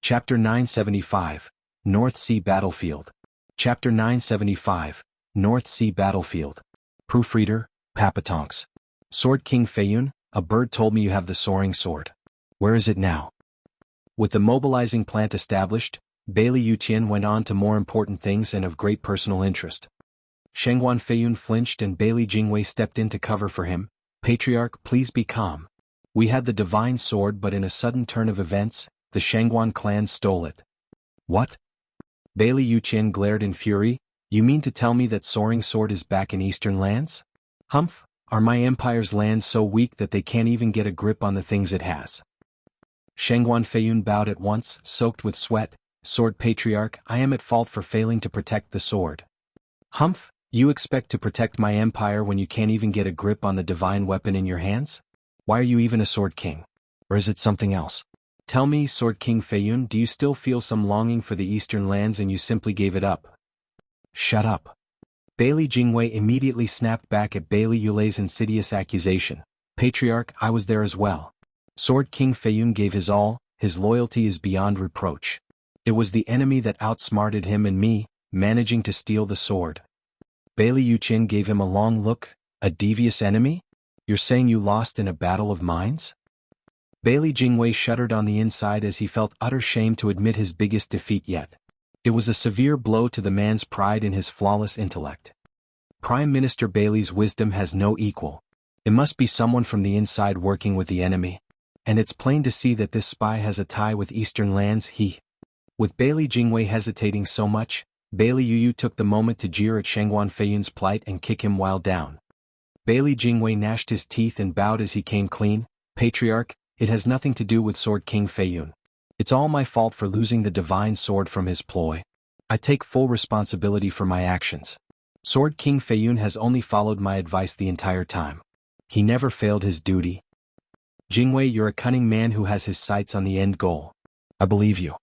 Chapter 975, North Sea Battlefield. Chapter 975, North Sea Battlefield. Proofreader, Papatonks. Sword King Feiyun, a bird told me you have the soaring sword. Where is it now? With the mobilizing plant established, Bailey Yuqian went on to more important things and of great personal interest. Shengguan Feiyun flinched and Bailey Jingwei stepped in to cover for him. Patriarch, please be calm. We had the divine sword, but in a sudden turn of events, the Shengguan clan stole it. What? Bailey Yuqian glared in fury. You mean to tell me that soaring sword is back in eastern lands? Humph, are my empire's lands so weak that they can't even get a grip on the things it has? Shengguan Feiyun bowed at once, soaked with sweat. Sword Patriarch, I am at fault for failing to protect the sword. Humph, you expect to protect my empire when you can't even get a grip on the divine weapon in your hands? Why are you even a Sword King? Or is it something else? Tell me, Sword King Feiyun, do you still feel some longing for the eastern lands and you simply gave it up? Shut up. Bailey Jingwei immediately snapped back at Bailey Yulei's insidious accusation. Patriarch, I was there as well. Sword King Feiyun gave his all, his loyalty is beyond reproach. It was the enemy that outsmarted him and me, managing to steal the sword. Bailey Yuqian gave him a long look. A devious enemy? You're saying you lost in a battle of minds? Bailey Jingwei shuddered on the inside as he felt utter shame to admit his biggest defeat yet. It was a severe blow to the man's pride in his flawless intellect. Prime Minister Bailey's wisdom has no equal. It must be someone from the inside working with the enemy. And it's plain to see that this spy has a tie with eastern lands. With Bailey Jingwei hesitating so much, Bailey Yu took the moment to jeer at Shengguan Feiyun's plight and kick him while down. Bailey Jingwei gnashed his teeth and bowed as he came clean. Patriarch, it has nothing to do with Sword King Feiyun. It's all my fault for losing the divine sword from his ploy. I take full responsibility for my actions. Sword King Feiyun has only followed my advice the entire time. He never failed his duty. Jingwei, you're a cunning man who has his sights on the end goal. I believe you.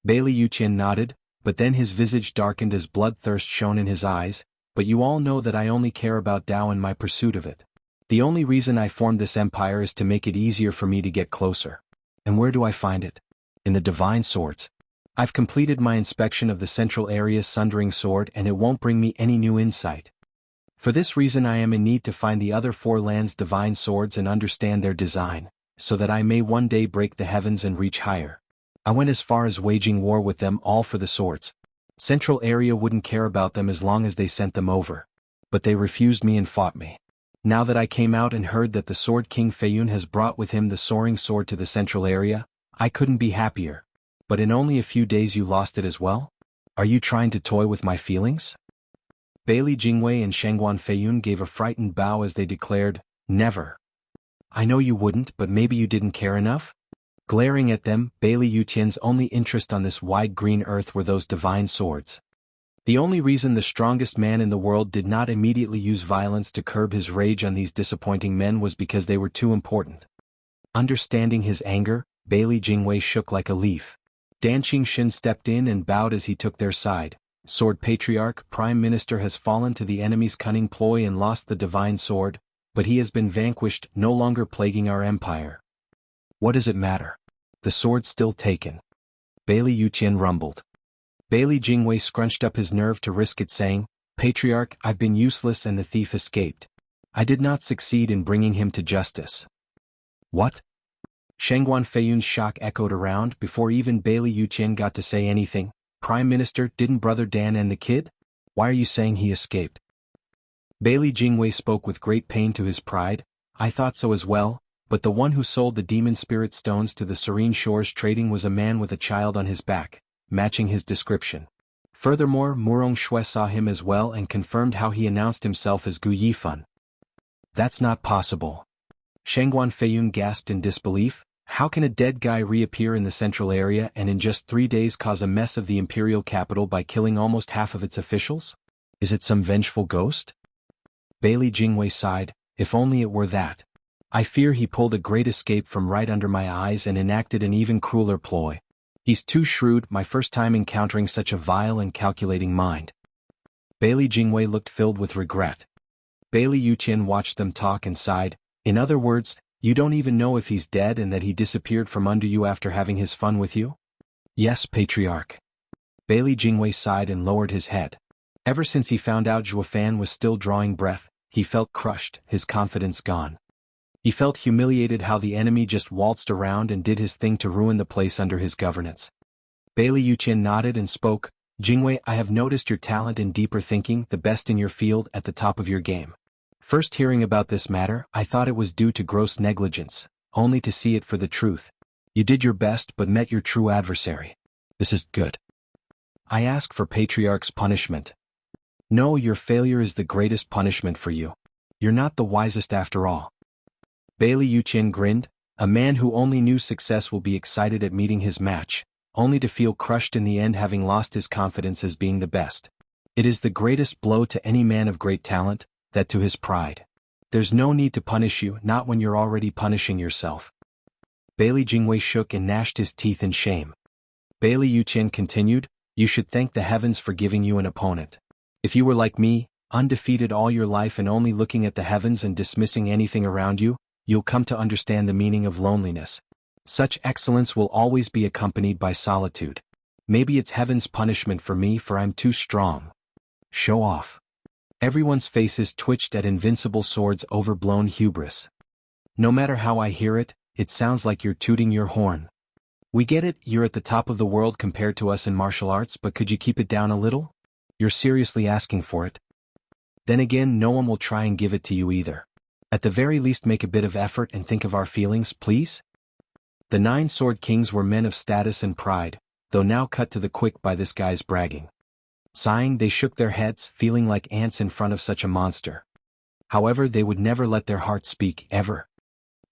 Bailey Yuqian nodded, but then his visage darkened as bloodthirst shone in his eyes. But you all know that I only care about Dao and my pursuit of it. The only reason I formed this empire is to make it easier for me to get closer. And where do I find it? In the divine swords. I've completed my inspection of the central area's sundering sword and it won't bring me any new insight. For this reason I am in need to find the other four lands' divine swords and understand their design, so that I may one day break the heavens and reach higher. I went as far as waging war with them all for the swords. Central area wouldn't care about them as long as they sent them over. But they refused me and fought me. Now that I came out and heard that the Sword King Feiyun has brought with him the soaring sword to the central area, I couldn't be happier. But in only a few days you lost it as well? Are you trying to toy with my feelings? Bailey Jingwei and Shengguan Feiyun gave a frightened bow as they declared, Never. I know you wouldn't, but maybe you didn't care enough? Glaring at them, Bailey Yuqian's only interest on this wide green earth were those divine swords. The only reason the strongest man in the world did not immediately use violence to curb his rage on these disappointing men was because they were too important. Understanding his anger, Bailey Jingwei shook like a leaf. Dan Qingxin stepped in and bowed as he took their side. Sword Patriarch, Prime Minister has fallen to the enemy's cunning ploy and lost the divine sword, but he has been vanquished, no longer plaguing our empire. What does it matter? The sword's still taken. Bailey Yuqian rumbled. Bailey Jingwei scrunched up his nerve to risk it, saying, Patriarch, I've been useless and the thief escaped. I did not succeed in bringing him to justice. What? Shengguan Feiyun's shock echoed around before even Bailey Yuqian got to say anything. Prime Minister, didn't Brother Dan and the kid? Why are you saying he escaped? Bailey Jingwei spoke with great pain to his pride. I thought so as well, but the one who sold the demon spirit stones to the Serene Shores trading was a man with a child on his back, matching his description. Furthermore, Murong Shui saw him as well and confirmed how he announced himself as Gu Yifan. That's not possible. Shengguan Feiyun gasped in disbelief. How can a dead guy reappear in the central area and in just 3 days cause a mess of the imperial capital by killing almost half of its officials? Is it some vengeful ghost? Bailey Jingwei sighed. If only it were that. I fear he pulled a great escape from right under my eyes and enacted an even crueler ploy. He's too shrewd, my first time encountering such a vile and calculating mind. Bailey Jingwei looked filled with regret. Bailey Yuqian watched them talk and sighed. In other words, you don't even know if he's dead and that he disappeared from under you after having his fun with you? Yes, Patriarch. Bailey Jingwei sighed and lowered his head. Ever since he found out Zhuo Fan was still drawing breath, he felt crushed, his confidence gone. He felt humiliated how the enemy just waltzed around and did his thing to ruin the place under his governance. Bailey Yuqian nodded and spoke, Jingwei, I have noticed your talent in deeper thinking, the best in your field, at the top of your game. First hearing about this matter, I thought it was due to gross negligence, only to see it for the truth. You did your best but met your true adversary. This is good. I ask for Patriarch's punishment. No, your failure is the greatest punishment for you. You're not the wisest after all. Bailey Yuqian grinned, a man who only knew success will be excited at meeting his match, only to feel crushed in the end, having lost his confidence as being the best. It is the greatest blow to any man of great talent, that to his pride. There's no need to punish you, not when you're already punishing yourself. Bailey Jingwei shook and gnashed his teeth in shame. Bailey Yuqian continued, you should thank the heavens for giving you an opponent. If you were like me, undefeated all your life and only looking at the heavens and dismissing anything around you, you'll come to understand the meaning of loneliness. Such excellence will always be accompanied by solitude. Maybe it's heaven's punishment for me, for I'm too strong. Show off. Everyone's faces twitched at Invincible Sword's overblown hubris. No matter how I hear it, it sounds like you're tooting your horn. We get it, you're at the top of the world compared to us in martial arts, but could you keep it down a little? You're seriously asking for it. Then again, no one will try and give it to you either. At the very least, make a bit of effort and think of our feelings, please? The 9 Sword Kings were men of status and pride, though now cut to the quick by this guy's bragging. Sighing, they shook their heads, feeling like ants in front of such a monster. However, they would never let their hearts speak, ever.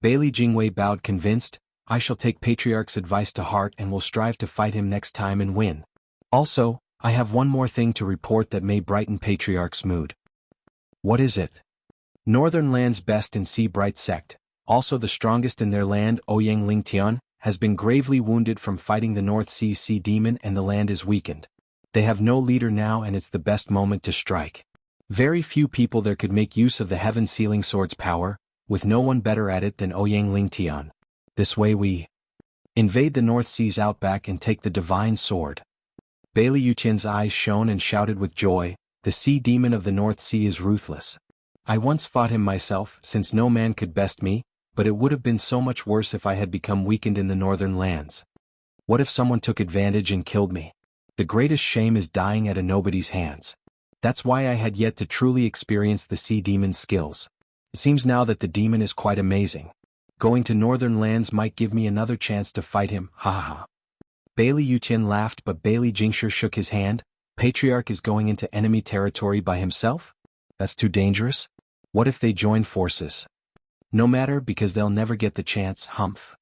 Bailey Jingwei bowed, convinced, I shall take Patriarch's advice to heart and will strive to fight him next time and win. Also, I have one more thing to report that may brighten Patriarch's mood. What is it? Northern Land's best in Sea Bright sect, also the strongest in their land, Ouyang Lingtian, has been gravely wounded from fighting the North Sea Sea Demon, and the land is weakened. They have no leader now, and it's the best moment to strike. Very few people there could make use of the heaven-sealing sword's power, with no one better at it than Ouyang Lingtian. This way we invade the North Sea's outback and take the divine sword. Bailey Yuqian's eyes shone and shouted with joy, the Sea Demon of the North Sea is ruthless. I once fought him myself, since no man could best me, but it would have been so much worse if I had become weakened in the northern lands. What if someone took advantage and killed me? The greatest shame is dying at a nobody's hands. That's why I had yet to truly experience the Sea Demon's skills. It seems now that the demon is quite amazing. Going to northern lands might give me another chance to fight him, ha ha ha. Bailey Yuqian laughed, but Bailey Jingshi shook his hand. Patriarch is going into enemy territory by himself? That's too dangerous. What if they join forces? No matter, because they'll never get the chance, humph.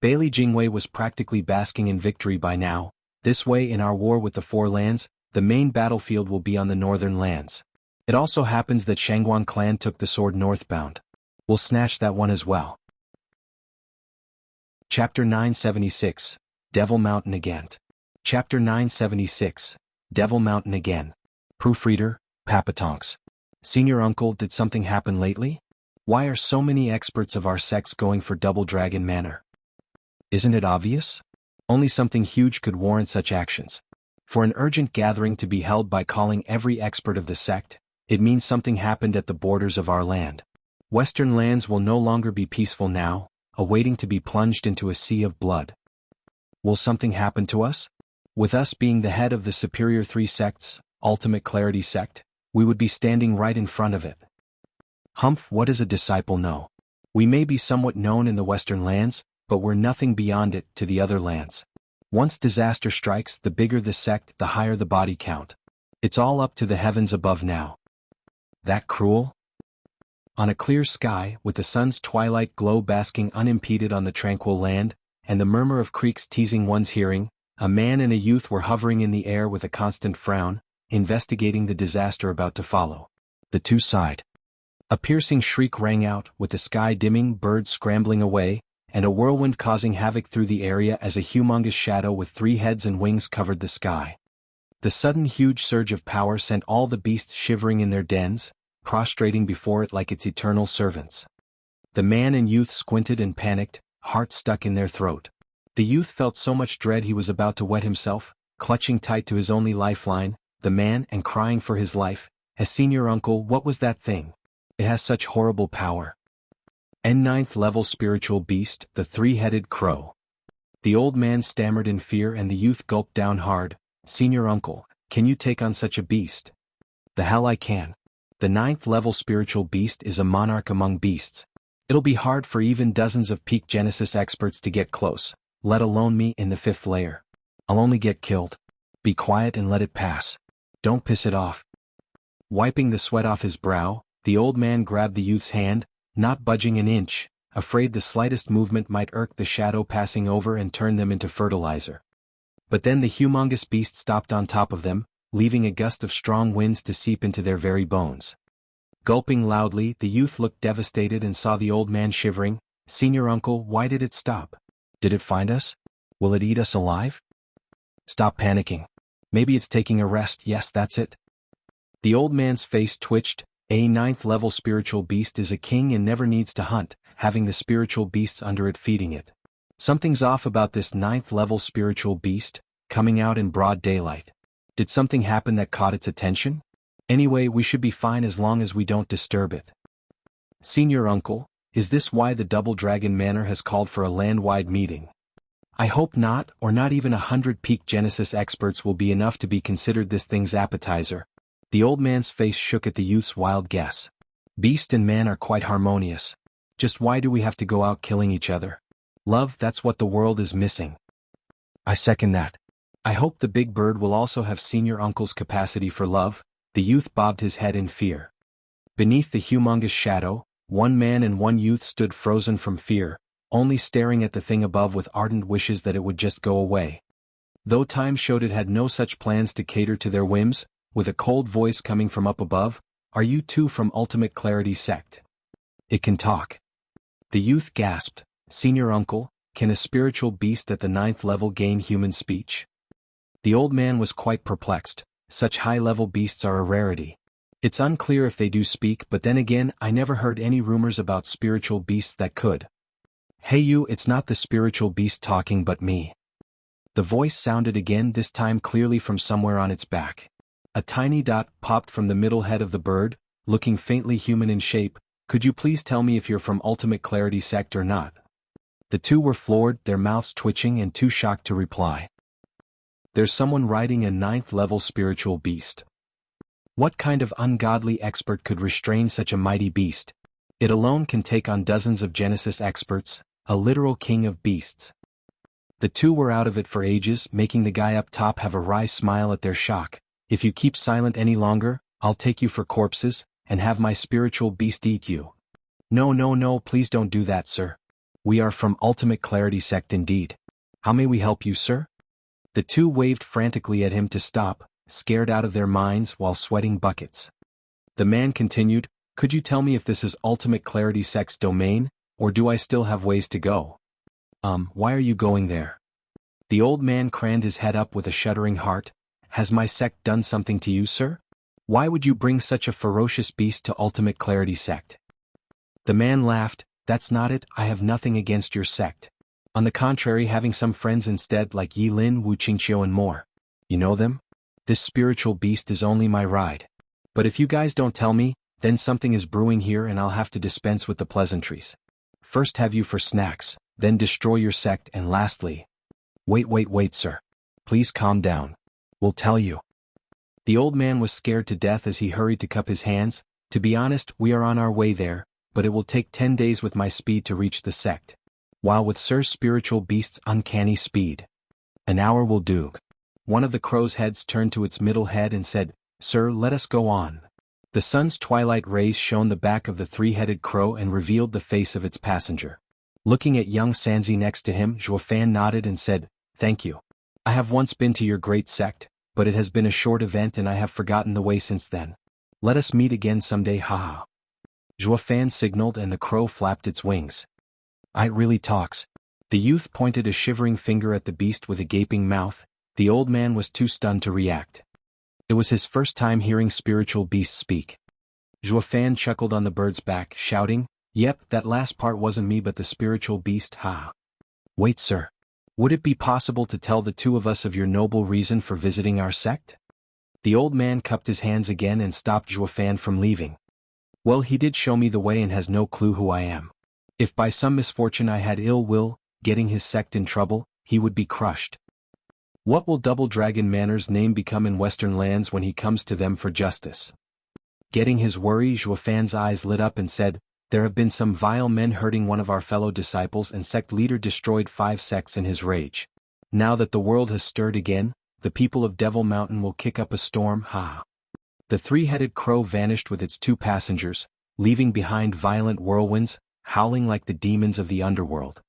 Bailey Jingwei was practically basking in victory by now. This way, in our war with the 4 lands, the main battlefield will be on the northern lands. It also happens that Shangguan clan took the sword northbound. We'll snatch that one as well. Chapter 976, Devil Mountain again. Chapter 976, Devil Mountain again. Proofreader, Papatonks. Senior Uncle, did something happen lately? Why are so many experts of our sects going for Double Dragon Manor? Isn't it obvious? Only something huge could warrant such actions. For an urgent gathering to be held by calling every expert of the sect, it means something happened at the borders of our land. Western lands will no longer be peaceful now, awaiting to be plunged into a sea of blood. Will something happen to us? With us being the head of the superior 3 sects, Ultimate Clarity sect, we would be standing right in front of it. Humph, what does a disciple know? We may be somewhat known in the Western lands, but we're nothing beyond it to the other lands. Once disaster strikes, the bigger the sect, the higher the body count. It's all up to the heavens above now. That cruel? On a clear sky, with the sun's twilight glow basking unimpeded on the tranquil land, and the murmur of creeks teasing one's hearing, a man and a youth were hovering in the air with a constant frown, investigating the disaster about to follow. The two sighed. A piercing shriek rang out, with the sky dimming, birds scrambling away, and a whirlwind causing havoc through the area as a humongous shadow with 3 heads and wings covered the sky. The sudden huge surge of power sent all the beasts shivering in their dens, prostrating before it like its eternal servants. The man and youth squinted and panicked, hearts stuck in their throat. The youth felt so much dread he was about to wet himself, clutching tight to his only lifeline, the man, and crying for his life. Senior uncle, what was that thing? It has such horrible power. Ninth level spiritual beast, the three-headed crow. The old man stammered in fear and the youth gulped down hard. Senior uncle, can you take on such a beast? The hell I can. The ninth level spiritual beast is a monarch among beasts. It'll be hard for even dozens of peak Genesis experts to get close, let alone me in the fifth layer. I'll only get killed. Be quiet and let it pass. Don't piss it off. Wiping the sweat off his brow, the old man grabbed the youth's hand, not budging an inch, afraid the slightest movement might irk the shadow passing over and turn them into fertilizer. But then the humongous beast stopped on top of them, leaving a gust of strong winds to seep into their very bones. Gulping loudly, the youth looked devastated and saw the old man shivering. Senior uncle, why did it stop? Did it find us? Will it eat us alive? Stop panicking. Maybe it's taking a rest. Yes, that's it. The old man's face twitched. A ninth level spiritual beast is a king and never needs to hunt, having the spiritual beasts under it feeding it. Something's off about this ninth level spiritual beast, coming out in broad daylight. Did something happen that caught its attention? Anyway, we should be fine as long as we don't disturb it. Senior uncle, is this why the Double Dragon Manor has called for a land-wide meeting? I hope not, or not even 100 peak Genesis experts will be enough to be considered this thing's appetizer. The old man's face shook at the youth's wild guess. Beast and man are quite harmonious. Just why do we have to go out killing each other? Love, that's what the world is missing. I second that. I hope the big bird will also have senior uncle's capacity for love. The youth bobbed his head in fear. Beneath the humongous shadow, one man and one youth stood frozen from fear, only staring at the thing above with ardent wishes that it would just go away. Though time showed it had no such plans to cater to their whims, with a cold voice coming from up above, "Are you two from Ultimate Clarity Sect?" It can talk. The youth gasped. Senior uncle, can a spiritual beast at the ninth level gain human speech? The old man was quite perplexed. Such high-level beasts are a rarity. It's unclear if they do speak, but then again, I never heard any rumors about spiritual beasts that could. Hey you, it's not the spiritual beast talking but me. The voice sounded again, this time clearly from somewhere on its back. A tiny dot popped from the middle head of the bird, looking faintly human in shape. Could you please tell me if you're from Ultimate Clarity Sect or not? The two were floored, their mouths twitching and too shocked to reply. There's someone riding a ninth level spiritual beast. What kind of ungodly expert could restrain such a mighty beast? It alone can take on dozens of Genesis experts, a literal king of beasts. The two were out of it for ages, making the guy up top have a wry smile at their shock. If you keep silent any longer, I'll take you for corpses, and have my spiritual beast eat you. No, please don't do that, sir. We are from Ultimate Clarity Sect indeed. How may we help you, sir? The two waved frantically at him to stop, scared out of their minds while sweating buckets. The man continued, could you tell me if this is Ultimate Clarity Sect's domain, or do I still have ways to go? Why are you going there? The old man craned his head up with a shuddering heart. Has my sect done something to you, sir? Why would you bring such a ferocious beast to Ultimate Clarity Sect? The man laughed. That's not it, I have nothing against your sect. On the contrary, having some friends instead like Yi Lin, Wu Qingqiu and more. You know them? This spiritual beast is only my ride. But if you guys don't tell me, then something is brewing here and I'll have to dispense with the pleasantries. First have you for snacks, then destroy your sect, and lastly... Wait, sir. Please calm down. We'll tell you. The old man was scared to death as he hurried to cup his hands. To be honest, we are on our way there, but it will take 10 days with my speed to reach the sect. While with Sir's spiritual beast's uncanny speed. An hour will do. One of the crow's heads turned to its middle head and said, Sir, let us go on. The sun's twilight rays shone the back of the three-headed crow and revealed the face of its passenger. Looking at young Sanzi next to him, Zhuofan nodded and said, Thank you. I have once been to your great sect, but it has been a short event and I have forgotten the way since then. Let us meet again someday, haha. Zhuofan signaled and the crow flapped its wings. It really talks. The youth pointed a shivering finger at the beast with a gaping mouth. The old man was too stunned to react. It was his first time hearing spiritual beasts speak. Zhuofan chuckled on the bird's back, shouting, Yep, that last part wasn't me but the spiritual beast, ha. Wait, sir. Would it be possible to tell the two of us of your noble reason for visiting our sect? The old man cupped his hands again and stopped Zhuofan from leaving. Well, he did show me the way and has no clue who I am. If by some misfortune I had ill will, getting his sect in trouble, he would be crushed. What will Double Dragon Manor's name become in Western lands when he comes to them for justice? Getting his worry, Zhuofan's eyes lit up and said, there have been some vile men hurting one of our fellow disciples, and sect leader destroyed 5 sects in his rage. Now that the world has stirred again, the people of Devil Mountain will kick up a storm, ha. The 3-headed crow vanished with its 2 passengers, leaving behind violent whirlwinds, howling like the demons of the underworld.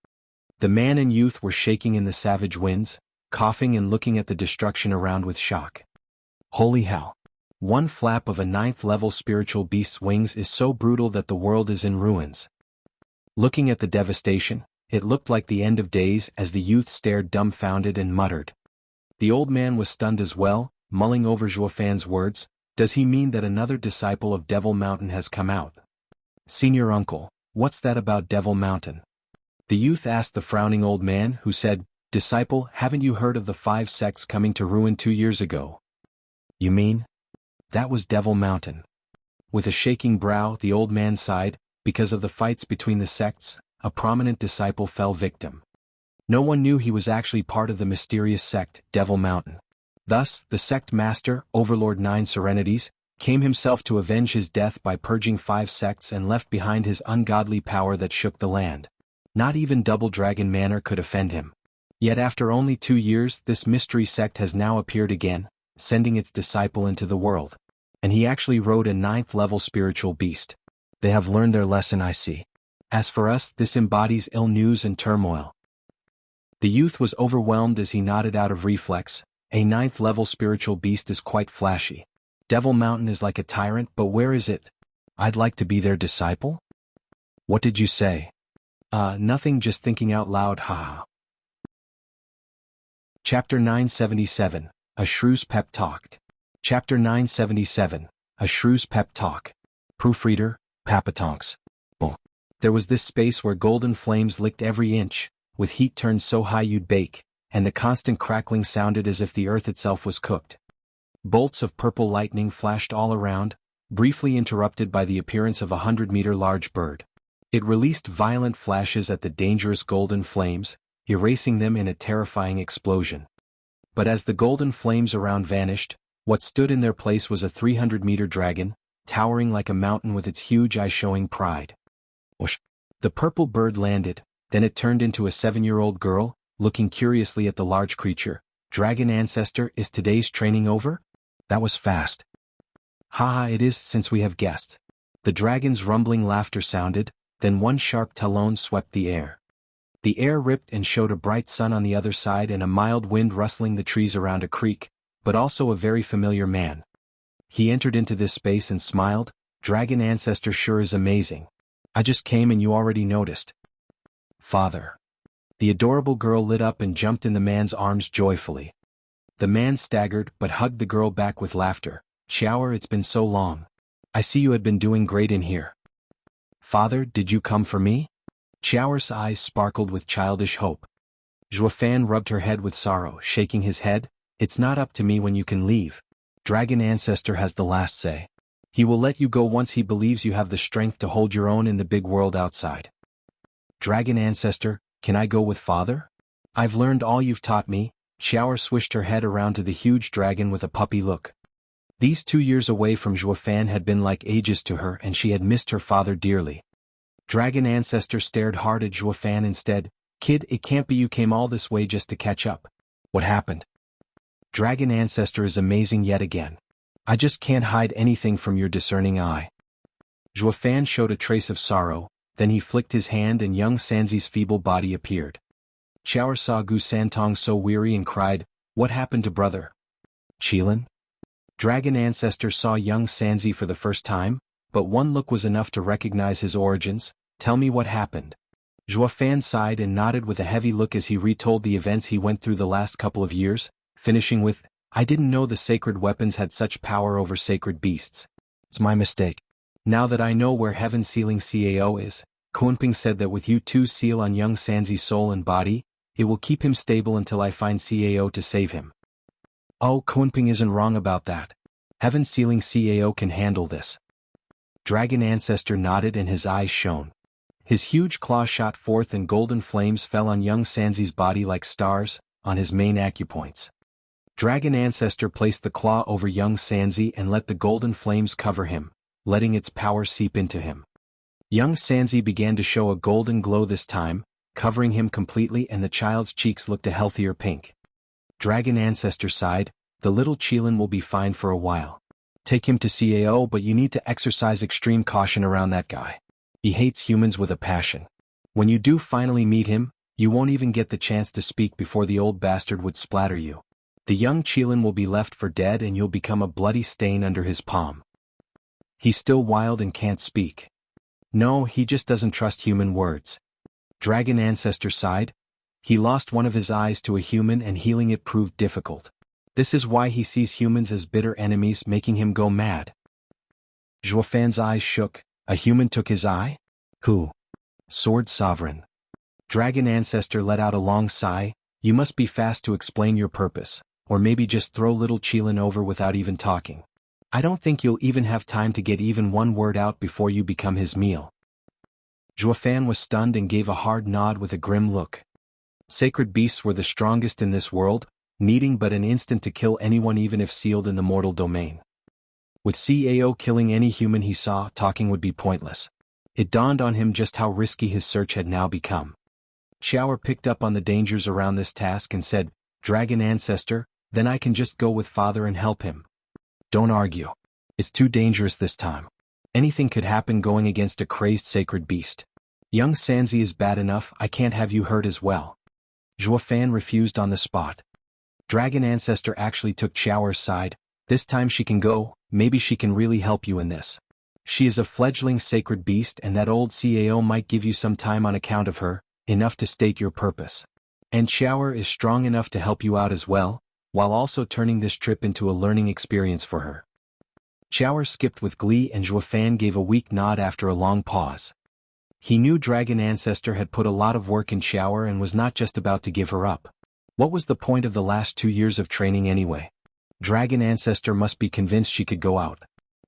The man and youth were shaking in the savage winds, coughing and looking at the destruction around with shock. Holy hell! One flap of a 9th-level spiritual beast's wings is so brutal that the world is in ruins. Looking at the devastation, it looked like the end of days as the youth stared dumbfounded and muttered. The old man was stunned as well, mulling over Zhuofan's words. Does he mean that another disciple of Devil Mountain has come out? Senior uncle, what's that about Devil Mountain? The youth asked the frowning old man, who said, Disciple, haven't you heard of the 5 sects coming to ruin 2 years ago? You mean? That was Devil Mountain. With a shaking brow, the old man sighed. Because of the fights between the sects, a prominent disciple fell victim. No one knew he was actually part of the mysterious sect, Devil Mountain. Thus, the sect master, Overlord 9 Serenities, came himself to avenge his death by purging 5 sects and left behind his ungodly power that shook the land. Not even Double Dragon Manor could offend him. Yet after only 2 years, this mystery sect has now appeared again, sending its disciple into the world. And he actually rode a 9th-level spiritual beast. They have learned their lesson, I see. As for us, this embodies ill news and turmoil. The youth was overwhelmed as he nodded out of reflex. A 9th-level spiritual beast is quite flashy. Devil Mountain is like a tyrant, but where is it? I'd like to be their disciple? What did you say? Nothing, just thinking out loud, haha. Chapter 977, A Shrew's Pep Talk. Chapter 977, A Shrew's Pep Talk. Proofreader, Papatonks. Oh. There was this space where golden flames licked every inch, with heat turned so high you'd bake, and the constant crackling sounded as if the earth itself was cooked. Bolts of purple lightning flashed all around, briefly interrupted by the appearance of a 100-meter large bird. It released violent flashes at the dangerous golden flames, erasing them in a terrifying explosion. But as the golden flames around vanished, what stood in their place was a 300-meter dragon, towering like a mountain with its huge eyes showing pride. Whoosh! The purple bird landed, then it turned into a 7-year-old girl, looking curiously at the large creature. Dragon Ancestor, is today's training over? That was fast. Haha, it is, since we have guests. The dragon's rumbling laughter sounded, then one sharp talon swept the air. The air ripped and showed a bright sun on the other side and a mild wind rustling the trees around a creek, but also a very familiar man. He entered into this space and smiled. Dragon Ancestor sure is amazing. I just came and you already noticed. Father. The adorable girl lit up and jumped in the man's arms joyfully. The man staggered but hugged the girl back with laughter. Xiaoer, it's been so long. I see you had been doing great in here. Father, did you come for me? Xiaoer's eyes sparkled with childish hope. Zhuofan rubbed her head with sorrow, shaking his head. It's not up to me when you can leave. Dragon Ancestor has the last say. He will let you go once he believes you have the strength to hold your own in the big world outside. Dragon Ancestor, can I go with Father? I've learned all you've taught me. Xiaoer swished her head around to the huge dragon with a puppy look. These 2 years away from Zhuofan had been like ages to her, and she had missed her father dearly. Dragon Ancestor stared hard at Zhuofan instead. Kid, it can't be you came all this way just to catch up. What happened? Dragon Ancestor is amazing yet again. I just can't hide anything from your discerning eye. Zhuofan showed a trace of sorrow, then he flicked his hand and young Sanzi's feeble body appeared. Xiaoer saw Gu Santong so weary and cried, What happened to brother? Qilin? Dragon Ancestor saw young Sanzi for the first time, but one look was enough to recognize his origins. Tell me what happened. Zhuofan sighed and nodded with a heavy look as he retold the events he went through the last couple of years, finishing with, I didn't know the sacred weapons had such power over sacred beasts. It's my mistake. Now that I know where Heaven Sealing Cao is, Kunping said that with you two seal on young Sanzi's soul and body, It will keep him stable until I find CAO to save him. Oh, Kunping isn't wrong about that. Heaven Sealing CAO can handle this. Dragon Ancestor nodded and his eyes shone. His huge claw shot forth and golden flames fell on young Sanzi's body like stars, on his main acupoints. Dragon Ancestor placed the claw over young Sanzi and let the golden flames cover him, letting its power seep into him. Young Sanzi began to show a golden glow this time, covering him completely, and the child's cheeks looked a healthier pink. Dragon Ancestor sighed, the little Qilin will be fine for a while. Take him to CAO, but you need to exercise extreme caution around that guy. He hates humans with a passion. When you do finally meet him, you won't even get the chance to speak before the old bastard would splatter you. The young Qilin will be left for dead and you'll become a bloody stain under his palm. He's still wild and can't speak. No, he just doesn't trust human words. Dragon Ancestor sighed. He lost one of his eyes to a human and healing it proved difficult. This is why he sees humans as bitter enemies, making him go mad. Zhuofan's eyes shook. A human took his eye? Who? Sword Sovereign. Dragon Ancestor let out a long sigh. You must be fast to explain your purpose, or maybe just throw little Qilin over without even talking. I don't think you'll even have time to get even one word out before you become his meal. Zhuofan was stunned and gave a hard nod with a grim look. Sacred beasts were the strongest in this world, needing but an instant to kill anyone even if sealed in the mortal domain. With CAO killing any human he saw, talking would be pointless. It dawned on him just how risky his search had now become. Xiaoer picked up on the dangers around this task and said, Dragon Ancestor, then I can just go with Father and help him. Don't argue. It's too dangerous this time. Anything could happen going against a crazed sacred beast. Young Sanzi is bad enough, I can't have you hurt as well. Zhuofan refused on the spot. Dragon Ancestor actually took Xiaoer's side. This time she can go, maybe she can really help you in this. She is a fledgling sacred beast and that old CAO might give you some time on account of her, enough to state your purpose. And Xiaoer is strong enough to help you out as well, while also turning this trip into a learning experience for her. Xiaoer skipped with glee and Zhuofan gave a weak nod after a long pause. He knew Dragon Ancestor had put a lot of work in Xiaoer and was not just about to give her up. What was the point of the last 2 years of training anyway? Dragon Ancestor must be convinced she could go out.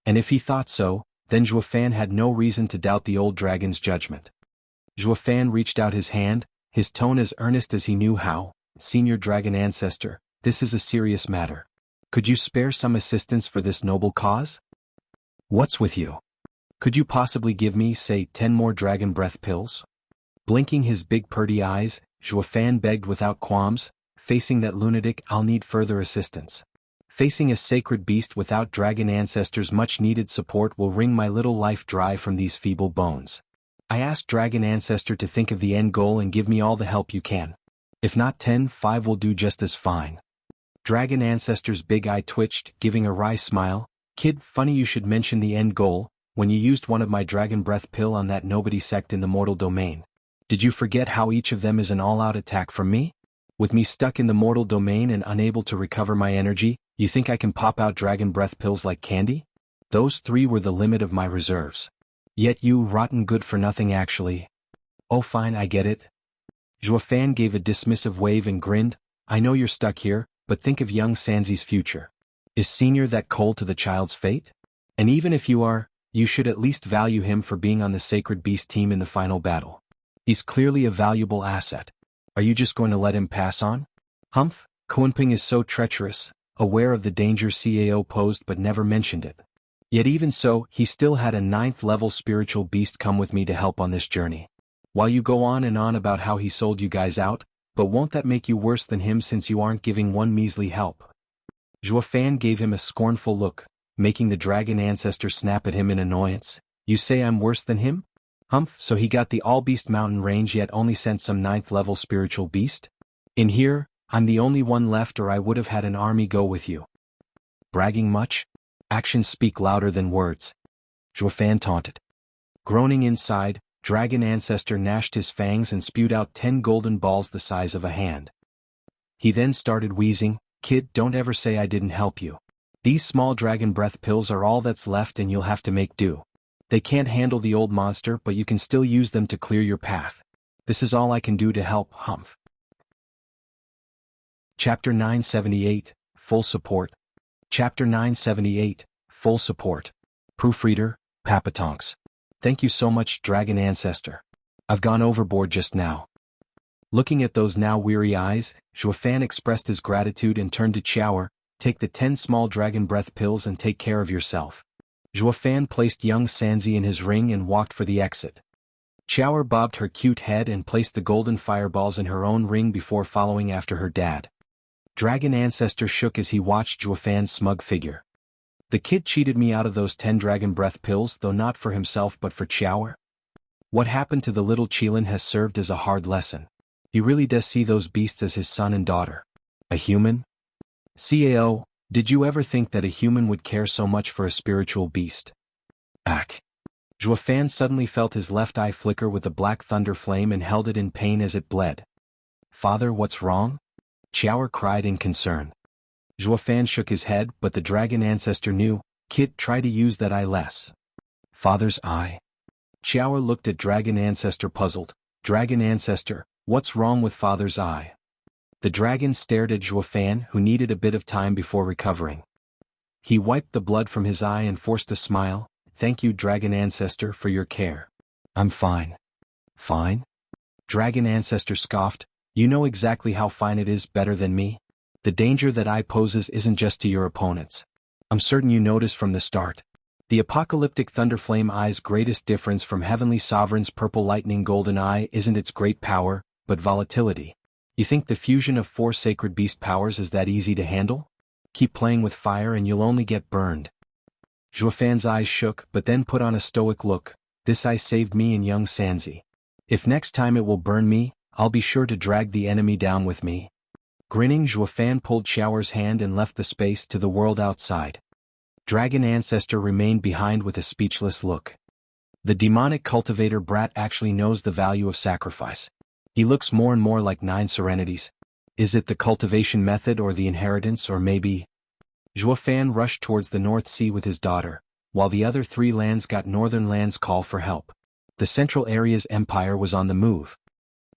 And if he thought so, then Zhuofan had no reason to doubt the old dragon's judgment. Zhuofan reached out his hand, his tone as earnest as he knew how. Senior Dragon Ancestor, this is a serious matter. Could you spare some assistance for this noble cause? What's with you? Could you possibly give me, say, 10 more dragon breath pills? Blinking his big purdy eyes, Zhuofan begged without qualms, facing that lunatic, I'll need further assistance. Facing a sacred beast without Dragon Ancestor's much-needed support will wring my little life dry from these feeble bones. I ask Dragon Ancestor to think of the end goal and give me all the help you can. If not 10, 5 will do just as fine. Dragon Ancestor's big eye twitched, giving a wry smile. Kid, funny you should mention the end goal, when you used one of my dragon breath pill on that nobody sect in the mortal domain. Did you forget how each of them is an all-out attack from me? With me stuck in the mortal domain and unable to recover my energy, you think I can pop out dragon breath pills like candy? Those 3 were the limit of my reserves. Yet you rotten good for nothing actually. Oh fine, I get it. Zhuofan gave a dismissive wave and grinned. I know you're stuck here, but think of young Sanzi's future. Is Senior that cold to the child's fate? And even if you are, you should at least value him for being on the Sacred Beast team in the final battle. He's clearly a valuable asset. Are you just going to let him pass on? Humph, Kunping is so treacherous, aware of the danger CAO posed but never mentioned it. Yet even so, he still had a 9th-level spiritual beast come with me to help on this journey. While you go on and on about how he sold you guys out, but won't that make you worse than him since you aren't giving one measly help? Zhuofan gave him a scornful look, making the Dragon Ancestor snap at him in annoyance. You say I'm worse than him? Humph, so he got the All-Beast mountain range yet only sent some 9th-level spiritual beast? In here, I'm the only one left or I would have had an army go with you. Bragging much? Actions speak louder than words. Zhuofan taunted. Groaning inside, Dragon Ancestor gnashed his fangs and spewed out 10 golden balls the size of a hand. He then started wheezing, Kid, don't ever say I didn't help you. These small dragon breath pills are all that's left and you'll have to make do. They can't handle the old monster but you can still use them to clear your path. This is all I can do to help, Humph. Chapter 978, Full Support. Chapter 978, Full Support. Proofreader, Papatonks. Thank you so much, Dragon Ancestor. I've gone overboard just now. Looking at those now weary eyes, Zhuofan expressed his gratitude and turned to Qiaoer. Take the 10 small dragon breath pills and take care of yourself. Zhuofan placed young Sanzi in his ring and walked for the exit. Qiaoer bobbed her cute head and placed the golden fireballs in her own ring before following after her dad. Dragon Ancestor shook as he watched Zhuofan's smug figure. The kid cheated me out of those 10 dragon breath pills, though not for himself but for Qiaoer. What happened to the little Qilin has served as a hard lesson. He really does see those beasts as his son and daughter. A human? Cao, did you ever think that a human would care so much for a spiritual beast? Ack. Zhuofan suddenly felt his left eye flicker with a black thunder flame and held it in pain as it bled. Father, what's wrong? Qiaoer cried in concern. Zhuofan shook his head, but the dragon ancestor knew. Kid, try to use that eye less. Father's eye? Qiaoer looked at dragon ancestor puzzled. Dragon ancestor, what's wrong with father's eye? The dragon stared at Zhuofan, who needed a bit of time before recovering. He wiped the blood from his eye and forced a smile. Thank you, Dragon Ancestor, for your care. I'm fine. Fine? Dragon Ancestor scoffed. You know exactly how fine it is, better than me. The danger that eye poses isn't just to your opponents. I'm certain you noticed from the start. The apocalyptic Thunderflame Eye's greatest difference from Heavenly Sovereign's Purple Lightning Golden Eye isn't its great power, but volatility. You think the fusion of 4 sacred beast powers is that easy to handle? Keep playing with fire and you'll only get burned. Zhuofan's eyes shook, but then put on a stoic look. This eye saved me and young Sanzi. If next time it will burn me, I'll be sure to drag the enemy down with me. Grinning, Zhuofan pulled Qiaoer's hand and left the space to the world outside. Dragon Ancestor remained behind with a speechless look. The demonic cultivator brat actually knows the value of sacrifice. He looks more and more like 9 serenities. Is it the cultivation method or the inheritance, or maybe? Zhuofan rushed towards the North Sea with his daughter, while the other 3 lands got Northern Lands' call for help. The Central Area's empire was on the move.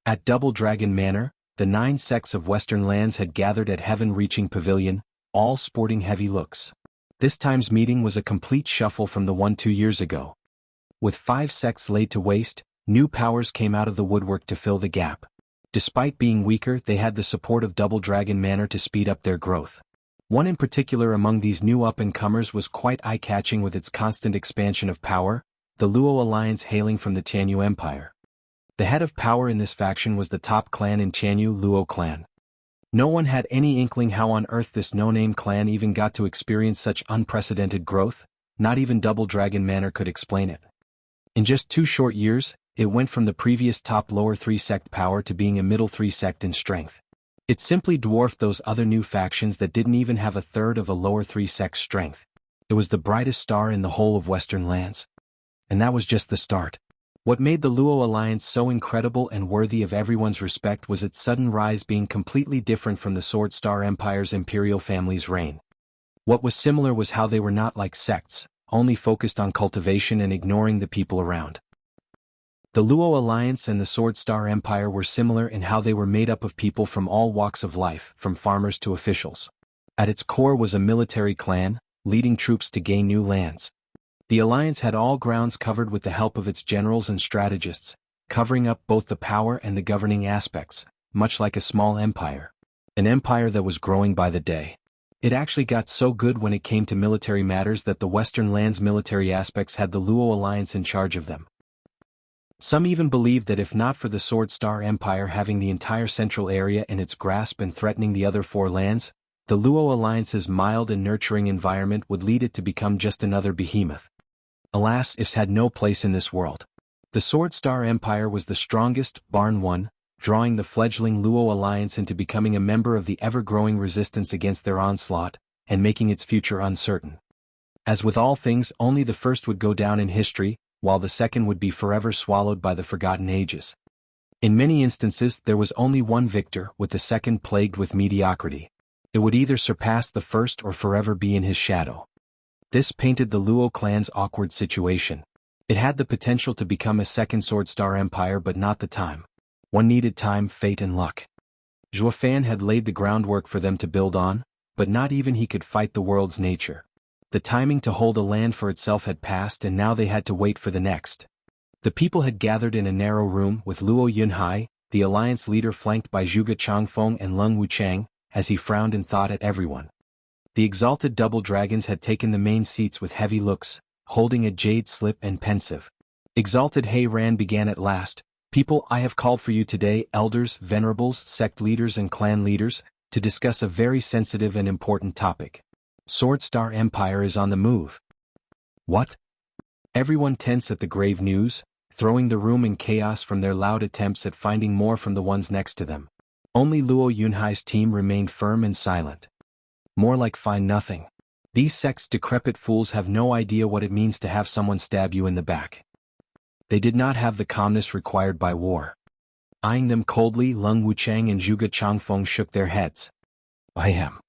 At Double Dragon Manor, the 9 sects of Western Lands had gathered at Heaven-Reaching Pavilion, all sporting heavy looks. This time's meeting was a complete shuffle from the one 2 years ago. With 5 sects laid to waste, new powers came out of the woodwork to fill the gap. Despite being weaker, they had the support of Double Dragon Manor to speed up their growth. One in particular among these new up-and-comers was quite eye-catching with its constant expansion of power, the Luo Alliance hailing from the Tianyu Empire. The head of power in this faction was the top clan in Tianyu, Luo clan. No one had any inkling how on earth this no-name clan even got to experience such unprecedented growth. Not even Double Dragon Manor could explain it. In just 2 short years, it went from the previous top lower 3 sect power to being a middle 3 sect in strength. It simply dwarfed those other new factions that didn't even have a third of a lower 3 sect strength. It was the brightest star in the whole of Western Lands. And that was just the start. What made the Luo Alliance so incredible and worthy of everyone's respect was its sudden rise being completely different from the Sword Star Empire's imperial family's reign. What was similar was how they were not like sects, only focused on cultivation and ignoring the people around. The Luo Alliance and the Sword Star Empire were similar in how they were made up of people from all walks of life, from farmers to officials. At its core was a military clan, leading troops to gain new lands. The alliance had all grounds covered with the help of its generals and strategists, covering up both the power and the governing aspects, much like a small empire. An empire that was growing by the day. It actually got so good when it came to military matters that the Western Lands military aspects had the Luo Alliance in charge of them. Some even believed that if not for the Sword Star Empire having the entire central area in its grasp and threatening the other 4 lands, the Luo Alliance's mild and nurturing environment would lead it to become just another behemoth. Alas, ifs had no place in this world. The Sword Star Empire was the strongest, barn one, drawing the fledgling Luo Alliance into becoming a member of the ever-growing resistance against their onslaught, and making its future uncertain. As with all things, only the first would go down in history, while the second would be forever swallowed by the forgotten ages. In many instances there was only one victor, with the second plagued with mediocrity. It would either surpass the first or forever be in his shadow. This painted the Luo clan's awkward situation. It had the potential to become a second Sword Star Empire but not the time. One needed time, fate and luck. Zhuofan had laid the groundwork for them to build on, but not even he could fight the world's nature. The timing to hold a land for itself had passed and now they had to wait for the next. The people had gathered in a narrow room with Luo Yunhai, the alliance leader flanked by Zhuge Changfeng and Leng Wuchang, as he frowned in thought at everyone. The exalted double dragons had taken the main seats with heavy looks, holding a jade slip and pensive. Exalted He Ran began at last, "People, I have called for you today, elders, venerables, sect leaders and clan leaders, to discuss a very sensitive and important topic. Sword Star Empire is on the move." What? Everyone tense at the grave news, throwing the room in chaos from their loud attempts at finding more from the ones next to them. Only Luo Yunhai's team remained firm and silent. More like find nothing. These sect's decrepit fools have no idea what it means to have someone stab you in the back. They did not have the calmness required by war. Eyeing them coldly, Leng Wuchang and Zhuge Changfeng shook their heads. "I am."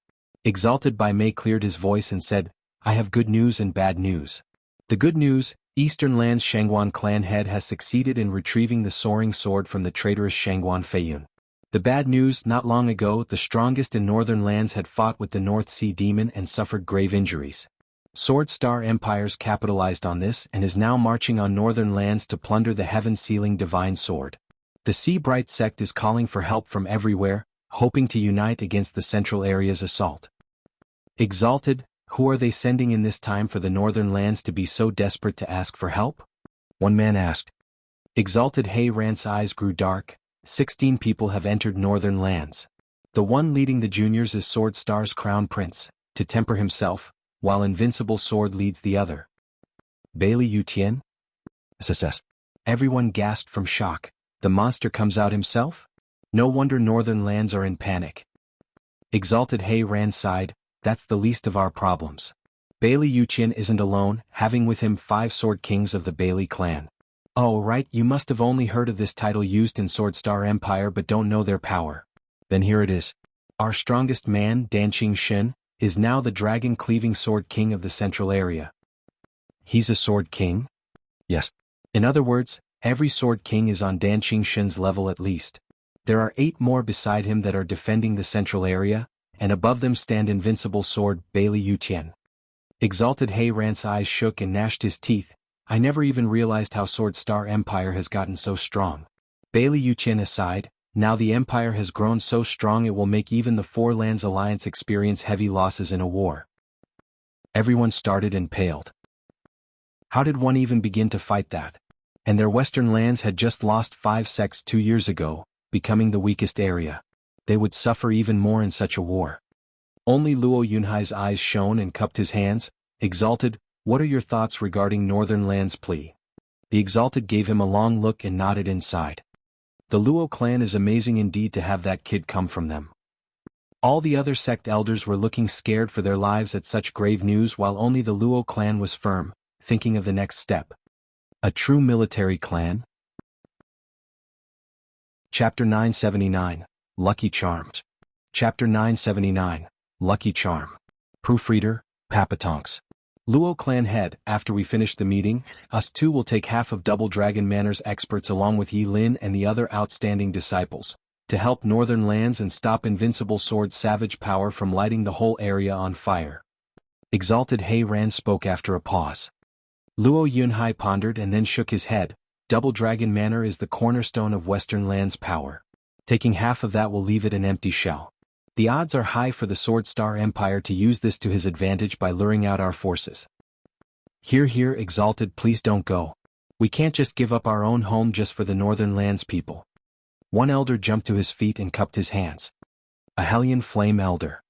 Exalted Bai Mei cleared his voice and said, "I have good news and bad news. The good news, Eastern Land's Shangguan clan head has succeeded in retrieving the soaring sword from the traitorous Shangguan Feiyun. The bad news, not long ago, the strongest in Northern Lands had fought with the North Sea demon and suffered grave injuries. Sword Star Empires capitalized on this and is now marching on Northern Lands to plunder the heaven-sealing divine sword. The Sea Bright sect is calling for help from everywhere, hoping to unite against the Central Area's assault." Exalted, who are they sending in this time for the Northern Lands to be so desperate to ask for help? One man asked. Exalted He Ran's eyes grew dark. 16 people have entered Northern Lands. The one leading the juniors is Sword Star's crown prince, to temper himself, while Invincible Sword leads the other. Bailey Yutian? SSS. Everyone gasped from shock. The monster comes out himself? No wonder Northern Lands are in panic. Exalted He Ran sighed, "That's the least of our problems. Bailey Yuqian isn't alone, having with him 5 sword kings of the Bailey clan." "Oh right, you must have only heard of this title used in Sword Star Empire but don't know their power. Then here it is. Our strongest man, Danqing Shen, is now the dragon-cleaving sword king of the central area." "He's a sword king?" "Yes. In other words, every sword king is on Danqing Shen's level at least. There are 8 more beside him that are defending the central area, and above them stand Invincible Sword Bailey Yutian." Exalted He Ran's eyes shook and gnashed his teeth. "I never even realized how Sword Star Empire has gotten so strong." Bailey Yutian aside, "Now the Empire has grown so strong it will make even the Four Lands Alliance experience heavy losses in a war." Everyone started and paled. How did one even begin to fight that? And their western lands had just lost 5 sects 2 years ago, becoming the weakest area. They would suffer even more in such a war. Only Luo Yunhai's eyes shone and cupped his hands. "Exalted, what are your thoughts regarding Northern Land's plea?" The Exalted gave him a long look and nodded inside. The Luo clan is amazing indeed to have that kid come from them. All the other sect elders were looking scared for their lives at such grave news while only the Luo clan was firm, thinking of the next step. A true military clan? Chapter 979, Lucky Charmed. Chapter 979, Lucky Charm. Proofreader, Papatonks. Luo clan head, after we finish the meeting, us two will take half of Double Dragon Manor's experts along with Yi Lin and the other outstanding disciples, to help Northern Lands and stop Invincible Sword's savage power from lighting the whole area on fire. Exalted He Ran spoke after a pause. Luo Yunhai pondered and then shook his head. Double Dragon Manor is the cornerstone of Western Land's power. Taking half of that will leave it an empty shell. The odds are high for the Sword Star Empire to use this to his advantage by luring out our forces. Here, Exalted, please don't go. We can't just give up our own home just for the Northern Lands people. One elder jumped to his feet and cupped his hands. A Hellion Flame Elder.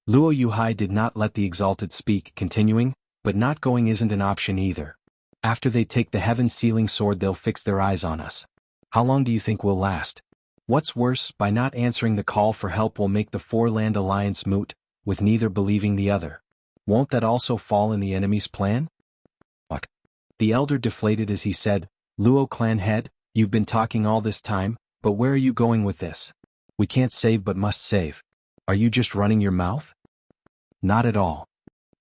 Luo Yuhai did not let the Exalted speak, continuing, "But not going isn't an option either. After they take the heaven-sealing sword they'll fix their eyes on us. How long do you think we'll last? What's worse, by not answering the call for help will make the Four-Land Alliance moot, with neither believing the other. Won't that also fall in the enemy's plan?" "What?" The elder deflated as he said, "Luo clan head, you've been talking all this time, but where are you going with this? We can't save but must save. Are you just running your mouth?" "Not at all."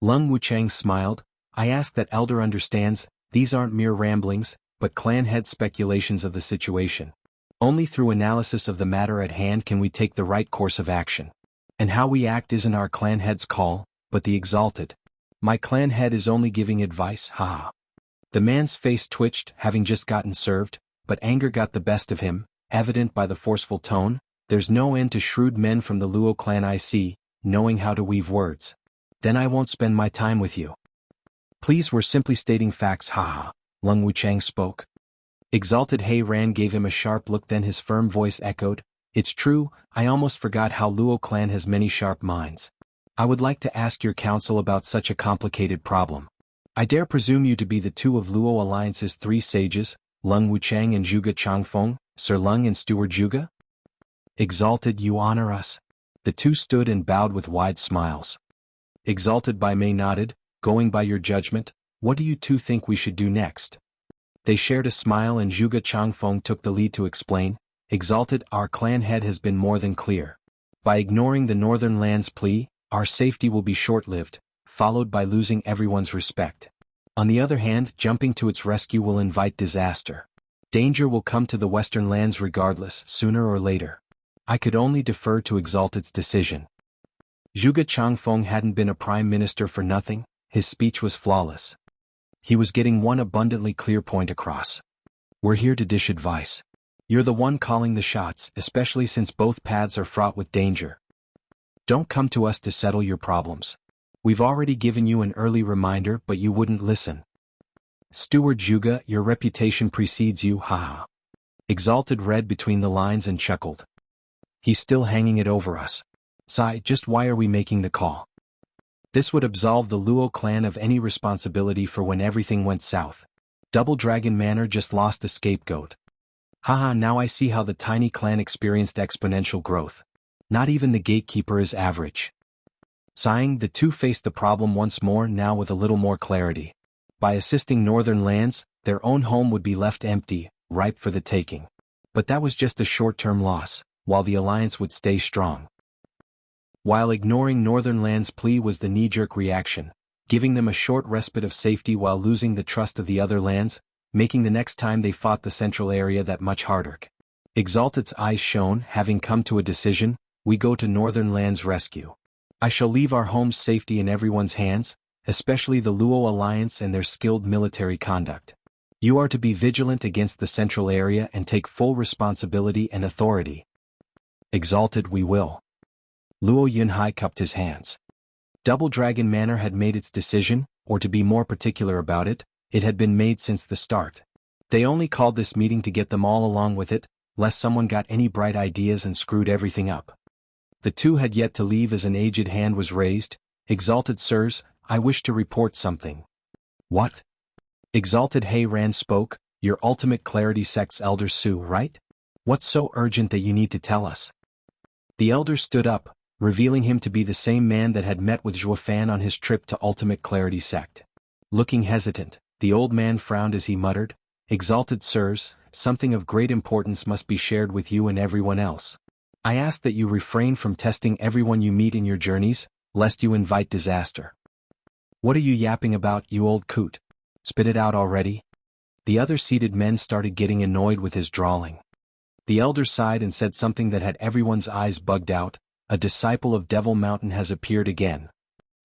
Leng Wuchang smiled. "I ask that elder understands, these aren't mere ramblings, but clan head speculations of the situation. Only through analysis of the matter at hand can we take the right course of action. And how we act isn't our clan head's call, but the exalted. My clan head is only giving advice, haha. The man's face twitched, having just gotten served, but anger got the best of him, evident by the forceful tone. There's no end to shrewd men from the Luo clan I see, knowing how to weave words. Then I won't spend my time with you. Please, we're simply stating facts, haha, Lung Wuchang spoke. Exalted He Ran gave him a sharp look, then his firm voice echoed, It's true, I almost forgot how Luo clan has many sharp minds. I would like to ask your counsel about such a complicated problem. I dare presume you to be the two of Luo Alliance's 3 sages, Lung Wuchang and Zhuge Changfeng, Sir Lung and Steward Zhuge? Exalted, you honor us. The two stood and bowed with wide smiles. Exalted by Mei nodded, going by your judgment, what do you two think we should do next? They shared a smile and Zhuge Changfeng took the lead to explain, Exalted, our clan head has been more than clear. By ignoring the Northern Land's plea, our safety will be short-lived, followed by losing everyone's respect. On the other hand, jumping to its rescue will invite disaster. Danger will come to the Western Lands regardless, sooner or later. I could only defer to Exalted's decision. Zhuge Changfeng hadn't been a prime minister for nothing, his speech was flawless. He was getting one abundantly clear point across. We're here to dish advice. You're the one calling the shots, especially since both paths are fraught with danger. Don't come to us to settle your problems. We've already given you an early reminder, but you wouldn't listen. Steward Zhuge, your reputation precedes you, haha. Exalted read between the lines and chuckled. He's still hanging it over us. Sigh, just why are we making the call? This would absolve the Luo clan of any responsibility for when everything went south. Double Dragon Manor just lost a scapegoat. Haha, now I see how the tiny clan experienced exponential growth. Not even the gatekeeper is average. Sighing, the two faced the problem once more, now with a little more clarity. By assisting Northern Lands, their own home would be left empty, ripe for the taking. But that was just a short-term loss, while the alliance would stay strong. While ignoring Northern Lands' plea was the knee-jerk reaction, giving them a short respite of safety while losing the trust of the other lands, making the next time they fought the central area that much harder. Exalted's eyes shone, having come to a decision, we go to Northern Lands' rescue. I shall leave our home's safety in everyone's hands, especially the Luo Alliance and their skilled military conduct. You are to be vigilant against the central area and take full responsibility and authority. Exalted, we will. Luo Yunhai cupped his hands. Double Dragon Manor had made its decision, or to be more particular about it, it had been made since the start. They only called this meeting to get them all along with it, lest someone got any bright ideas and screwed everything up. The two had yet to leave as an aged hand was raised. Exalted sirs, I wish to report something. What? Exalted He Ran spoke, your ultimate clarity sect's elder Su, right? What's so urgent that you need to tell us? The elder stood up, revealing him to be the same man that had met with Zhuo Fan on his trip to Ultimate Clarity Sect. Looking hesitant, the old man frowned as he muttered, Exalted sirs, something of great importance must be shared with you and everyone else. I ask that you refrain from testing everyone you meet in your journeys, lest you invite disaster. What are you yapping about, you old coot? Spit it out already. The other seated men started getting annoyed with his drawling. The elder sighed and said something that had everyone's eyes bugged out, a disciple of Devil Mountain has appeared again.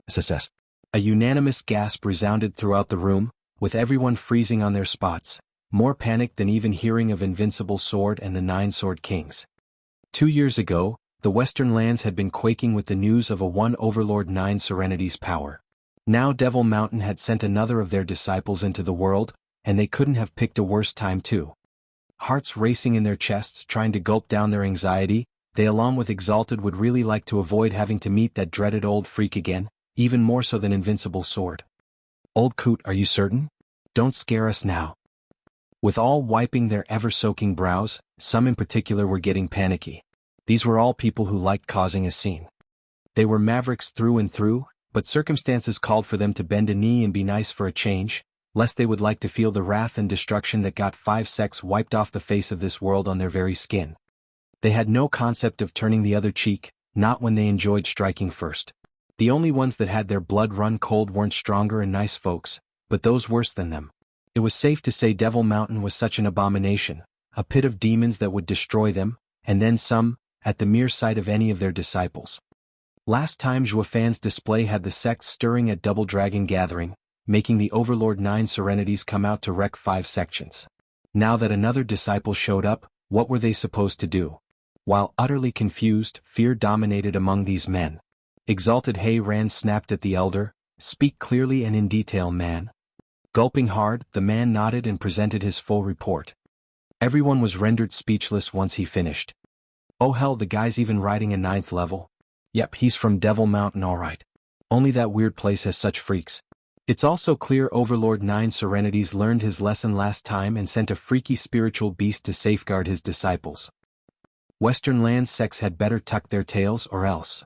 SSS. A unanimous gasp resounded throughout the room, with everyone freezing on their spots, more panicked than even hearing of Invincible Sword and the 9 Sword Kings. 2 years ago, the Western Lands had been quaking with the news of a one Overlord 9 Serenity's power. Now Devil Mountain had sent another of their disciples into the world, and they couldn't have picked a worse time too. Hearts racing in their chests trying to gulp down their anxiety, they along with Exalted would really like to avoid having to meet that dreaded old freak again, even more so than Invincible Sword. Old coot, are you certain? Don't scare us now. With all wiping their ever-soaking brows, some in particular were getting panicky. These were all people who liked causing a scene. They were mavericks through and through, but circumstances called for them to bend a knee and be nice for a change, lest they would like to feel the wrath and destruction that got 5 sects wiped off the face of this world on their very skin. They had no concept of turning the other cheek, not when they enjoyed striking first. The only ones that had their blood run cold weren't stronger and nice folks, but those worse than them. It was safe to say Devil Mountain was such an abomination, a pit of demons that would destroy them, and then some, at the mere sight of any of their disciples. Last time Zhuofan's display had the sects stirring at Double Dragon Gathering, making the Overlord 9 Serenities come out to wreck 5 sections. Now that another disciple showed up, what were they supposed to do? While utterly confused, fear dominated among these men. Exalted He Ran snapped at the elder, "Speak clearly and in detail, man." Gulping hard, the man nodded and presented his full report. Everyone was rendered speechless once he finished. "Oh hell, the guy's even riding a 9th level. Yep, he's from Devil Mountain alright. Only that weird place has such freaks. It's also clear Overlord 9 Serenities learned his lesson last time and sent a freaky spiritual beast to safeguard his disciples. Western Land sects had better tuck their tails or else."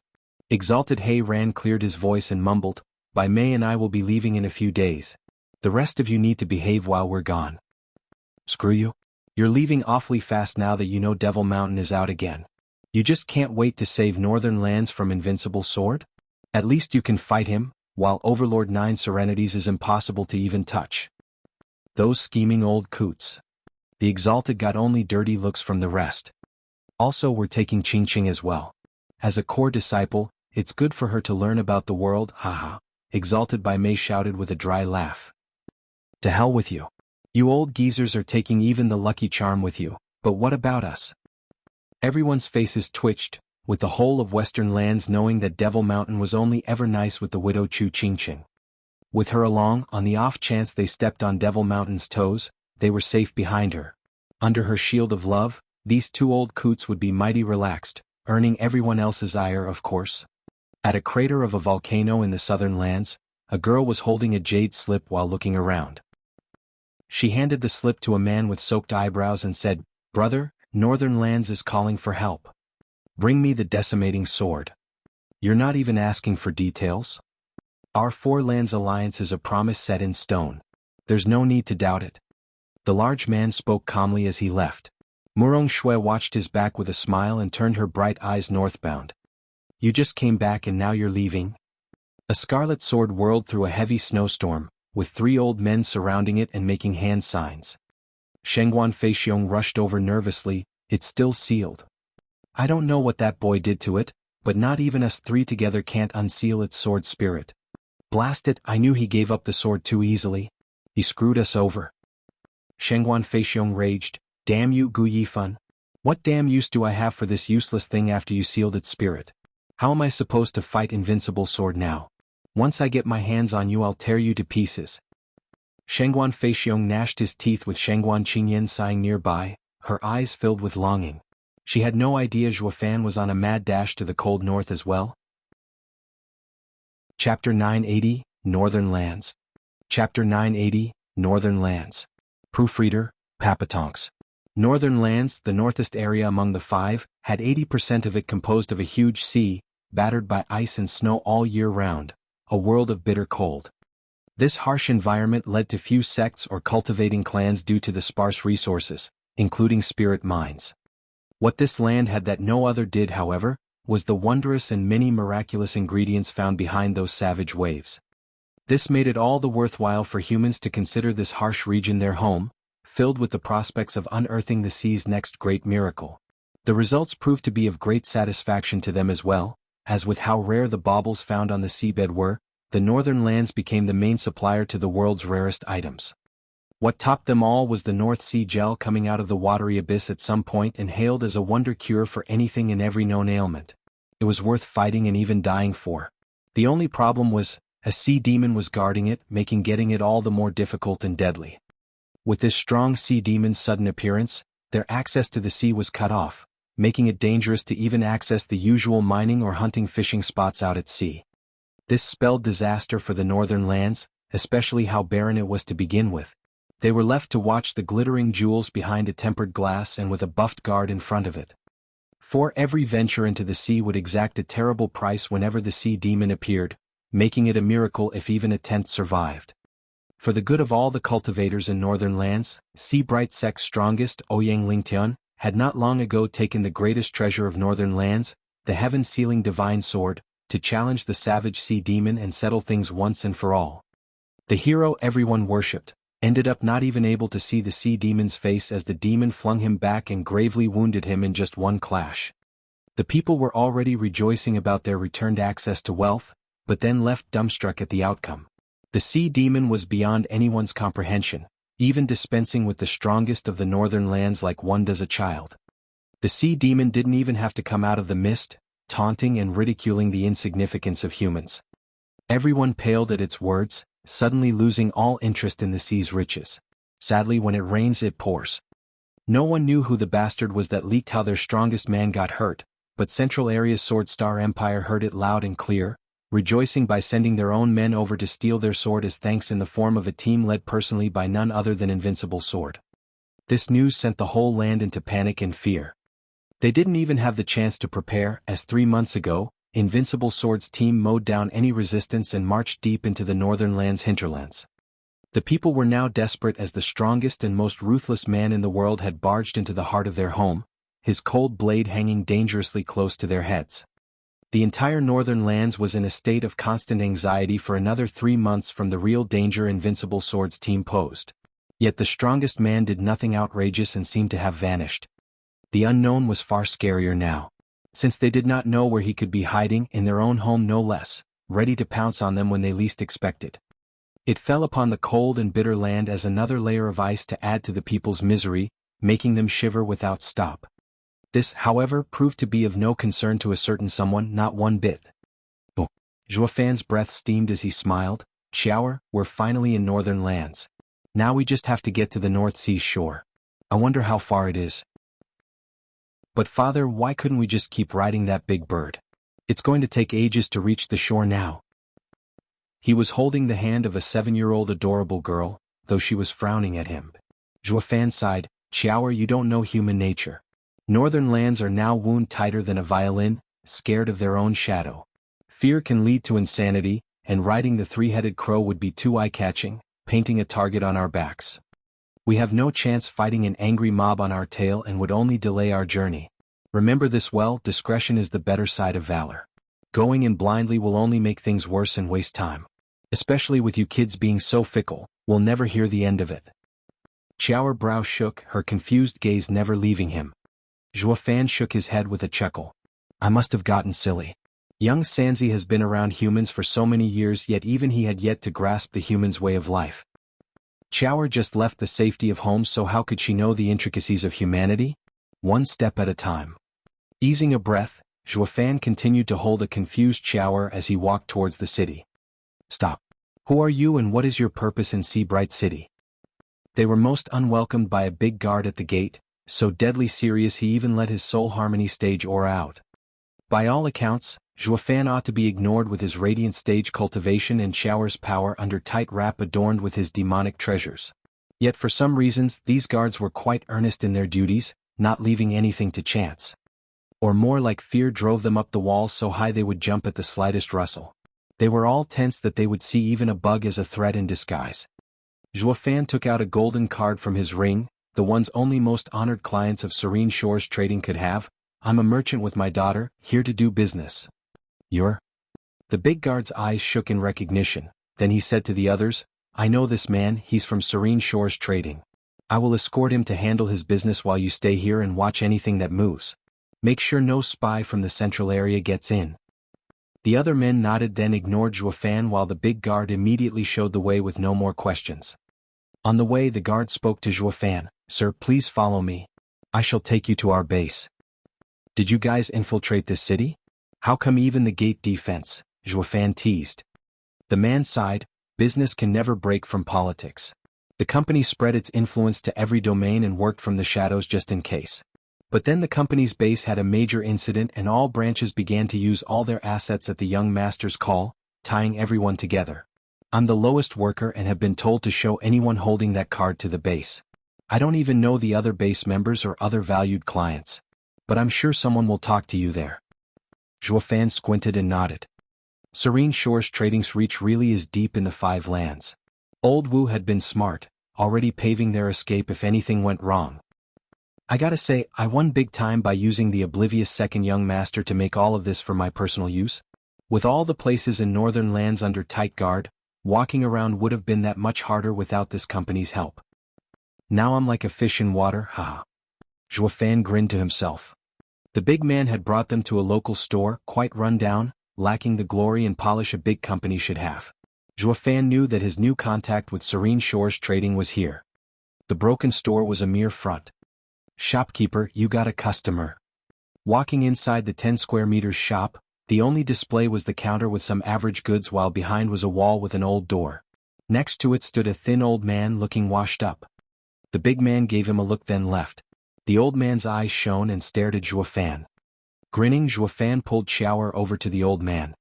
Exalted He Ran cleared his voice and mumbled, "By May and I will be leaving in a few days. The rest of you need to behave while we're gone." "Screw you. You're leaving awfully fast now that you know Devil Mountain is out again. You just can't wait to save Northern Lands from Invincible Sword? At least you can fight him, while Overlord 9 Serenities is impossible to even touch." Those scheming old coots. The Exalted got only dirty looks from the rest. Also, we're taking Ching Ching as well. As a core disciple, it's good for her to learn about the world, haha. Exalted by May shouted with a dry laugh. "To hell with you. You old geezers are taking even the Lucky Charm with you, but what about us?" Everyone's faces twitched, with the whole of Western Lands knowing that Devil Mountain was only ever nice with the widow Chu Ching Ching. With her along, on the off chance they stepped on Devil Mountain's toes, they were safe behind her. Under her shield of love, these 2 old coots would be mighty relaxed, earning everyone else's ire of course. At a crater of a volcano in the Southern Lands, a girl was holding a jade slip while looking around. She handed the slip to a man with soaked eyebrows and said, "Brother, Northern Lands is calling for help. Bring me the decimating sword." "You're not even asking for details? Our 4 Lands alliance is a promise set in stone. There's no need to doubt it." The large man spoke calmly as he left. Murong Shui watched his back with a smile and turned her bright eyes northbound. "You just came back and now you're leaving?" A scarlet sword whirled through a heavy snowstorm, with 3 old men surrounding it and making hand signs. Shengguan Feixiong rushed over nervously, "It's still sealed. I don't know what that boy did to it, but not even us 3 together can't unseal its sword spirit. Blast it, I knew he gave up the sword too easily. He screwed us over." Shengguan Feixiong raged, "Damn you, Gu Yifan. What damn use do I have for this useless thing after you sealed its spirit? How am I supposed to fight Invincible Sword now? Once I get my hands on you I'll tear you to pieces." Shengguan Feixiong gnashed his teeth with Shengguan Qingyan sighing nearby, her eyes filled with longing. She had no idea Zhuofan was on a mad dash to the cold north as well. Chapter 980, Northern Lands. Chapter 980, Northern Lands. Proofreader, Papatonks. Northern Lands, the northest area among the 5, had 80% of it composed of a huge sea, battered by ice and snow all year round, a world of bitter cold. This harsh environment led to few sects or cultivating clans due to the sparse resources, including spirit mines. What this land had that no other did, however, was the wondrous and many miraculous ingredients found behind those savage waves. This made it all the worthwhile for humans to consider this harsh region their home, filled with the prospects of unearthing the sea's next great miracle. The results proved to be of great satisfaction to them as well, as with how rare the baubles found on the seabed were, the Northern Lands became the main supplier to the world's rarest items. What topped them all was the North Sea gel coming out of the watery abyss at some point and hailed as a wonder cure for anything and every known ailment. It was worth fighting and even dying for. The only problem was, a sea demon was guarding it, making getting it all the more difficult and deadly. With this strong sea demon's sudden appearance, their access to the sea was cut off, making it dangerous to even access the usual mining or hunting fishing spots out at sea. This spelled disaster for the Northern Lands, especially how barren it was to begin with. They were left to watch the glittering jewels behind a tempered glass and with a buffed guard in front of it. For every venture into the sea would exact a terrible price whenever the sea demon appeared, making it a miracle if even a tenth survived. For the good of all the cultivators in Northern Lands, Sea Bright Sect's strongest, Ouyang Lingtian, had not long ago taken the greatest treasure of Northern Lands, the heaven-sealing divine sword, to challenge the savage sea demon and settle things once and for all. The hero everyone worshipped, ended up not even able to see the sea demon's face as the demon flung him back and gravely wounded him in just one clash. The people were already rejoicing about their returned access to wealth, but then left dumbstruck at the outcome. The sea demon was beyond anyone's comprehension, even dispensing with the strongest of the northern lands like one does a child. The sea demon didn't even have to come out of the mist, taunting and ridiculing the insignificance of humans. Everyone paled at its words, suddenly losing all interest in the sea's riches. Sadly, when it rains it pours. No one knew who the bastard was that leaked how their strongest man got hurt, but Central Area's Sword Star Empire heard it loud and clear, rejoicing by sending their own men over to steal their sword as thanks in the form of a team led personally by none other than Invincible Sword. This news sent the whole land into panic and fear. They didn't even have the chance to prepare, as 3 months ago, Invincible Sword's team mowed down any resistance and marched deep into the northern land's hinterlands. The people were now desperate as the strongest and most ruthless man in the world had barged into the heart of their home, his cold blade hanging dangerously close to their heads. The entire northern lands was in a state of constant anxiety for another 3 months from the real danger Invincible Sword's team posed. Yet the strongest man did nothing outrageous and seemed to have vanished. The unknown was far scarier now, since they did not know where he could be hiding in their own home no less, ready to pounce on them when they least expected. It fell upon the cold and bitter land as another layer of ice to add to the people's misery, making them shiver without stop. This, however, proved to be of no concern to a certain someone, not one bit. Oh. Zhuofan's breath steamed as he smiled. Qiaoer, we're finally in northern lands. Now we just have to get to the North Sea shore. I wonder how far it is. But father, why couldn't we just keep riding that big bird? It's going to take ages to reach the shore now. He was holding the hand of a 7-year-old adorable girl, though she was frowning at him. Zhuofan sighed, Qiaoer, you don't know human nature. Northern lands are now wound tighter than a violin, scared of their own shadow. Fear can lead to insanity, and riding the 3-headed crow would be too eye-catching, painting a target on our backs. We have no chance fighting an angry mob on our tail and would only delay our journey. Remember this well, discretion is the better side of valor. Going in blindly will only make things worse and waste time. Especially with you kids being so fickle, we'll never hear the end of it. Qiaoer's brow shook, her confused gaze never leaving him. Zhuofan shook his head with a chuckle. I must have gotten silly. Young Sanzi has been around humans for so many years, yet even he had yet to grasp the human's way of life. Qiaoer just left the safety of home, so how could she know the intricacies of humanity? One step at a time. Easing a breath, Zhuofan continued to hold a confused Qiaoer as he walked towards the city. Stop. Who are you and what is your purpose in Sea Bright City? They were most unwelcomed by a big guard at the gate, so deadly serious he even let his soul harmony stage aura out. By all accounts, Zhuofan ought to be ignored with his radiant stage cultivation and Qiaoer's power under tight wrap adorned with his demonic treasures. Yet for some reasons these guards were quite earnest in their duties, not leaving anything to chance. Or more like fear drove them up the walls so high they would jump at the slightest rustle. They were all tense that they would see even a bug as a threat in disguise. Zhuofan took out a golden card from his ring, the ones only most honored clients of Serene Shores Trading could have. I'm a merchant with my daughter, here to do business. You're? The big guard's eyes shook in recognition, then he said to the others, I know this man, he's from Serene Shores Trading. I will escort him to handle his business while you stay here and watch anything that moves. Make sure no spy from the central area gets in. The other men nodded, then ignored Zhuofan while the big guard immediately showed the way with no more questions. On the way the guard spoke to Zhuofan, Sir, please follow me. I shall take you to our base. Did you guys infiltrate this city? How come even the gate defense? Zhuofan teased. The man sighed, business can never break from politics. The company spread its influence to every domain and worked from the shadows just in case. But then the company's base had a major incident and all branches began to use all their assets at the young master's call, tying everyone together. I'm the lowest worker and have been told to show anyone holding that card to the base. I don't even know the other base members or other valued clients. But I'm sure someone will talk to you there. Zhuofan squinted and nodded. Serene Shores Trading's reach really is deep in the 5 lands. Old Wu had been smart, already paving their escape if anything went wrong. I gotta say, I won big time by using the oblivious second young master to make all of this for my personal use. With all the places in northern lands under tight guard, Walking around would have been that much harder without this company's help. Now I'm like a fish in water, haha. Zhuo Fan grinned to himself. The big man had brought them to a local store, quite run down, lacking the glory and polish a big company should have. Zhuo Fan knew that his new contact with Serene Shores Trading was here. The broken store was a mere front. Shopkeeper, you got a customer. Walking inside the 10 square meters shop, the only display was the counter with some average goods while behind was a wall with an old door. Next to it stood a thin old man looking washed up. The big man gave him a look then left. The old man's eyes shone and stared at Zhuo Fan. Grinning, Zhuo Fan pulled shower over to the old man.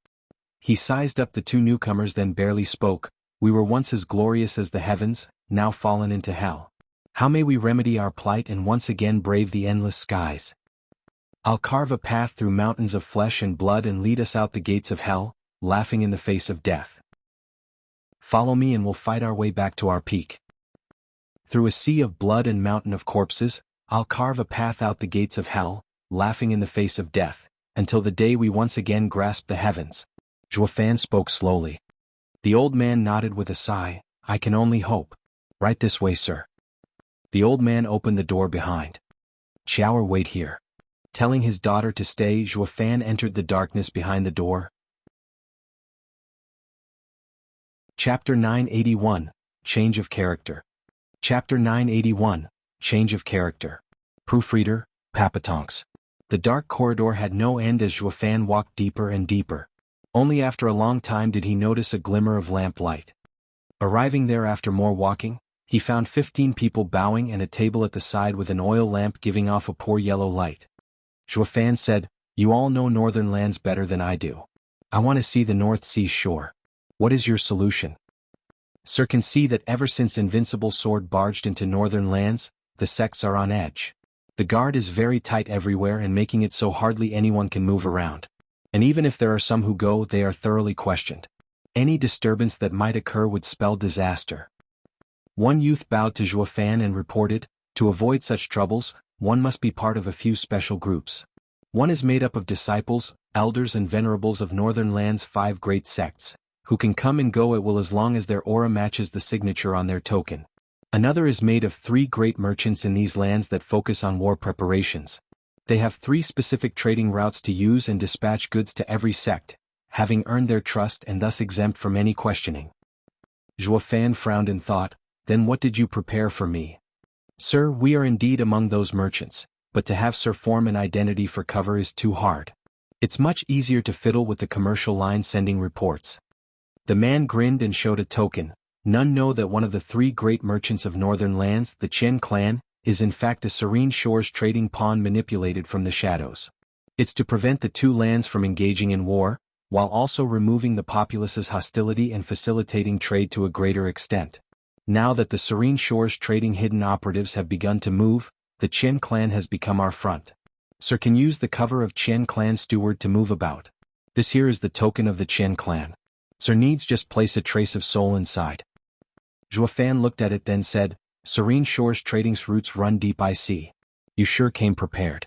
He sized up the two newcomers then barely spoke. We were once as glorious as the heavens, now fallen into hell. How may we remedy our plight and once again brave the endless skies? I'll carve a path through mountains of flesh and blood and lead us out the gates of hell, laughing in the face of death. Follow me and we'll fight our way back to our peak. Through a sea of blood and mountain of corpses, I'll carve a path out the gates of hell, laughing in the face of death, until the day we once again grasp the heavens. Zhuo Fan spoke slowly. The old man nodded with a sigh. I can only hope. Right this way, sir. The old man opened the door behind. Shower, wait here. Telling his daughter to stay, Zhuo Fan entered the darkness behind the door. Chapter 981, Change of Character. Chapter 981, Change of Character. Proofreader, Papatonks. The dark corridor had no end as Zhuo Fan walked deeper and deeper. Only after a long time did he notice a glimmer of lamplight. Arriving there after more walking, he found 15 people bowing and a table at the side with an oil lamp giving off a poor yellow light. Zhuo Fan said, You all know northern lands better than I do. I want to see the North Sea shore. What is your solution? Sir, can see that ever since Invincible Sword barged into northern lands, the sects are on edge. The guard is very tight everywhere and making it so hardly anyone can move around. And even if there are some who go, they are thoroughly questioned. Any disturbance that might occur would spell disaster. One youth bowed to Zhuo Fan and reported, To avoid such troubles, one must be part of a few special groups. One is made up of disciples, elders and venerables of northern lands' 5 great sects, who can come and go at will as long as their aura matches the signature on their token. Another is made of 3 great merchants in these lands that focus on war preparations. They have 3 specific trading routes to use and dispatch goods to every sect, having earned their trust and thus exempt from any questioning. Zhuo Fan frowned and thought, Then what did you prepare for me? Sir, we are indeed among those merchants, but to have Sir form an identity for cover is too hard. It's much easier to fiddle with the commercial line sending reports. The man grinned and showed a token. None know that one of the 3 great merchants of northern lands, the Chen clan, is in fact a Serene Shores trading pawn manipulated from the shadows. It's to prevent the 2 lands from engaging in war, while also removing the populace's hostility and facilitating trade to a greater extent. Now that the Serene Shores trading hidden operatives have begun to move, the Chen clan has become our front. Sir can use the cover of Chen clan Steward to move about. This here is the token of the Chen clan. Sir needs just place a trace of soul inside. Zhuo Fan looked at it then said, Serene Shores Trading's roots run deep, I see. You sure came prepared.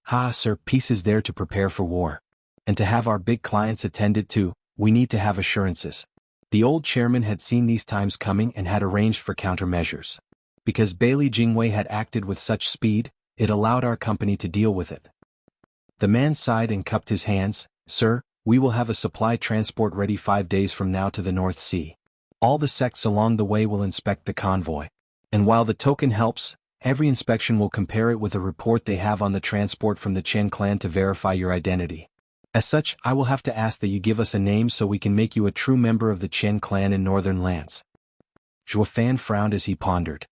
Ha, sir, peace is there to prepare for war. And to have our big clients attended to, we need to have assurances. The old chairman had seen these times coming and had arranged for countermeasures. Because Bailey Jingwei had acted with such speed, it allowed our company to deal with it. The man sighed and cupped his hands. Sir, we will have a supply transport ready 5 days from now to the North Sea. All the sects along the way will inspect the convoy. And while the token helps, every inspection will compare it with a report they have on the transport from the Chen clan to verify your identity. As such, I will have to ask that you give us a name so we can make you a true member of the Chen clan in northern lands. Zhuo Fan frowned as he pondered.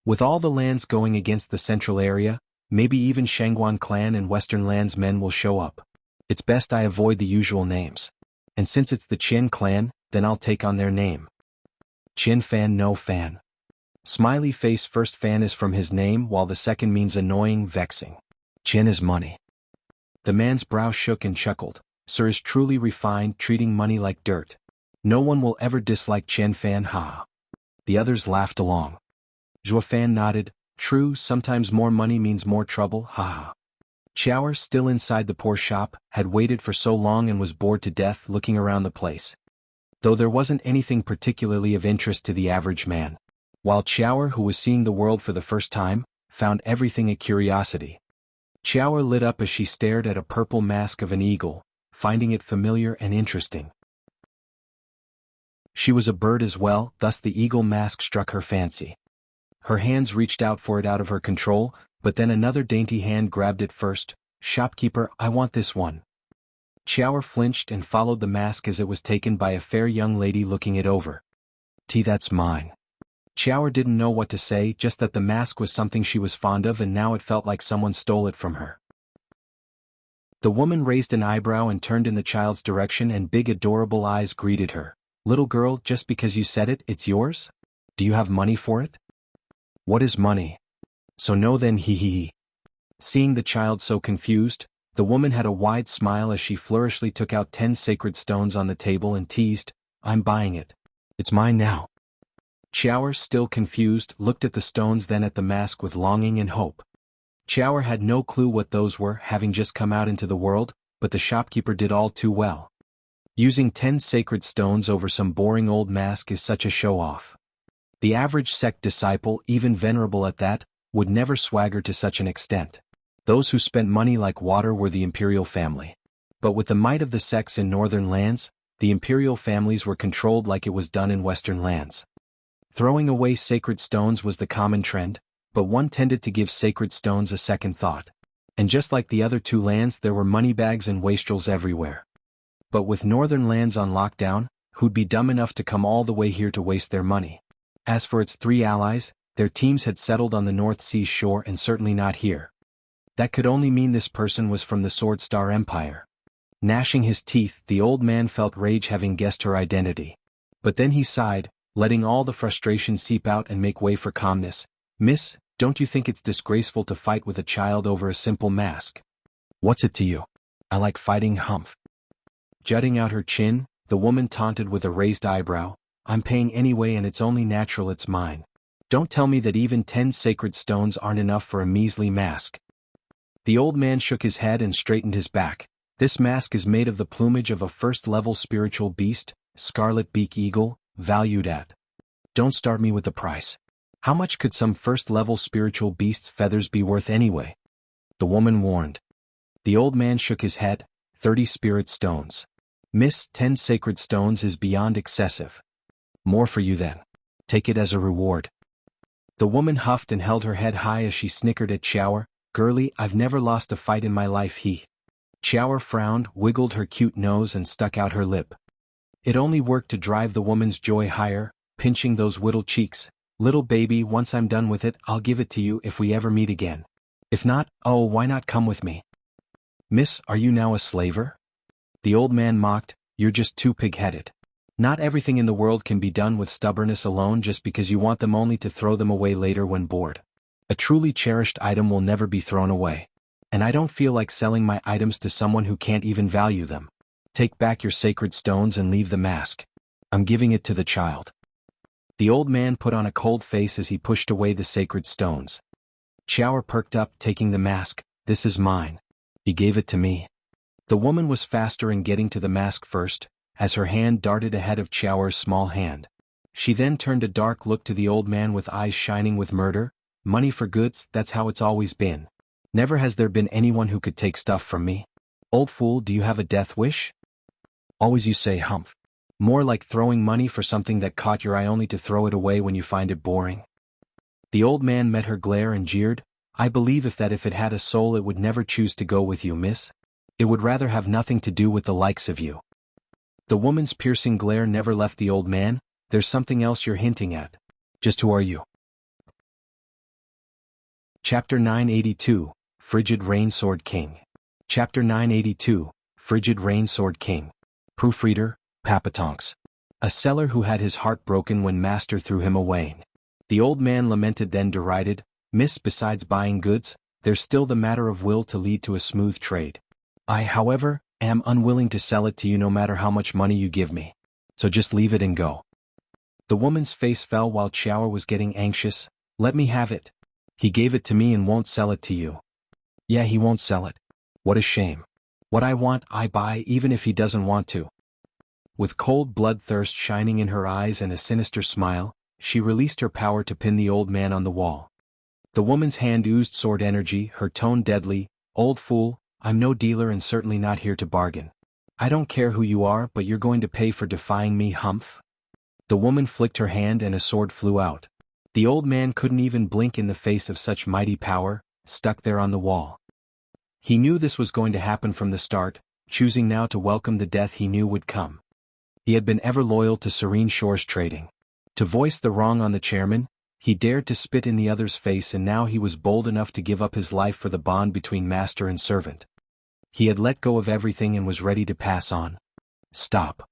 With all the lands going against the central area, maybe even Shangguan clan and western lands men will show up. It's best I avoid the usual names. And since it's the Chen clan, then I'll take on their name. Chen Fan, no fan. Smiley face. First fan is from his name while the second means annoying, vexing. Chen is money. The man's brow shook and chuckled. Sir is truly refined, treating money like dirt. No one will ever dislike Chen Fan, ha. The others laughed along. Zhuo Fan nodded. True, sometimes more money means more trouble, ha. Chower, still inside the poor shop, had waited for so long and was bored to death looking around the place. though there wasn't anything particularly of interest to the average man. While Chower, who was seeing the world for the first time, found everything a curiosity. Chower lit up as she stared at a purple mask of an eagle, finding it familiar and interesting. She was a bird as well, thus the eagle mask struck her fancy. Her hands reached out for it out of her control, but then another dainty hand grabbed it first. "Shopkeeper, I want this one." Chower flinched and followed the mask as it was taken by a fair young lady looking it over. That's mine." Chower didn't know what to say, just that the mask was something she was fond of and now it felt like someone stole it from her. The woman raised an eyebrow and turned in the child's direction, and big adorable eyes greeted her. "Little girl, just because you said it, it's yours? Do you have money for it?" "What is money?" "So no then, he. Seeing the child so confused, the woman had a wide smile as she flourishly took out 10 sacred stones on the table and teased, "I'm buying it. It's mine now." Chower, still confused, looked at the stones, then at the mask with longing and hope. Chower had no clue what those were, having just come out into the world, but the shopkeeper did all too well. Using 10 sacred stones over some boring old mask is such a show-off. The average sect disciple, even venerable at that, would never swagger to such an extent. Those who spent money like water were the imperial family. But with the might of the sects in northern lands, the imperial families were controlled like it was done in western lands. Throwing away sacred stones was the common trend, but one tended to give sacred stones a second thought. And just like the other two lands, there were moneybags and wastrels everywhere. But with northern lands on lockdown, who'd be dumb enough to come all the way here to waste their money? As for its 3 allies, their teams had settled on the North Sea shore and certainly not here. That could only mean this person was from the Sword Star Empire. Gnashing his teeth, the old man felt rage having guessed her identity. But then he sighed, letting all the frustration seep out and make way for calmness. "Miss, don't you think it's disgraceful to fight with a child over a simple mask?" "What's it to you? I like fighting, humph." Jutting out her chin, the woman taunted with a raised eyebrow, "I'm paying anyway and it's only natural it's mine. Don't tell me that even 10 sacred stones aren't enough for a measly mask." The old man shook his head and straightened his back. "This mask is made of the plumage of a first-level spiritual beast, scarlet beak eagle, valued at—" "Don't start me with the price. How much could some first-level spiritual beast's feathers be worth anyway?" the woman warned. The old man shook his head. 30 spirit stones. "Miss, 10 sacred stones is beyond excessive." "More for you then. Take it as a reward." The woman huffed and held her head high as she snickered at Chower. "Girlie, I've never lost a fight in my life, he." Chower frowned, wiggled her cute nose and stuck out her lip. It only worked to drive the woman's joy higher, pinching those whittle cheeks. "Little baby, once I'm done with it, I'll give it to you if we ever meet again. If not, oh, why not come with me?" "Miss, are you now a slaver?" the old man mocked. "You're just too pig-headed. Not everything in the world can be done with stubbornness alone just because you want them only to throw them away later when bored. A truly cherished item will never be thrown away. And I don't feel like selling my items to someone who can't even value them. Take back your sacred stones and leave the mask. I'm giving it to the child." The old man put on a cold face as he pushed away the sacred stones. Chower perked up, taking the mask. "This is mine. He gave it to me." The woman was faster in getting to the mask first, as her hand darted ahead of Chower's small hand. She then turned a dark look to the old man with eyes shining with murder. "Money for goods, that's how it's always been. Never has there been anyone who could take stuff from me. Old fool, do you have a death wish?" "Always you say, humph. More like throwing money for something that caught your eye only to throw it away when you find it boring." The old man met her glare and jeered. "I believe if it had a soul it would never choose to go with you, miss. It would rather have nothing to do with the likes of you." The woman's piercing glare never left the old man. "There's something else you're hinting at. Just who are you?" Chapter 982, Frigid Rainsword King. Chapter 982, Frigid Rainsword King. Proofreader, Papatonks. A seller who had his heart broken when master threw him away. The old man lamented, then derided, "Miss, besides buying goods, there's still the matter of will to lead to a smooth trade. I, however, am unwilling to sell it to you no matter how much money you give me. So just leave it and go." The woman's face fell while Chower was getting anxious. "Let me have it. He gave it to me and won't sell it to you." "Yeah, he won't sell it. What a shame. What I want, I buy even if he doesn't want to." With cold bloodthirst shining in her eyes and a sinister smile, she released her power to pin the old man on the wall. The woman's hand oozed sword energy, her tone deadly. "Old fool, I'm no dealer and certainly not here to bargain. I don't care who you are, but you're going to pay for defying me, humph." The woman flicked her hand and a sword flew out. The old man couldn't even blink in the face of such mighty power, stuck there on the wall. He knew this was going to happen from the start, choosing now to welcome the death he knew would come. He had been ever loyal to Serene Shores Trading. To voice the wrong on the chairman, he dared to spit in the other's face, and now he was bold enough to give up his life for the bond between master and servant. He had let go of everything and was ready to pass on. "Stop."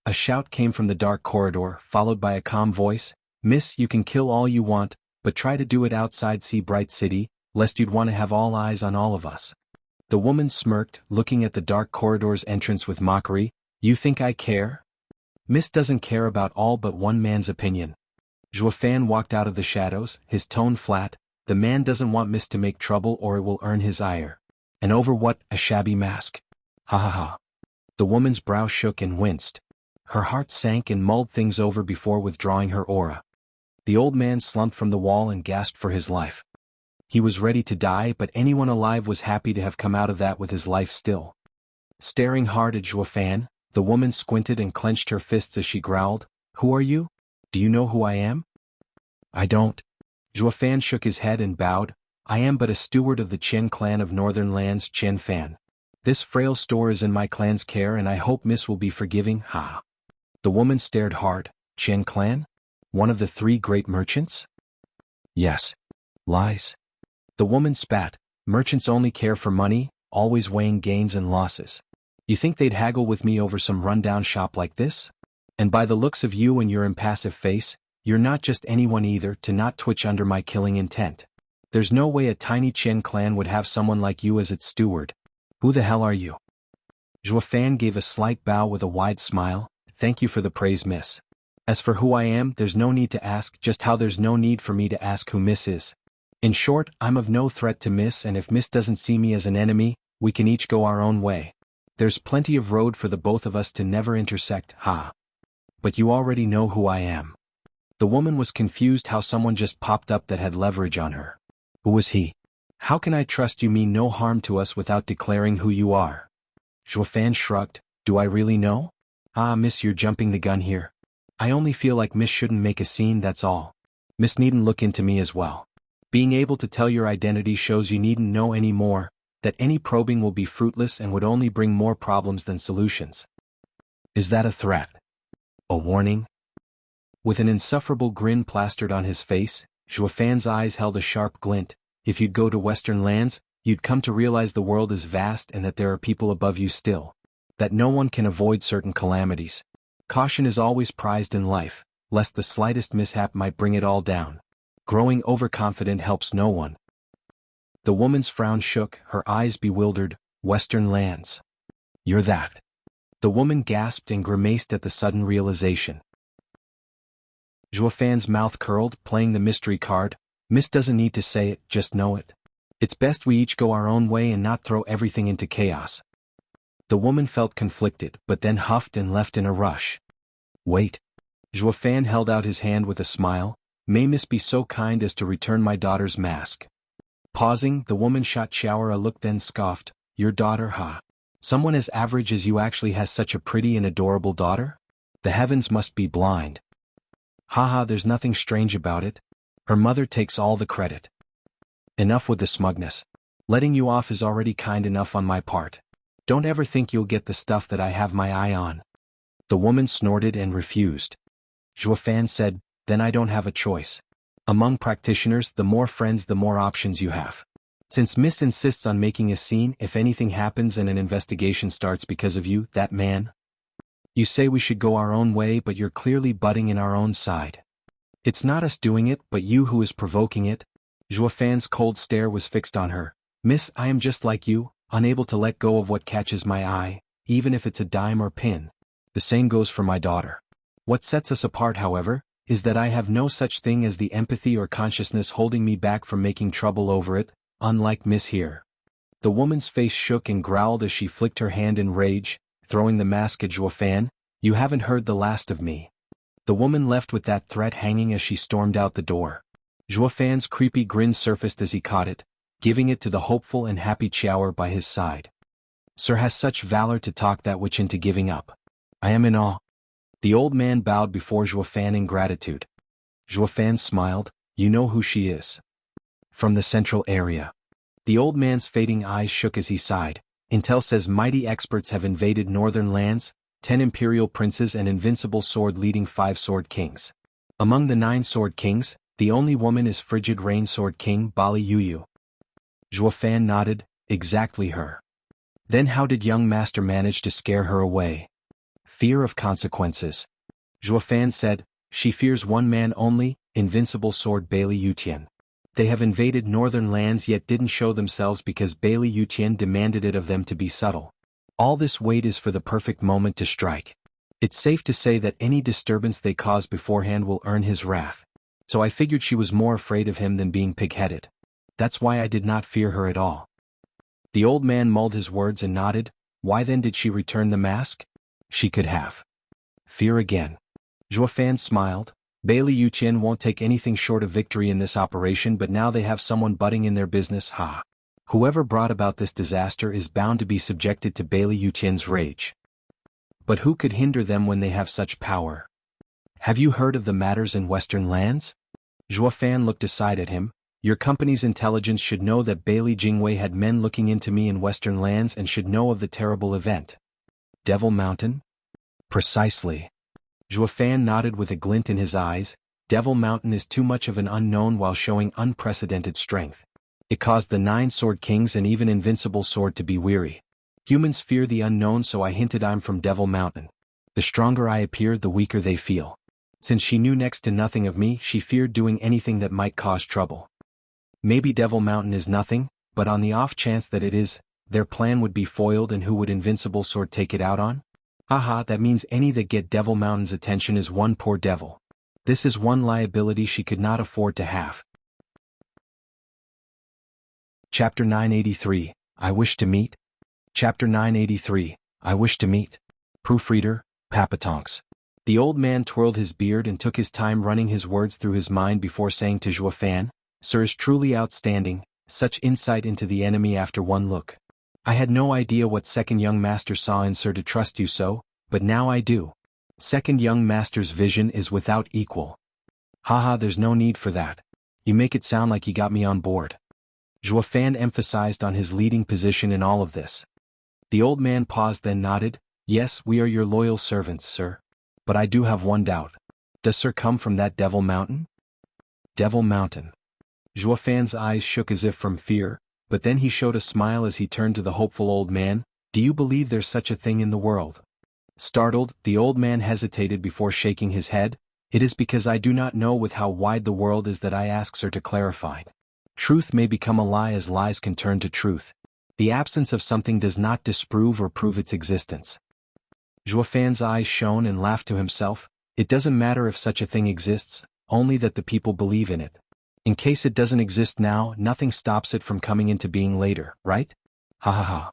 A shout came from the dark corridor, followed by a calm voice. "Miss, you can kill all you want, but try to do it outside Bright City, lest you'd want to have all eyes on all of us." The woman smirked, looking at the dark corridor's entrance with mockery. "You think I care? Miss doesn't care about all but one man's opinion." Zhuofan walked out of the shadows, his tone flat. "The man doesn't want Miss to make trouble or it will earn his ire. And over what? A shabby mask. Ha ha ha." The woman's brow shook and winced. Her heart sank and mulled things over before withdrawing her aura. The old man slumped from the wall and gasped for his life. He was ready to die, but anyone alive was happy to have come out of that with his life still. Staring hard at Zhuofan, the woman squinted and clenched her fists as she growled, "Who are you? Do you know who I am?" "I don't." Zhuofan shook his head and bowed. "I am but a steward of the Chen clan of Northern Lands, Chen Fan. This frail store is in my clan's care and I hope Miss will be forgiving." "Ha." The woman stared hard. "Chen clan? One of the 3 great merchants?" "Yes." "Lies." The woman spat. "Merchants only care for money, always weighing gains and losses. You think they'd haggle with me over some rundown shop like this? And by the looks of you and your impassive face, you're not just anyone either to not twitch under my killing intent. There's no way a tiny Chen clan would have someone like you as its steward. Who the hell are you?" Zhuofan gave a slight bow with a wide smile. "Thank you for the praise, Miss. As for who I am, there's no need to ask, just how there's no need for me to ask who Miss is. In short, I'm of no threat to Miss, and if Miss doesn't see me as an enemy, we can each go our own way. There's plenty of road for the both of us to never intersect." "Ha. But you already know who I am." The woman was confused how someone just popped up that had leverage on her. "Who was he? How can I trust you mean no harm to us without declaring who you are?" Zhuofan shrugged. "Do I really know?" "Ah, Miss, you're jumping the gun here. I only feel like Miss shouldn't make a scene, that's all. Miss needn't look into me as well. Being able to tell your identity shows you needn't know any more, that any probing will be fruitless and would only bring more problems than solutions." "Is that a threat? A warning?" With an insufferable grin plastered on his face, Zhuofan's eyes held a sharp glint. "If you'd go to Western Lands, you'd come to realize the world is vast and that there are people above you still. That no one can avoid certain calamities. Caution is always prized in life, lest the slightest mishap might bring it all down. Growing overconfident helps no one." The woman's frown shook, her eyes bewildered. "Western Lands. You're that." The woman gasped and grimaced at the sudden realization. Zhuofan's mouth curled, playing the mystery card. "Miss doesn't need to say it, just know it. It's best we each go our own way and not throw everything into chaos." The woman felt conflicted, but then huffed and left in a rush. "Wait." Zhuofan held out his hand with a smile. "May Miss be so kind as to return my daughter's mask?" Pausing, the woman shot Xiaoer a look, then scoffed. "Your daughter, ha? Someone as average as you actually has such a pretty and adorable daughter? The heavens must be blind." "Haha, there's nothing strange about it. Her mother takes all the credit." "Enough with the smugness. Letting you off is already kind enough on my part. Don't ever think you'll get the stuff that I have my eye on." The woman snorted and refused. Zhuofan said, "Then I don't have a choice. Among practitioners, the more friends, the more options you have. Since Miss insists on making a scene, if anything happens and an investigation starts because of you, that man. You say we should go our own way, but you're clearly butting in our own side. It's not us doing it, but you who is provoking it." Zhuofan's cold stare was fixed on her. "Miss, I am just like you, unable to let go of what catches my eye, even if it's a dime or pin. The same goes for my daughter. What sets us apart, however, is that I have no such thing as the empathy or consciousness holding me back from making trouble over it, unlike Miss here." The woman's face shook and growled as she flicked her hand in rage, throwing the mask at Zhuofan. You haven't heard the last of me. The woman left with that threat hanging as she stormed out the door. Zhuo Fan's creepy grin surfaced as he caught it, giving it to the hopeful and happy Chiaoer by his side. Sir has such valor to talk that witch into giving up. I am in awe. The old man bowed before Zhuo Fan in gratitude. Zhuo Fan smiled. You know who she is. From the central area. The old man's fading eyes shook as he sighed. Intel says mighty experts have invaded northern lands, 10 imperial princes and invincible sword leading 5 sword kings. Among the 9 sword kings, the only woman is frigid rain sword king Bali Yuyu. Zhuo Fan nodded, exactly her. Then how did young master manage to scare her away? Fear of consequences. Zhuo Fan said, she fears one man only, invincible sword Bailey Yutian. They have invaded northern lands yet didn't show themselves because Bailey Yutian demanded it of them to be subtle. All this wait is for the perfect moment to strike. It's safe to say that any disturbance they cause beforehand will earn his wrath. So I figured she was more afraid of him than being pig-headed. That's why I did not fear her at all. The old man mulled his words and nodded. Why then did she return the mask? She could have. Fear again. Zhuo Fan smiled. Bailey Yutian won't take anything short of victory in this operation, but now they have someone butting in their business. Ha. Whoever brought about this disaster is bound to be subjected to Bailey Yutian's rage. But who could hinder them when they have such power? Have you heard of the matters in western lands? Zhuo Fan looked aside at him. Your company's intelligence should know that Bailey Jingwei had men looking into me in western lands and should know of the terrible event. Devil Mountain? Precisely. Zhuo Fan nodded with a glint in his eyes. Devil Mountain is too much of an unknown while showing unprecedented strength. It caused the 9 sword kings and even invincible sword to be weary. Humans fear the unknown, so I hinted I'm from Devil Mountain. The stronger I appear, the weaker they feel. Since she knew next to nothing of me, she feared doing anything that might cause trouble. Maybe Devil Mountain is nothing, but on the off chance that it is, their plan would be foiled, and who would invincible sword take it out on? Haha, that means any that get Devil Mountain's attention is one poor devil. This is one liability she could not afford to have. Chapter 983, I Wish to Meet. Chapter 983, I Wish to Meet. Proofreader, Papatonks. The old man twirled his beard and took his time running his words through his mind before saying to Zhuo Fan, Sir is truly outstanding, such insight into the enemy after one look. I had no idea what second young master saw in Sir to trust you so, but now I do. Second young master's vision is without equal. Haha, there's no need for that. You make it sound like you got me on board. Zhuo Fan emphasized on his leading position in all of this. The old man paused, then nodded. Yes, we are your loyal servants, sir. But I do have one doubt. Does Sir come from that Devil Mountain? Devil Mountain. Zhuo Fan's eyes shook as if from fear, but then he showed a smile as he turned to the hopeful old man. Do you believe there's such a thing in the world? Startled, the old man hesitated before shaking his head. It is because I do not know with how wide the world is that I ask Sir to clarify. Truth may become a lie as lies can turn to truth. The absence of something does not disprove or prove its existence. Zhuo Fan's eyes shone and laughed to himself. It doesn't matter if such a thing exists, only that the people believe in it. In case it doesn't exist now, nothing stops it from coming into being later, right? Ha ha ha.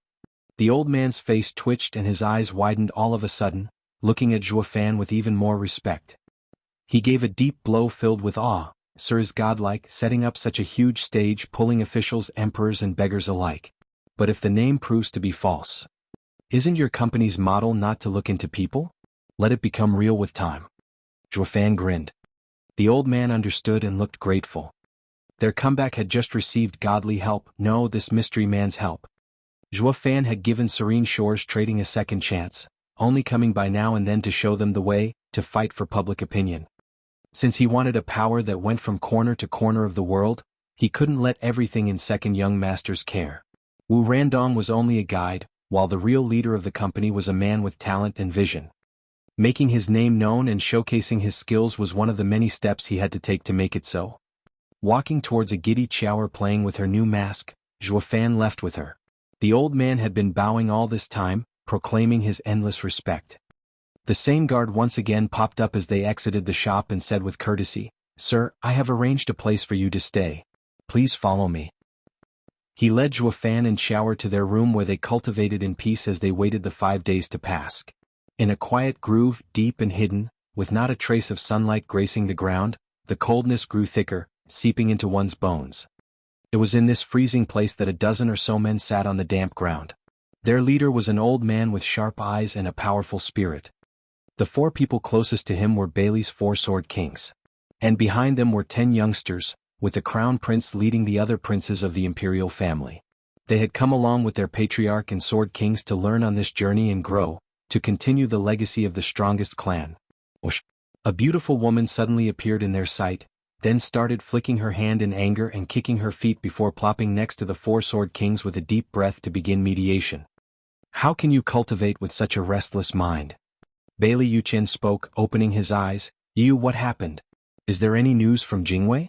The old man's face twitched and his eyes widened all of a sudden, looking at Zhuo Fan with even more respect. He gave a deep blow filled with awe. Sir is godlike, setting up such a huge stage, pulling officials, emperors and beggars alike. But if the name proves to be false, isn't your company's motto not to look into people? Let it become real with time. Zhuo Fan grinned. The old man understood and looked grateful. Their comeback had just received godly help, no, this mystery man's help. Zhuo Fan had given Serene Shores Trading a second chance, only coming by now and then to show them the way, to fight for public opinion. Since he wanted a power that went from corner to corner of the world, he couldn't let everything in second young master's care. Wu Randong was only a guide, while the real leader of the company was a man with talent and vision. Making his name known and showcasing his skills was one of the many steps he had to take to make it so. Walking towards a giddy Chiaoer playing with her new mask, Zhuo Fan left with her. The old man had been bowing all this time, proclaiming his endless respect. The same guard once again popped up as they exited the shop and said with courtesy, Sir, I have arranged a place for you to stay. Please follow me. He led Zhuo Fan and Chiaoer to their room where they cultivated in peace as they waited the 5 days to pass. In a quiet groove, deep and hidden, with not a trace of sunlight gracing the ground, the coldness grew thicker, seeping into one's bones. It was in this freezing place that a dozen or so men sat on the damp ground. Their leader was an old man with sharp eyes and a powerful spirit. The 4 people closest to him were Bailey's 4 sword kings. And behind them were 10 youngsters, with the crown prince leading the other princes of the imperial family. They had come along with their patriarch and sword kings to learn on this journey and grow, to continue the legacy of the strongest clan. A beautiful woman suddenly appeared in their sight, then started flicking her hand in anger and kicking her feet before plopping next to the 4 sword kings with a deep breath to begin mediation. How can you cultivate with such a restless mind? Bailey Yuchen spoke, opening his eyes. You, what happened? Is there any news from Jingwei?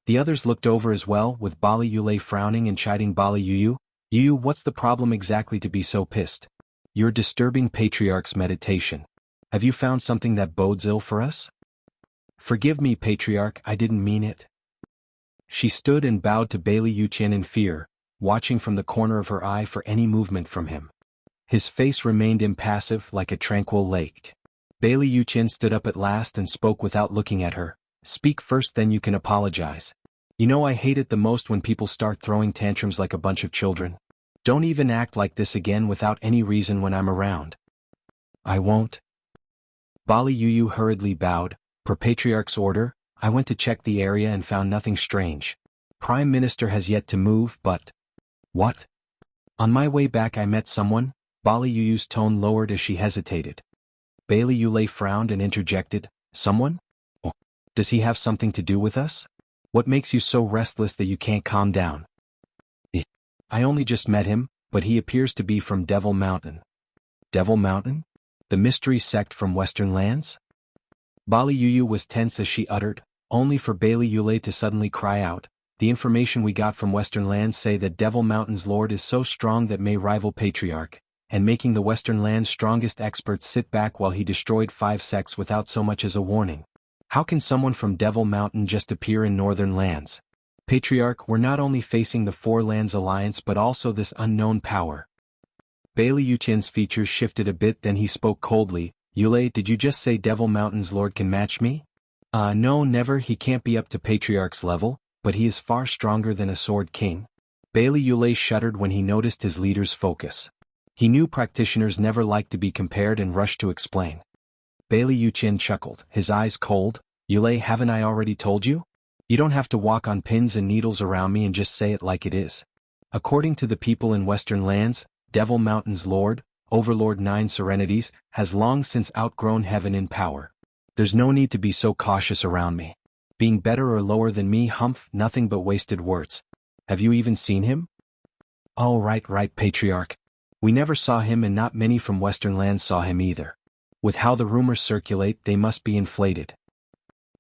The others looked over as well, with Bali Yulei frowning and chiding Bali Yuyu. You, what's the problem exactly to be so pissed? You're disturbing Patriarch's meditation. Have you found something that bodes ill for us? Forgive me, Patriarch, I didn't mean it. She stood and bowed to Bailey Yuchen in fear, watching from the corner of her eye for any movement from him. His face remained impassive like a tranquil lake. Bailey Yuchen stood up at last and spoke without looking at her. Speak first, then you can apologize. You know I hate it the most when people start throwing tantrums like a bunch of children. Don't even act like this again without any reason when I'm around. I won't. Bali Yuyu hurriedly bowed. Per Patriarch's order, I went to check the area and found nothing strange. Prime Minister has yet to move, but... What? On my way back I met someone. Bali Yuyu's tone lowered as she hesitated. Bailey Yulei frowned and interjected. Someone? Oh, does he have something to do with us? What makes you so restless that you can't calm down? I only just met him, but he appears to be from Devil Mountain. Devil Mountain? The mystery sect from Western lands? Bali Yuyu was tense as she uttered, only for Bailey Yulei to suddenly cry out. The information we got from Western lands say that Devil Mountain's lord is so strong that may rival Patriarch, and making the Western land's strongest experts sit back while he destroyed 5 sects without so much as a warning. How can someone from Devil Mountain just appear in northern lands? Patriarch, we're not only facing the 4 lands alliance but also this unknown power. Bailey Yuchen's features shifted a bit, then he spoke coldly. Yulei, did you just say Devil Mountain's lord can match me? No, never. He can't be up to Patriarch's level, but he is far stronger than a sword king. Bailey Yulei shuddered when he noticed his leader's focus. He knew practitioners never liked to be compared and rushed to explain. Bailey Yuchen chuckled, his eyes cold. Yulei, haven't I already told you? You don't have to walk on pins and needles around me and just say it like it is. According to the people in Western lands, Devil Mountain's lord, Overlord 9 Serenities, has long since outgrown heaven in power. There's no need to be so cautious around me. Being better or lower than me, humph, nothing but wasted words. Have you even seen him? Oh, right, Patriarch. We never saw him and not many from Western lands saw him either. With how the rumors circulate, they must be inflated.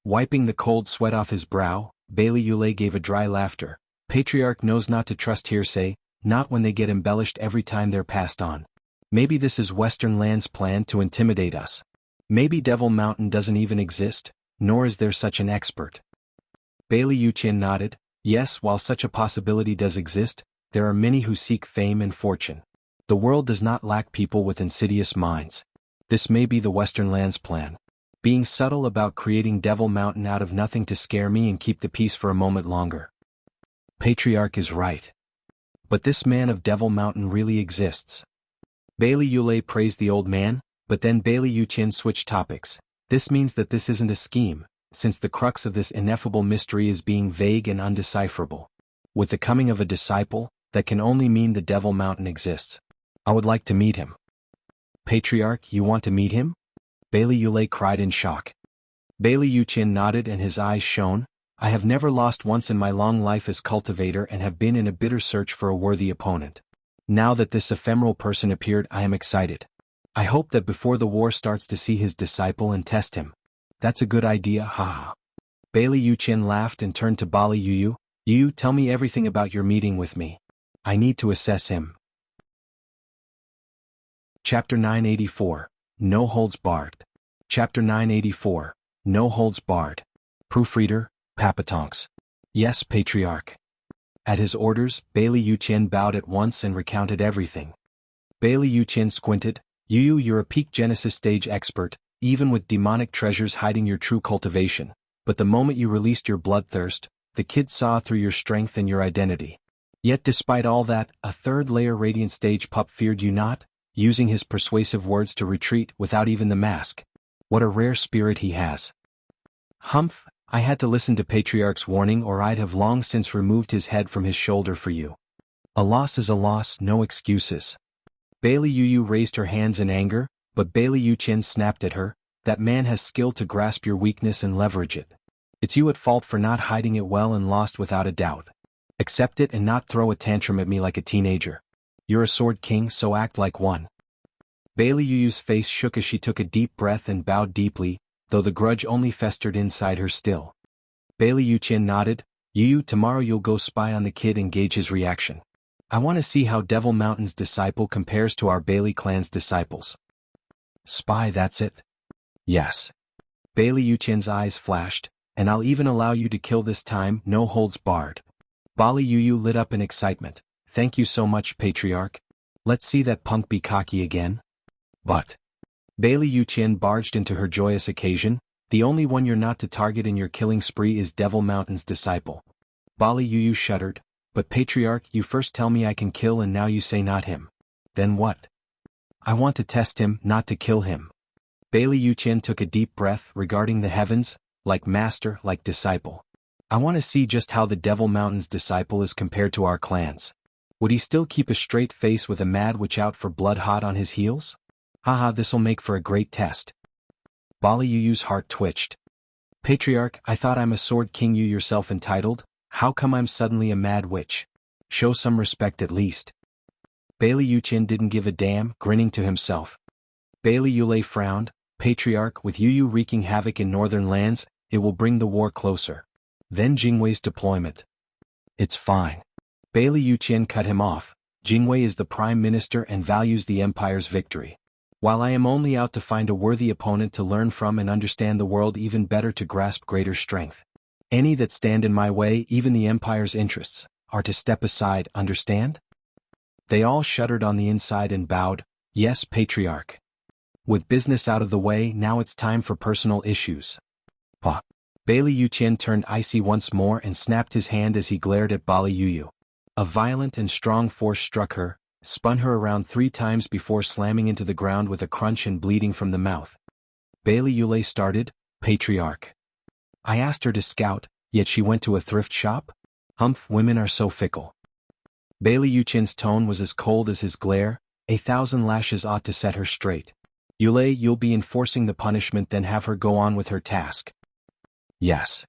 Wiping the cold sweat off his brow, Bailey Yulei gave a dry laughter. Patriarch knows not to trust hearsay, not when they get embellished every time they're passed on. Maybe this is Western land's plan to intimidate us. Maybe Devil Mountain doesn't even exist, nor is there such an expert. Bailey Yuchen nodded. Yes, while such a possibility does exist, there are many who seek fame and fortune. The world does not lack people with insidious minds. This may be the Western land's plan. Being subtle about creating Devil Mountain out of nothing to scare me and keep the peace for a moment longer. Patriarch is right. But this man of Devil Mountain really exists. Bailey Yulei praised the old man, but then Bailey Yuchen switched topics. This means that this isn't a scheme, since the crux of this ineffable mystery is being vague and undecipherable. With the coming of a disciple, that can only mean the Devil Mountain exists. I would like to meet him. Patriarch, you want to meet him? Bailey Yulei cried in shock. Bailey Yuchen nodded and his eyes shone. I have never lost once in my long life as cultivator and have been in a bitter search for a worthy opponent. Now that this ephemeral person appeared, I am excited. I hope that before the war starts to see his disciple and test him. That's a good idea, haha. Bailey Yuchen laughed and turned to Bali Yuyu. You, tell me everything about your meeting with me. I need to assess him. Chapter 984. No Holds Barred. Chapter 984. No Holds Barred. Proofreader, Papatonks. Yes, Patriarch. At his orders, Bailey Yuchen bowed at once and recounted everything. Bailey Yuchen squinted. You're a peak Genesis stage expert, even with demonic treasures hiding your true cultivation. But the moment you released your bloodthirst, the kids saw through your strength and your identity. Yet despite all that, a third-layer Radiant stage pup feared you not, using his persuasive words to retreat without even the mask. What a rare spirit he has. Humph, I had to listen to Patriarch's warning or I'd have long since removed his head from his shoulder for you. A loss is a loss, no excuses. Bailey Yu raised her hands in anger, but Bailey Yu Qian snapped at her. That man has skill to grasp your weakness and leverage it. It's you at fault for not hiding it well and lost without a doubt. Accept it and not throw a tantrum at me like a teenager. You're a sword king, so act like one. Bailey Yu's face shook as she took a deep breath and bowed deeply, though the grudge only festered inside her still. Bailey Yu Qian nodded. Yu, tomorrow you'll go spy on the kid and gauge his reaction. I want to see how Devil Mountain's disciple compares to our Bailey clan's disciples. Spy, that's it? Yes. Bailey Yu Qian's eyes flashed, and I'll even allow you to kill this time, no holds barred. Bali Yu lit up in excitement. Thank you so much, Patriarch. Let's see that punk be cocky again. But Bailey Yu Qian barged into her joyous occasion. The only one you're not to target in your killing spree is Devil Mountain's disciple. Bali Yu shuddered. But Patriarch, you first tell me I can kill and now you say not him. Then what? I want to test him, not to kill him. Bailey Yu Qian took a deep breath, regarding the heavens, like master, like disciple. I want to see just how the Devil Mountain's disciple is compared to our clans. Would he still keep a straight face with a mad witch out for blood hot on his heels? Haha, this'll make for a great test. Bali Yu's heart twitched. Patriarch, I thought I'm a sword king, you yourself entitled. How come I'm suddenly a mad witch? Show some respect at least. Bailey Yu Qian didn't give a damn, grinning to himself. Bailey Yulei frowned. Patriarch, with Yu wreaking havoc in northern lands, it will bring the war closer. Then Jingwei's deployment. It's fine. Bailey Yu Qian cut him off. Jingwei is the prime minister and values the empire's victory. While I am only out to find a worthy opponent to learn from and understand the world even better to grasp greater strength. Any that stand in my way, even the empire's interests, are to step aside, understand? They all shuddered on the inside and bowed. Yes, Patriarch. With business out of the way, now it's time for personal issues. Pa. Bailey Yu Qian turned icy once more and snapped his hand as he glared at Bali Yu. A violent and strong force struck her, spun her around 3 times before slamming into the ground with a crunch and bleeding from the mouth. Bailey Yulei started, Patriarch. I asked her to scout, yet she went to a thrift shop? Humph, women are so fickle. Bailey Yu Qian's tone was as cold as his glare. 1,000 lashes ought to set her straight. Yulei, you'll be enforcing the punishment, then have her go on with her task. Yes.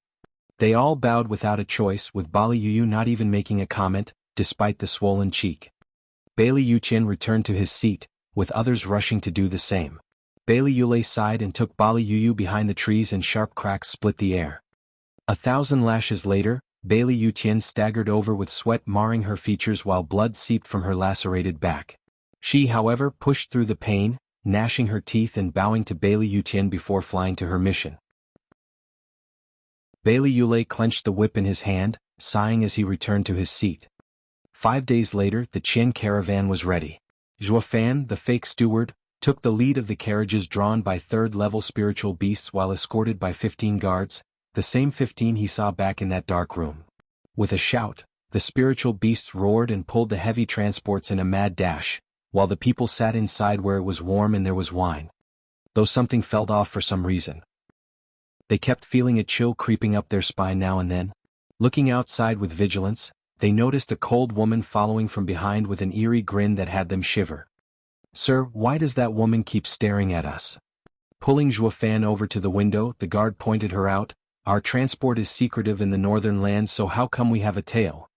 They all bowed without a choice, with Bali Yu not even making a comment, despite the swollen cheek. Bailey Yu Qian returned to his seat, with others rushing to do the same. Bailey Yulei sighed and took Bali Yu behind the trees and sharp cracks split the air. 1,000 lashes later, Bailey Yu Qian staggered over with sweat marring her features while blood seeped from her lacerated back. She, however, pushed through the pain, gnashing her teeth and bowing to Bailey Yu Qian before flying to her mission. Bailey Yulei clenched the whip in his hand, sighing as he returned to his seat. 5 days later, the Qian caravan was ready. Zhuo Fan, the fake steward, took the lead of the carriages drawn by third-level spiritual beasts while escorted by 15 guards, the same 15 he saw back in that dark room. With a shout, the spiritual beasts roared and pulled the heavy transports in a mad dash, while the people sat inside where it was warm and there was wine. Though something felt off for some reason. They kept feeling a chill creeping up their spine now and then. Looking outside with vigilance, they noticed a cold woman following from behind with an eerie grin that had them shiver. Sir, why does that woman keep staring at us? Pulling Zhuo Fan over to the window, the guard pointed her out. Our transport is secretive in the northern lands, so how come we have a tail?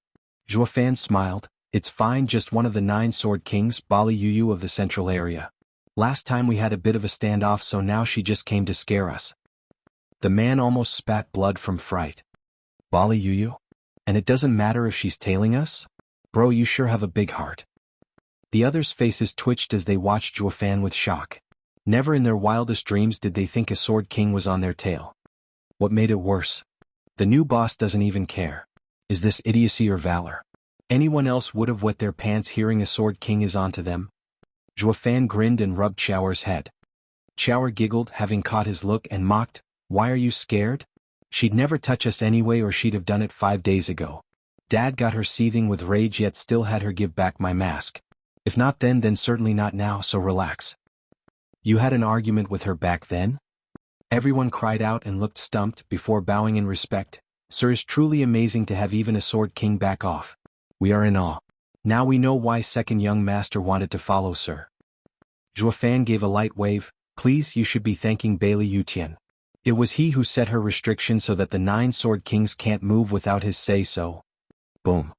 Zhuo Fan smiled. It's fine, just one of the 9 sword kings, Bali Yu of the central area. Last time we had a bit of a standoff, so now she just came to scare us. The man almost spat blood from fright. Bali Yu? And it doesn't matter if she's tailing us? Bro, you sure have a big heart. The others' faces twitched as they watched Zhuo Fan with shock. Never in their wildest dreams did they think a sword king was on their tail. What made it worse? The new boss doesn't even care. Is this idiocy or valor? Anyone else would have wet their pants hearing a sword king is onto them. Fan grinned and rubbed Xiao'er's head. Xiao'er giggled, having caught his look, and mocked, "Why are you scared? She'd never touch us anyway, or she'd have done it 5 days ago." Dad got her seething with rage, yet still had her give back my mask. "If not then certainly not now, so relax." "You had an argument with her back then?" Everyone cried out and looked stumped before bowing in respect. "Sir, it's truly amazing to have even a Sword King back off. We are in awe. Now we know why second young master wanted to follow, sir." Fan gave a light wave. "Please, you should be thanking Bailey Yutian. It was he who set her restriction so that the 9 Sword Kings can't move without his say-so." Boom.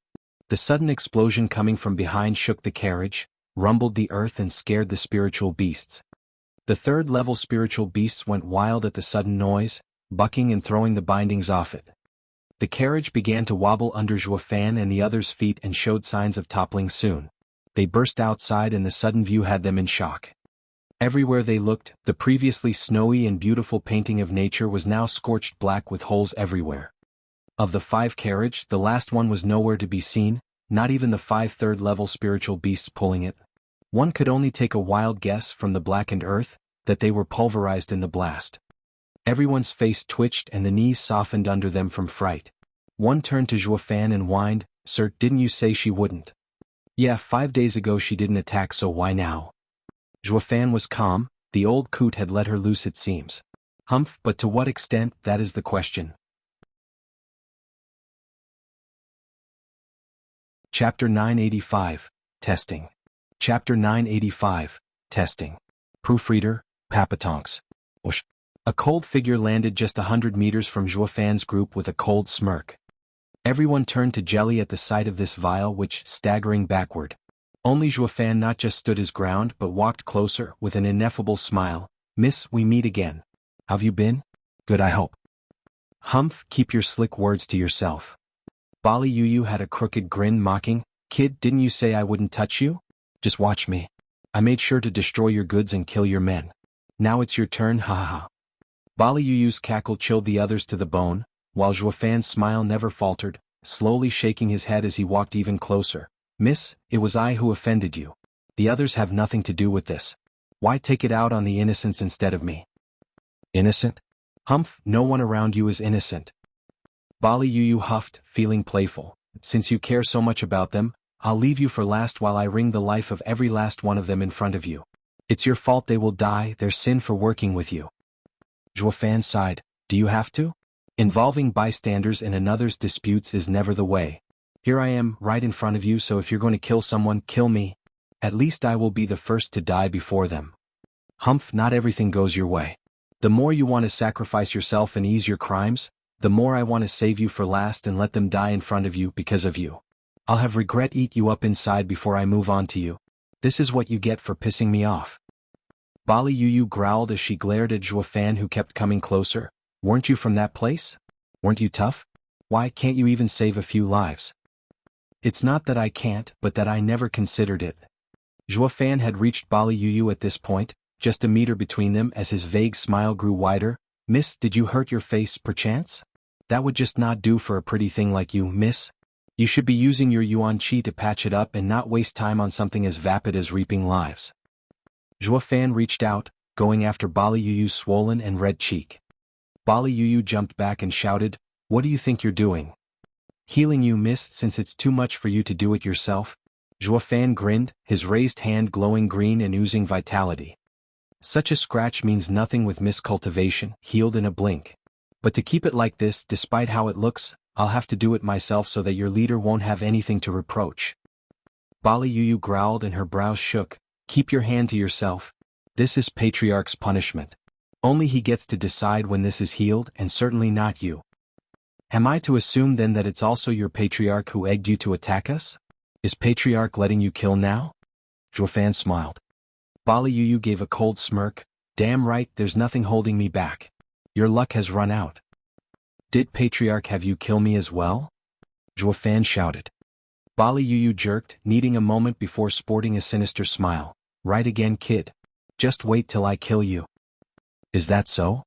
The sudden explosion coming from behind shook the carriage, rumbled the earth, and scared the spiritual beasts. The 3rd-level spiritual beasts went wild at the sudden noise, bucking and throwing the bindings off it. The carriage began to wobble under Fan and the others' feet and showed signs of toppling soon. They burst outside, and the sudden view had them in shock. Everywhere they looked, the previously snowy and beautiful painting of nature was now scorched black with holes everywhere. Of the 5 carriage, the last one was nowhere to be seen, not even the 5 3rd-level spiritual beasts pulling it. One could only take a wild guess from the blackened earth that they were pulverized in the blast. Everyone's face twitched and the knees softened under them from fright. One turned to Fan and whined, "Sir, didn't you say she wouldn't?" "Yeah, 5 days ago she didn't attack, so why now?" Fan was calm. The old coot had let her loose, it seems. "Humph, but to what extent, that is the question." Chapter 985, Testing. Chapter 985, Testing. Proofreader, Papatonks. Whoosh. A cold figure landed just 100 meters from Fan's group with a cold smirk. Everyone turned to jelly at the sight of this vial, which, staggering backward. Only Fan not just stood his ground but walked closer with an ineffable smile. "Miss, we meet again. How've you been? Good, I hope." "Humph, keep your slick words to yourself." Bali Yu had a crooked grin, mocking, "Kid, didn't you say I wouldn't touch you? Just watch me. I made sure to destroy your goods and kill your men. Now it's your turn, ha ha ha." Bali Yu's cackle chilled the others to the bone, while Fan's smile never faltered, slowly shaking his head as he walked even closer. "Miss, it was I who offended you. The others have nothing to do with this. Why take it out on the innocents instead of me?" "Innocent? Humph, no one around you is innocent." Bali Yu huffed, feeling playful. "Since you care so much about them, I'll leave you for last while I wring the life of every last one of them in front of you. It's your fault they will die, their sin for working with you." Fan sighed. "Do you have to? Involving bystanders in another's disputes is never the way. Here I am, right in front of you, so if you're going to kill someone, kill me. At least I will be the first to die before them." "Humph, not everything goes your way. The more you want to sacrifice yourself and ease your crimes, the more I want to save you for last and let them die in front of you because of you. I'll have regret eat you up inside before I move on to you. This is what you get for pissing me off." Bali Yu growled as she glared at Fan, who kept coming closer. "Weren't you from that place? Weren't you tough? Why can't you even save a few lives?" "It's not that I can't, but that I never considered it." Fan had reached Bali Yu at this point, just a meter between them, as his vague smile grew wider. "Miss, did you hurt your face, perchance? That would just not do for a pretty thing like you, miss. You should be using your Yuan Qi to patch it up and not waste time on something as vapid as reaping lives." Fan reached out, going after Bali Yu's swollen and red cheek. Bali Yu jumped back and shouted, "What do you think you're doing?" "Healing you, miss, since it's too much for you to do it yourself." Fan grinned, his raised hand glowing green and oozing vitality. "Such a scratch means nothing with Miss Cultivation, healed in a blink. But to keep it like this, despite how it looks, I'll have to do it myself so that your leader won't have anything to reproach." Bali Yu growled and her brows shook. "Keep your hand to yourself. This is Patriarch's punishment. Only he gets to decide when this is healed, and certainly not you." "Am I to assume then that it's also your Patriarch who egged you to attack us? Is Patriarch letting you kill now?" Fan smiled. Bali Yu gave a cold smirk. "Damn right, there's nothing holding me back. Your luck has run out." "Did Patriarch have you kill me as well?" Fan shouted. Bali Yu jerked, needing a moment before sporting a sinister smile. "Right again, kid. Just wait till I kill you." "Is that so?"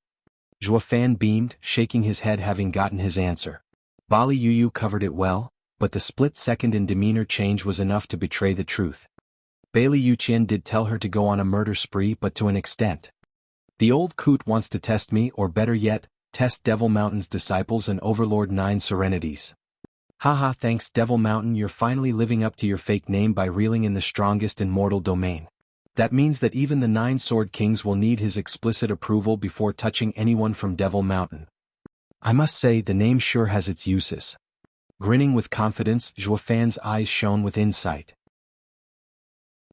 Fan beamed, shaking his head, having gotten his answer. Bali Yu covered it well, but the split second in demeanor change was enough to betray the truth. Bailey Yuqian did tell her to go on a murder spree, but to an extent. The old coot wants to test me, or better yet, test Devil Mountain's disciples and Overlord 9 Serenities. Haha, thanks Devil Mountain, you're finally living up to your fake name by reeling in the strongest in mortal domain. That means that even the 9 Sword Kings will need his explicit approval before touching anyone from Devil Mountain. I must say, the name sure has its uses. Grinning with confidence, Zhuofan's eyes shone with insight.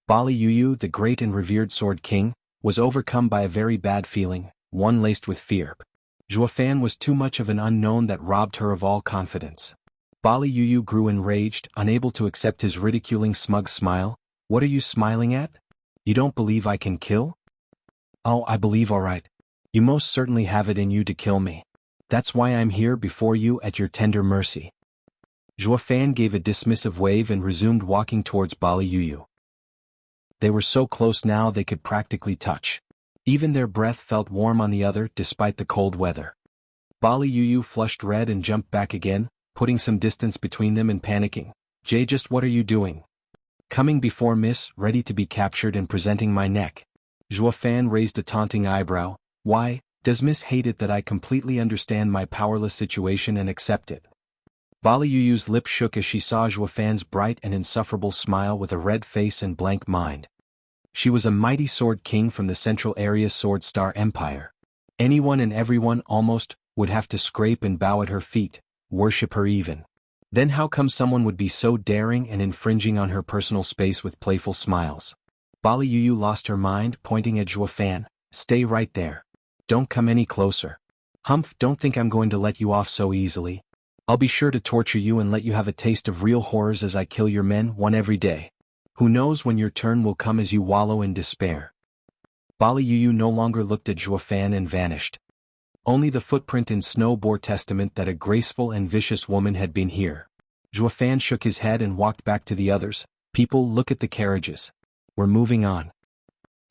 Bali Yuyu, the great and revered Sword King, was overcome by a very bad feeling, one laced with fear. Zhuofan was too much of an unknown that robbed her of all confidence. Bali Yuyu grew enraged, unable to accept his ridiculing smug smile. What are you smiling at? You don't believe I can kill? Oh, I believe all right. You most certainly have it in you to kill me. That's why I'm here before you at your tender mercy. Zhuofan gave a dismissive wave and resumed walking towards Bali Yuyu. They were so close now they could practically touch. Even their breath felt warm on the other despite the cold weather. Bali Yuyu flushed red and jumped back again, putting some distance between them and panicking. Jay, just what are you doing? Coming before Miss, ready to be captured and presenting my neck. Zhuofan raised a taunting eyebrow. Why, does Miss hate it that I completely understand my powerless situation and accept it? Bali Yuyu's lip shook as she saw Zhuofan's bright and insufferable smile with a red face and blank mind. She was a mighty Sword King from the Central Area Sword Star Empire. Anyone and everyone almost would have to scrape and bow at her feet, worship her even. Then how come someone would be so daring and infringing on her personal space with playful smiles? Bali Yuyu lost her mind, pointing at Zhuofan. Stay right there. Don't come any closer. Humph, don't think I'm going to let you off so easily. I'll be sure to torture you and let you have a taste of real horrors as I kill your men one every day. Who knows when your turn will come as you wallow in despair. Bali Yuyu no longer looked at Zhuofan and vanished. Only the footprint in snow bore testament that a graceful and vicious woman had been here. Zhuofan shook his head and walked back to the others. People, look at the carriages. We're moving on.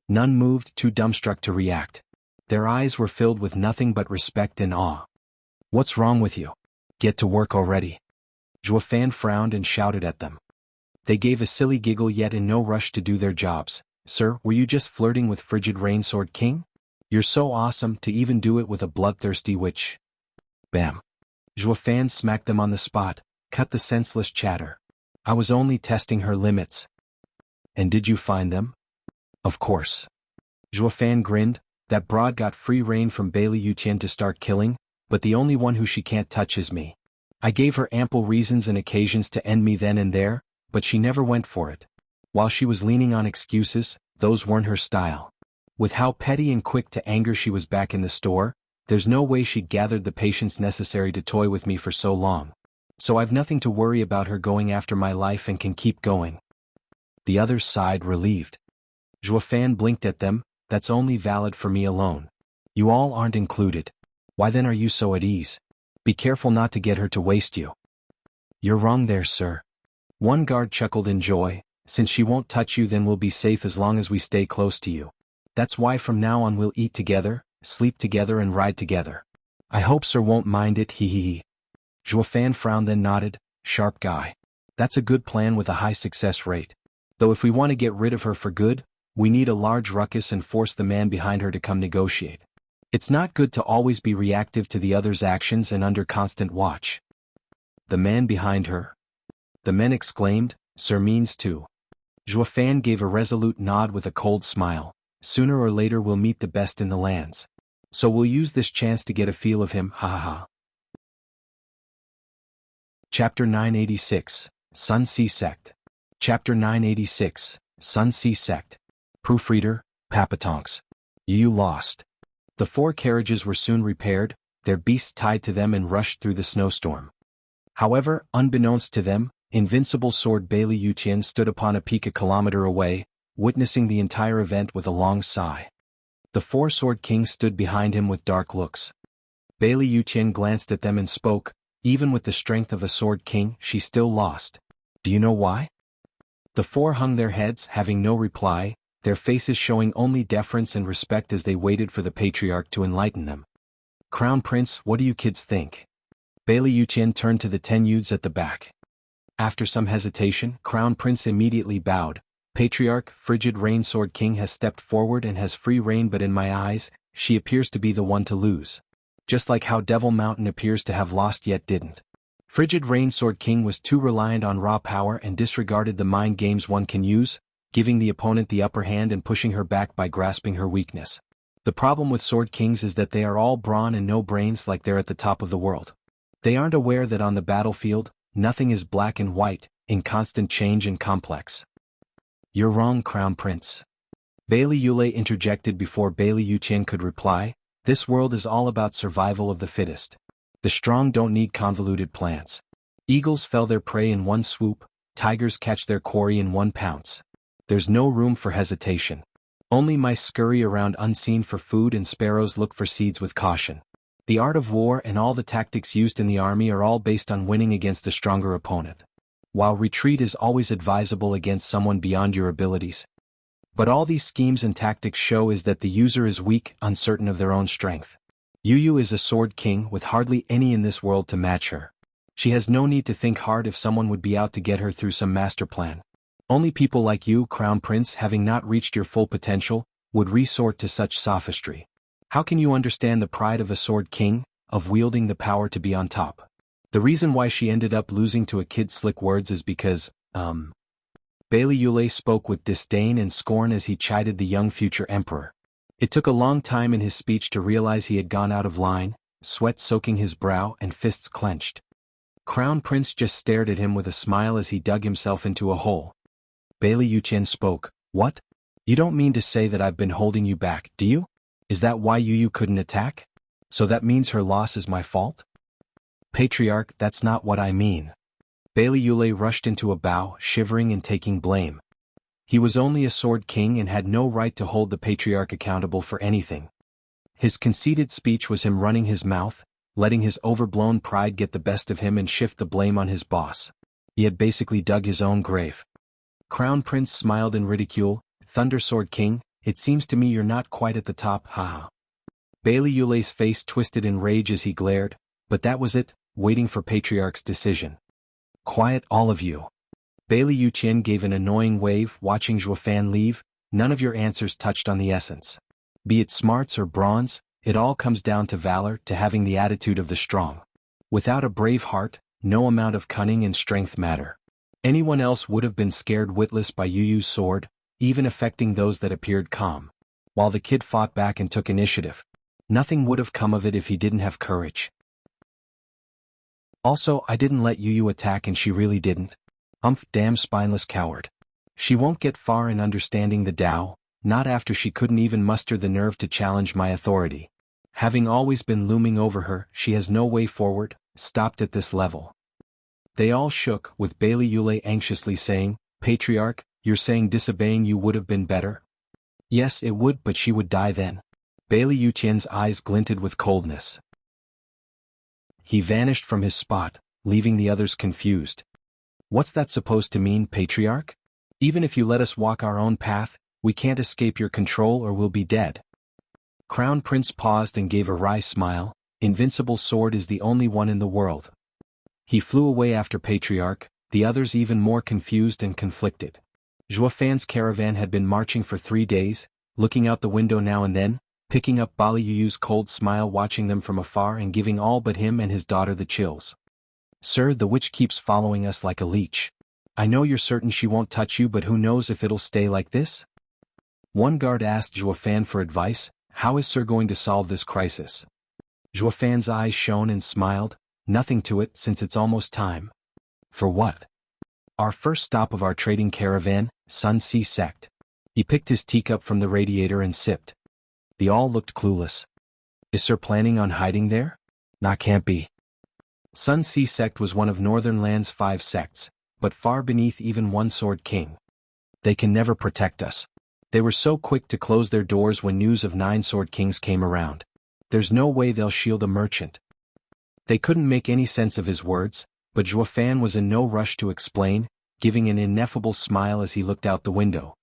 None moved, too dumbstruck to react. Their eyes were filled with nothing but respect and awe. What's wrong with you? Get to work already. Zhuofan frowned and shouted at them. They gave a silly giggle, yet in no rush to do their jobs. Sir, were you just flirting with Frigid Rain Sword King? You're so awesome to even do it with a bloodthirsty witch. Bam. Zhuofan smacked them on the spot, cut the senseless chatter. I was only testing her limits. And did you find them? Of course. Zhuofan grinned. That broad got free rein from Bailey Yuqian to start killing, but the only one who she can't touch is me. I gave her ample reasons and occasions to end me then and there, but she never went for it. While she was leaning on excuses, those weren't her style. With how petty and quick to anger she was back in the store, there's no way she'd gathered the patience necessary to toy with me for so long. So I've nothing to worry about her going after my life and can keep going. The others sighed, relieved. Zhuofan blinked at them. That's only valid for me alone. You all aren't included. Why then are you so at ease? Be careful not to get her to waste you. You're wrong there, sir. One guard chuckled in joy. Since she won't touch you, then we'll be safe as long as we stay close to you. That's why from now on we'll eat together, sleep together and ride together. I hope sir won't mind it, hee hee hee. Zhuofan frowned then nodded. Sharp guy. That's a good plan with a high success rate. Though if we want to get rid of her for good, we need a large ruckus and force the man behind her to come negotiate. It's not good to always be reactive to the other's actions and under constant watch. The man behind her? The men exclaimed. Sir means to. Zhuofan gave a resolute nod with a cold smile. Sooner or later we'll meet the best in the lands. So we'll use this chance to get a feel of him, ha ha ha. Chapter 986, Sun Sea Sect. Chapter 986, Sun Sea Sect. Proofreader, Papatonks. You lost. The 4 carriages were soon repaired, their beasts tied to them and rushed through the snowstorm. However, unbeknownst to them, invincible sword Bailey Yuqian stood upon a peak a kilometer away, witnessing the entire event with a long sigh. The 4 Sword Kings stood behind him with dark looks. Bailey Yuqian glanced at them and spoke. Even with the strength of a Sword King, she still lost. Do you know why? The 4 hung their heads, having no reply, their faces showing only deference and respect as they waited for the patriarch to enlighten them. Crown Prince, what do you kids think? Bailey Yuqian turned to the 10 youths at the back. After some hesitation, Crown Prince immediately bowed. Patriarch, frigid Rain Sword King has stepped forward and has free reign, but in my eyes, she appears to be the one to lose. Just like how Devil Mountain appears to have lost yet didn't. Frigid Rain Sword King was too reliant on raw power and disregarded the mind games one can use, giving the opponent the upper hand and pushing her back by grasping her weakness. The problem with Sword Kings is that they are all brawn and no brains, like they're at the top of the world. They aren't aware that on the battlefield, nothing is black and white, in constant change and complex. You're wrong, Crown Prince. Bailey Yulei interjected before Bailey Yuqian could reply. This world is all about survival of the fittest. The strong don't need convoluted plans. Eagles fell their prey in one swoop, tigers catch their quarry in one pounce. There's no room for hesitation. Only mice scurry around unseen for food and sparrows look for seeds with caution. The art of war and all the tactics used in the army are all based on winning against a stronger opponent. While retreat is always advisable against someone beyond your abilities. But all these schemes and tactics show is that the user is weak, uncertain of their own strength. Yu is a sword king with hardly any in this world to match her. She has no need to think hard if someone would be out to get her through some master plan. Only people like you, Crown Prince, having not reached your full potential, would resort to such sophistry. How can you understand the pride of a sword king, of wielding the power to be on top? The reason why she ended up losing to a kid's slick words is because, Bailey Yulei spoke with disdain and scorn as he chided the young future emperor. It took a long time in his speech to realize he had gone out of line, sweat soaking his brow and fists clenched. Crown Prince just stared at him with a smile as he dug himself into a hole. Bailey Yuqian spoke. What? You don't mean to say that I've been holding you back, do you? Is that why Yu couldn't attack? So that means her loss is my fault? Patriarch, that's not what I mean. Bailey Yulei rushed into a bow, shivering and taking blame. He was only a sword king and had no right to hold the Patriarch accountable for anything. His conceited speech was him running his mouth, letting his overblown pride get the best of him and shift the blame on his boss. He had basically dug his own grave. Crown Prince smiled in ridicule. Thunder Sword King, it seems to me you're not quite at the top, haha. Bailey Yulei's face twisted in rage as he glared, but that was it, waiting for Patriarch's decision. Quiet, all of you. Bailey Yuqian gave an annoying wave, watching Zhuofan leave. None of your answers touched on the essence. Be it smarts or bronze, it all comes down to valor, to having the attitude of the strong. Without a brave heart, no amount of cunning and strength matter. Anyone else would have been scared witless by Yu's sword, even affecting those that appeared calm. While the kid fought back and took initiative. Nothing would have come of it if he didn't have courage. Also, I didn't let Yu attack and she really didn't. Humph, damn spineless coward. She won't get far in understanding the Tao, not after she couldn't even muster the nerve to challenge my authority. Having always been looming over her, she has no way forward, stopped at this level. They all shook, with Bailey Yulei anxiously saying, Patriarch, you're saying disobeying you would have been better? Yes, it would, but she would die then. Bailey Yuqian's eyes glinted with coldness. He vanished from his spot, leaving the others confused. What's that supposed to mean, Patriarch? Even if you let us walk our own path, we can't escape your control or we'll be dead. Crown Prince paused and gave a wry smile. Invincible sword is the only one in the world. He flew away after Patriarch, the others even more confused and conflicted. Zhuofan's caravan had been marching for 3 days, looking out the window now and then, picking up Bali Yu's cold smile, watching them from afar and giving all but him and his daughter the chills. Sir, the witch keeps following us like a leech. I know you're certain she won't touch you, but who knows if it'll stay like this? One guard asked Zhuofan for advice. How is Sir going to solve this crisis? Zhuofan's eyes shone and smiled. Nothing to it, since it's almost time. For what? Our first stop of our trading caravan, Sun Sea Sect. He picked his teacup from the radiator and sipped. They all looked clueless. Is Sir planning on hiding there? Nah, can't be. Sun Sea Sect was one of Northern Land's 5 sects, but far beneath even one Sword King. They can never protect us. They were so quick to close their doors when news of 9 Sword Kings came around. There's no way they'll shield a merchant. They couldn't make any sense of his words, but Zhuofan was in no rush to explain, giving an ineffable smile as he looked out the window.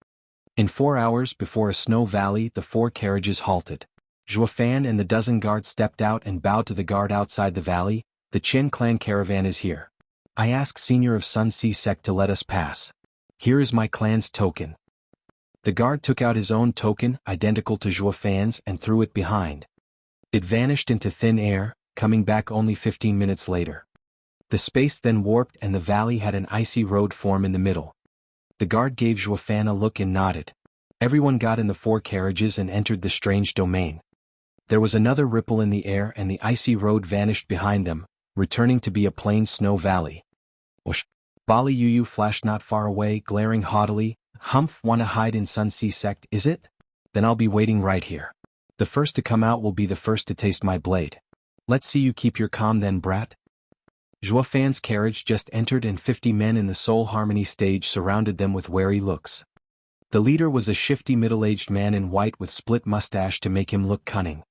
In 4 hours before a snow valley, the 4 carriages halted. Zhuofan and the dozen guards stepped out and bowed to the guard outside the valley. The Chen clan caravan is here. I ask Senior of Sun Sea Sect to let us pass. Here is my clan's token. The guard took out his own token, identical to Zhuo Fan's, and threw it behind. It vanished into thin air, coming back only 15 minutes later. The space then warped and the valley had an icy road form in the middle. The guard gave Zhuo Fan a look and nodded. Everyone got in the 4 carriages and entered the strange domain. There was another ripple in the air and the icy road vanished behind them, returning to be a plain snow valley. Whoosh! Bali Yuyu flashed not far away, glaring haughtily. Humph, wanna hide in Sun Sea sect, is it? Then I'll be waiting right here. The first to come out will be the first to taste my blade. Let's see you keep your calm then, brat. Zhuo Fan's carriage just entered and 50 men in the Soul Harmony stage surrounded them with wary looks. The leader was a shifty middle-aged man in white with split mustache to make him look cunning.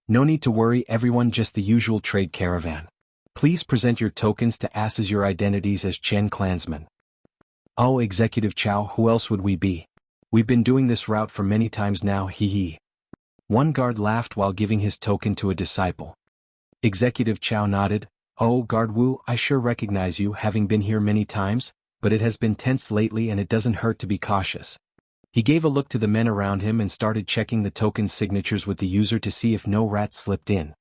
No need to worry everyone, just the usual trade caravan. Please present your tokens to us as your identities as Chen clansmen. Oh, Executive Chow, who else would we be? We've been doing this route for many times now, hee hee. One guard laughed while giving his token to a disciple. Executive Chow nodded. Oh, Guard Wu, I sure recognize you, having been here many times, but it has been tense lately and it doesn't hurt to be cautious. He gave a look to the men around him and started checking the token signatures with the user to see if no rats slipped in.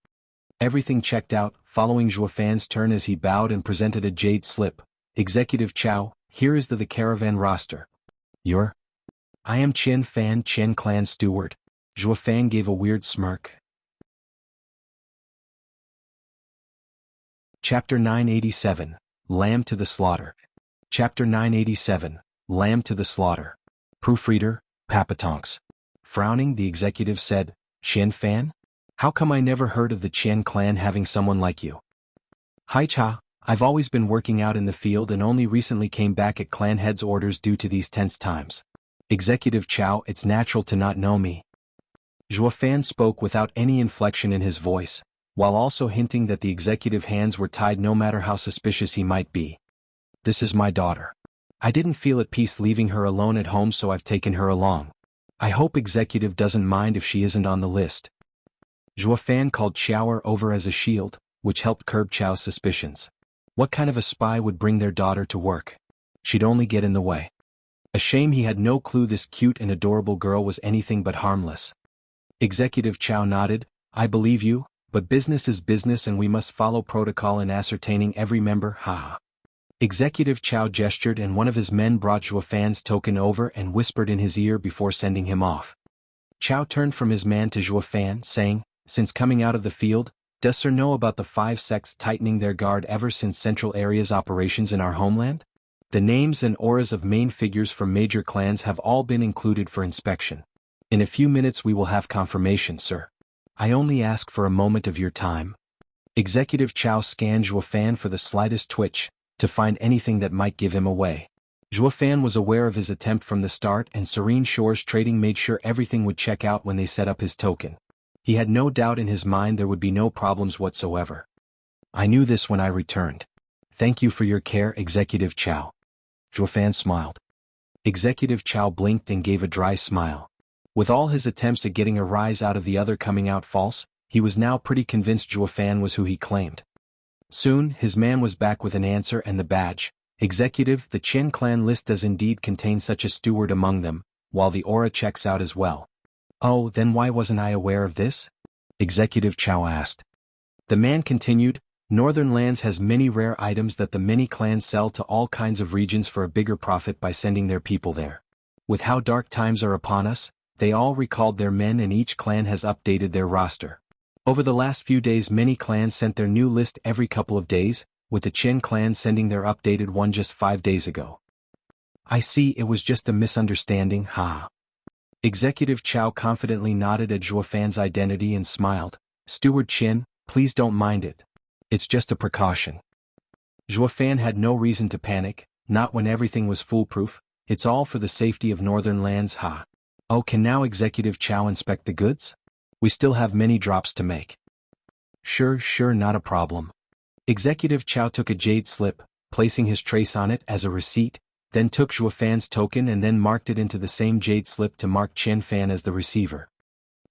Everything checked out, following Zhuo Fan's turn as he bowed and presented a jade slip. Executive Chow, here is the caravan roster. You're? I am Chen Fan, Chen Clan Steward. Zhuo Fan gave a weird smirk. Chapter 987, Lamb to the Slaughter. Chapter 987, Lamb to the Slaughter. Proofreader, Papatonks. Frowning, the executive said, Chen Fan? How come I never heard of the Chen clan having someone like you? Hai Cha, I've always been working out in the field and only recently came back at clan head's orders due to these tense times. Executive Chow, it's natural to not know me. Zhuo Fan spoke without any inflection in his voice, while also hinting that the executive hands were tied no matter how suspicious he might be. This is my daughter. I didn't feel at peace leaving her alone at home, so I've taken her along. I hope executive doesn't mind if she isn't on the list. Zhuo Fan called Xiaoer over as a shield, which helped curb Chow's suspicions. What kind of a spy would bring their daughter to work? She'd only get in the way. A shame he had no clue this cute and adorable girl was anything but harmless. Executive Chow nodded. I believe you, but business is business and we must follow protocol in ascertaining every member, haha. Executive Chow gestured and one of his men brought Zhuo Fan's token over and whispered in his ear before sending him off. Chow turned from his man to Zhuo Fan, saying, since coming out of the field, does sir know about the 5 sects tightening their guard ever since Central Area's operations in our homeland? The names and auras of main figures from major clans have all been included for inspection. In a few minutes we will have confirmation, sir. I only ask for a moment of your time. Executive Chow scanned Zhuo Fan for the slightest twitch, to find anything that might give him away. Zhuo Fan was aware of his attempt from the start and Serene Shores Trading made sure everything would check out when they set up his token. He had no doubt in his mind there would be no problems whatsoever. I knew this when I returned. Thank you for your care, Executive Chow. Zhuo Fan smiled. Executive Chow blinked and gave a dry smile. With all his attempts at getting a rise out of the other coming out false, he was now pretty convinced Zhuo Fan was who he claimed. Soon, his man was back with an answer and the badge. Executive, the Chen clan list does indeed contain such a steward among them, while the aura checks out as well. Oh, then why wasn't I aware of this? Executive Chow asked. The man continued, Northern Lands has many rare items that the many clans sell to all kinds of regions for a bigger profit by sending their people there. With how dark times are upon us, they all recalled their men and each clan has updated their roster. Over the last few days many clans sent their new list every couple of days, with the Chen clan sending their updated one just 5 days ago. I see, it was just a misunderstanding, haha. Executive Chow confidently nodded at Zhuo Fan's identity and smiled. Steward Chen, please don't mind it. It's just a precaution. Zhuo Fan had no reason to panic, not when everything was foolproof. It's all for the safety of Northern Lands, ha. Oh, can now Executive Chow inspect the goods? We still have many drops to make. Sure, not a problem. Executive Chow took a jade slip, placing his trace on it as a receipt, then took Zhuo Fan's token and then marked it into the same jade slip to mark Chen Fan as the receiver.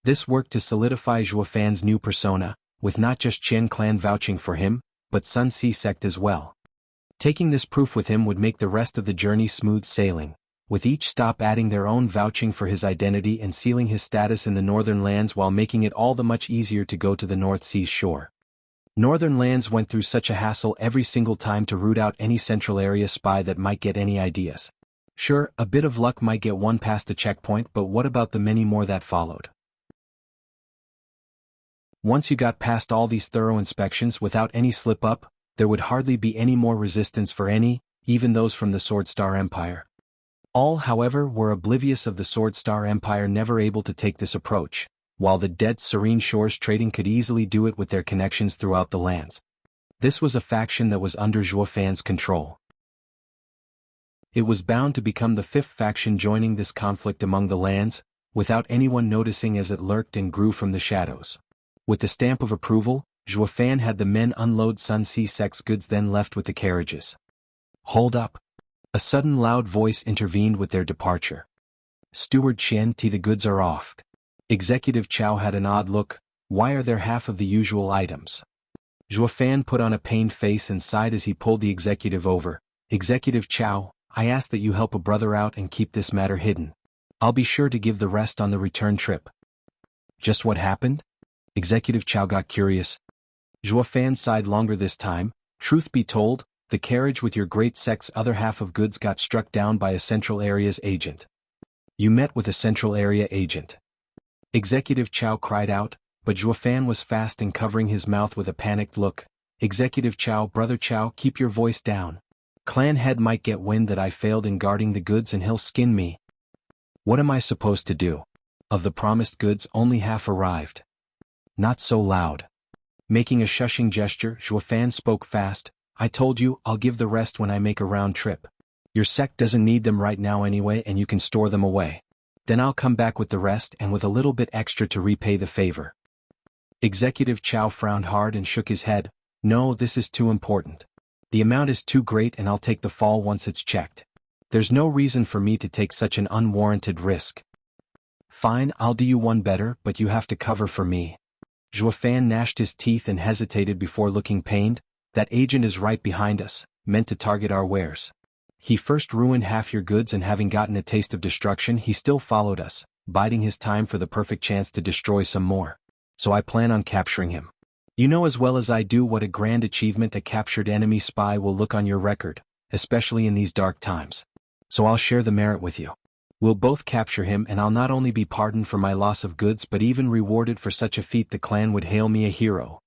This worked to solidify Zhuo Fan's new persona, with not just Chen clan vouching for him, but Sun Sea sect as well. Taking this proof with him would make the rest of the journey smooth sailing, with each stop adding their own vouching for his identity and sealing his status in the northern lands while making it all the much easier to go to the North Sea's shore. Northern lands went through such a hassle every single time to root out any central area spy that might get any ideas. Sure, a bit of luck might get one past a checkpoint, but what about the many more that followed? Once you got past all these thorough inspections without any slip-up, there would hardly be any more resistance for any, even those from the Sword Star Empire. All, however, were oblivious of the Sword Star Empire, never able to take this approach, while the dead Serene Shores trading could easily do it with their connections throughout the lands. This was a faction that was under Zhuo Fan's control. It was bound to become the fifth faction joining this conflict among the lands, without anyone noticing as it lurked and grew from the shadows. With the stamp of approval, Zhuo Fan had the men unload Sun Sea Sec's goods, then left with the carriages. Hold up. A sudden loud voice intervened with their departure. Steward Qian Ti, the goods are off. Executive Chow had an odd look. Why are there half of the usual items? Zhuo Fan put on a pained face and sighed as he pulled the executive over. Executive Chow, I ask that you help a brother out and keep this matter hidden. I'll be sure to give the rest on the return trip. Just what happened? Executive Chow got curious. Zhuo Fan sighed longer this time. Truth be told, the carriage with your great sect's other half of goods got struck down by a Central Area's agent. You met with a Central Area agent. Executive Chow cried out, but Zhuo Fan was fast in covering his mouth with a panicked look. Executive Chow, Brother Chow, keep your voice down. Clan head might get wind that I failed in guarding the goods and he'll skin me. What am I supposed to do? Of the promised goods, only half arrived. Not so loud. Making a shushing gesture, Zhuo Fan spoke fast. I told you, I'll give the rest when I make a round trip. Your sect doesn't need them right now anyway, and you can store them away. Then I'll come back with the rest and with a little bit extra to repay the favor. Executive Chow frowned hard and shook his head. No, this is too important. The amount is too great and I'll take the fall once it's checked. There's no reason for me to take such an unwarranted risk. Fine, I'll do you one better, but you have to cover for me. Zhuo Fan gnashed his teeth and hesitated before looking pained. That agent is right behind us, meant to target our wares. He first ruined half your goods, and having gotten a taste of destruction, he still followed us, biding his time for the perfect chance to destroy some more. So I plan on capturing him. You know as well as I do what a grand achievement a captured enemy spy will look on your record, especially in these dark times. So I'll share the merit with you. We'll both capture him, and I'll not only be pardoned for my loss of goods but even rewarded for such a feat. The clan would hail me a hero.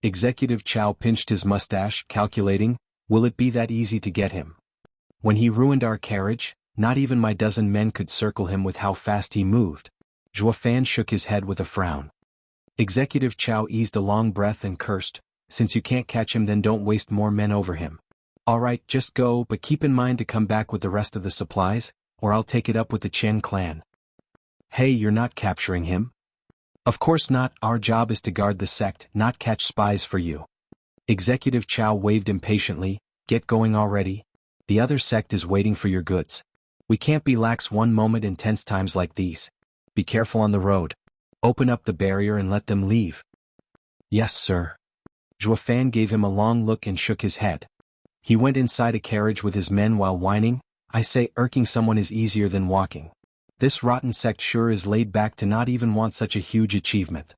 Executive Chow pinched his mustache, calculating, will it be that easy to get him? When he ruined our carriage, not even my dozen men could circle him with how fast he moved. Zhuo Fan shook his head with a frown. Executive Chow eased a long breath and cursed, since you can't catch him, then don't waste more men over him. Alright, just go, but keep in mind to come back with the rest of the supplies, or I'll take it up with the Chen clan. Hey, you're not capturing him? Of course not, our job is to guard the sect, not catch spies for you. Executive Chow waved impatiently, get going already. The other sect is waiting for your goods. We can't be lax one moment in tense times like these. Be careful on the road. Open up the barrier and let them leave. Yes, sir. Zhuo Fan gave him a long look and shook his head. He went inside a carriage with his men while whining, I say, irking someone is easier than walking. This rotten sect sure is laid back to not even want such a huge achievement.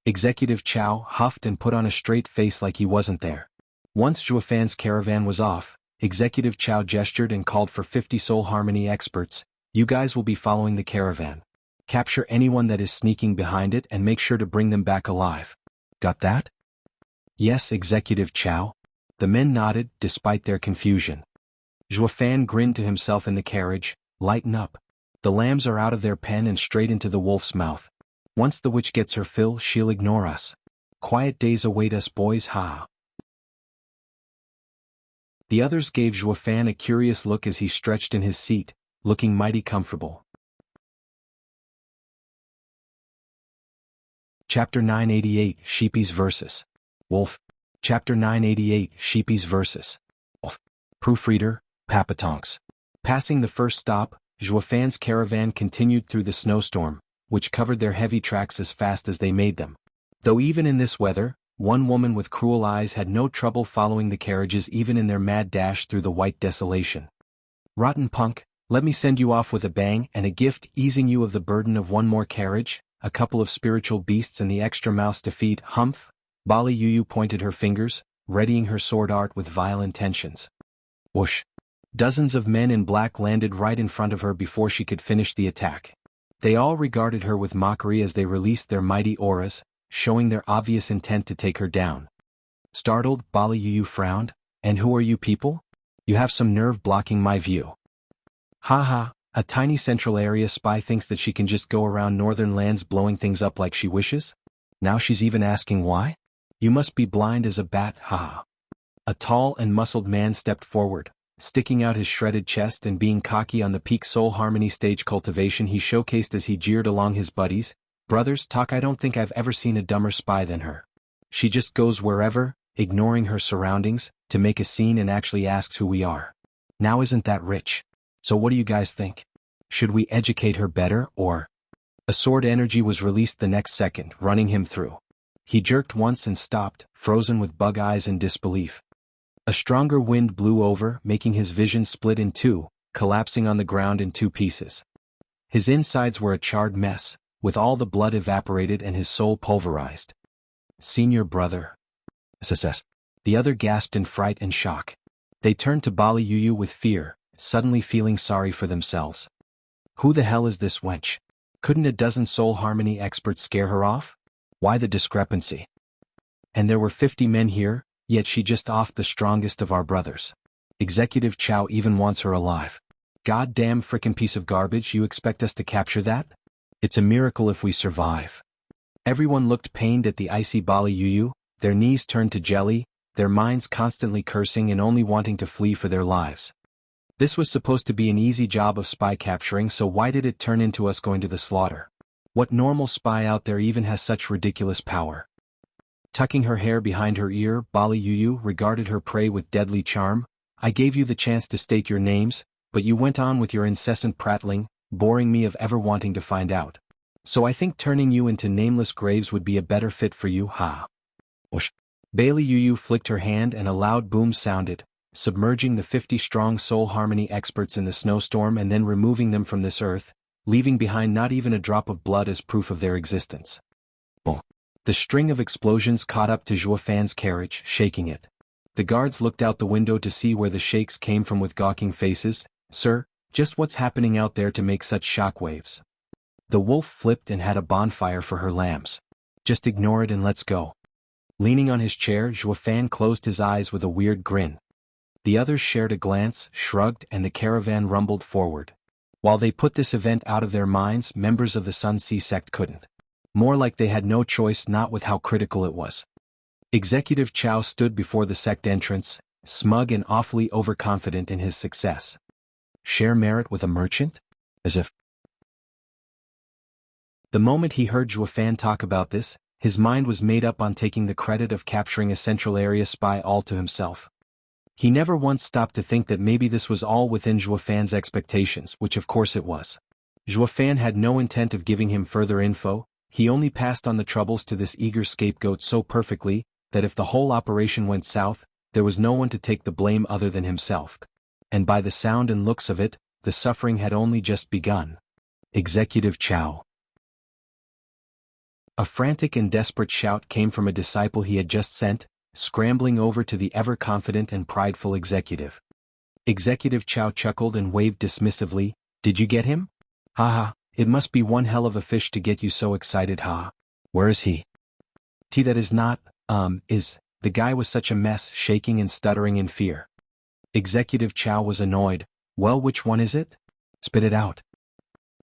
Executive Chow huffed and put on a straight face like he wasn't there. Once Zhuo Fan's caravan was off, Executive Chow gestured and called for 50 soul harmony experts. You guys will be following the caravan. Capture anyone that is sneaking behind it and make sure to bring them back alive. Got that? Yes, Executive Chow. The men nodded, despite their confusion. Zhuo Fan grinned to himself in the carriage. Lighten up. The lambs are out of their pen and straight into the wolf's mouth. Once the witch gets her fill, she'll ignore us. Quiet days await us, boys, ha. The others gave Zhuo Fan a curious look as he stretched in his seat, looking mighty comfortable. Chapter 988, Sheepies vs. Wolf. Chapter 988, Sheepies vs. Wolf. Proofreader, Papatonks. Passing the first stop, Zhuo Fan's caravan continued through the snowstorm, which covered their heavy tracks as fast as they made them. Though even in this weather, one woman with cruel eyes had no trouble following the carriages even in their mad dash through the white desolation. Rotten punk, let me send you off with a bang and a gift easing you of the burden of one more carriage, a couple of spiritual beasts and the extra mouse to feed. Humph. Bali Yu pointed her fingers, readying her sword art with vile intentions. Whoosh. Dozens of men in black landed right in front of her before she could finish the attack. They all regarded her with mockery as they released their mighty auras, showing their obvious intent to take her down. Startled, Bali Yu frowned. And who are you people? You have some nerve blocking my view. Ha, a tiny central area spy thinks that she can just go around northern lands blowing things up like she wishes? Now she's even asking why? You must be blind as a bat, ha. A tall and muscled man stepped forward, sticking out his shredded chest and being cocky on the peak soul harmony stage cultivation he showcased as he jeered along his buddies. Brothers talk. I don't think I've ever seen a dumber spy than her. She just goes wherever, ignoring her surroundings, to make a scene and actually asks who we are. Now isn't that rich? So what do you guys think? Should we educate her better or? A sword energy was released the next second, running him through. He jerked once and stopped, frozen with bug eyes and disbelief. A stronger wind blew over, making his vision split in two, collapsing on the ground in two pieces. His insides were a charred mess, with all the blood evaporated and his soul pulverized. Senior brother. SSS. The other gasped in fright and shock. They turned to Bali Yu with fear, suddenly feeling sorry for themselves. Who the hell is this wench? Couldn't a dozen soul harmony experts scare her off? Why the discrepancy? And there were 50 men here, yet she just offed the strongest of our brothers. Executive Chow even wants her alive. Goddamn frickin' piece of garbage, you expect us to capture that? It's a miracle if we survive. Everyone looked pained at the icy Bali Yu, their knees turned to jelly, their minds constantly cursing and only wanting to flee for their lives. This was supposed to be an easy job of spy capturing, so why did it turn into us going to the slaughter? What normal spy out there even has such ridiculous power? Tucking her hair behind her ear, Bali Yu regarded her prey with deadly charm. I gave you the chance to state your names, but you went on with your incessant prattling, boring me of ever wanting to find out. So I think turning you into nameless graves would be a better fit for you, ha. Whoosh. Bali Yu flicked her hand and a loud boom sounded, submerging the 50-strong soul harmony experts in the snowstorm and then removing them from this earth, leaving behind not even a drop of blood as proof of their existence. Boom. The string of explosions caught up to Zhuo Fan's carriage, shaking it. The guards looked out the window to see where the shakes came from with gawking faces. Sir, just what's happening out there to make such shockwaves? The wolf flipped and had a bonfire for her lambs. Just ignore it and let's go. Leaning on his chair, Zhuo Fan closed his eyes with a weird grin. The others shared a glance, shrugged, and the caravan rumbled forward. While they put this event out of their minds, members of the Sun Sea sect couldn't. More like they had no choice, not with how critical it was. Executive Chow stood before the sect entrance, smug and awfully overconfident in his success. Share merit with a merchant? As if. The moment he heard Zhuo Fan talk about this, his mind was made up on taking the credit of capturing a central area spy all to himself. He never once stopped to think that maybe this was all within Zhuo Fan's expectations, which of course it was. Zhuo Fan had no intent of giving him further info. He only passed on the troubles to this eager scapegoat so perfectly, that if the whole operation went south, there was no one to take the blame other than himself. And by the sound and looks of it, the suffering had only just begun. Executive Chow. A frantic and desperate shout came from a disciple he had just sent, scrambling over to the ever-confident and prideful executive. Executive Chow chuckled and waved dismissively. Did you get him? Haha, it must be one hell of a fish to get you so excited, ha. Where is he? That is not, the guy was such a mess, shaking and stuttering in fear. Executive Chow was annoyed. Well, which one is it? Spit it out.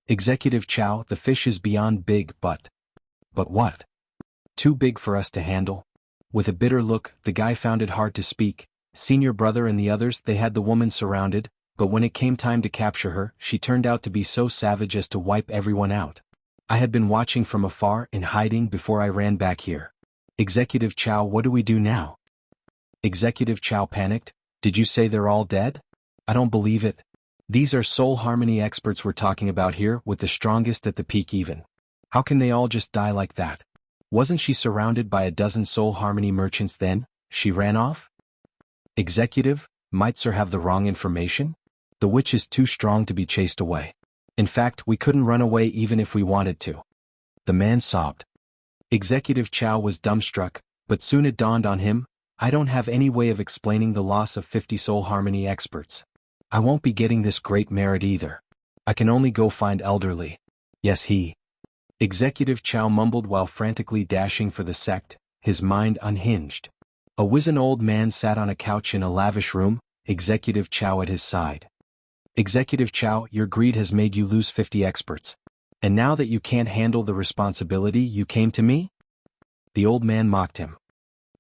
Executive Chow, the fish is beyond big, but what? Too big for us to handle. With a bitter look, the guy found it hard to speak. Senior brother and the others, they had the woman surrounded, but when it came time to capture her, she turned out to be so savage as to wipe everyone out. I had been watching from afar, in hiding before I ran back here. Executive Chow, what do we do now? Executive Chow panicked. Did you say they're all dead? I don't believe it. These are soul harmony experts we're talking about here, with the strongest at the peak even. How can they all just die like that? Wasn't she surrounded by a dozen soul harmony merchants then? She ran off? Executive, might sir have the wrong information? The witch is too strong to be chased away. In fact, we couldn't run away even if we wanted to. The man sobbed. Executive Chow was dumbstruck, but soon it dawned on him, I don't have any way of explaining the loss of 50 soul harmony experts. I won't be getting this great merit either. I can only go find Elderly. Yes, he. Executive Chow mumbled while frantically dashing for the sect, his mind unhinged. A wizened old man sat on a couch in a lavish room, Executive Chow at his side. Executive Chow, your greed has made you lose 50 experts. And now that you can't handle the responsibility, you came to me? The old man mocked him.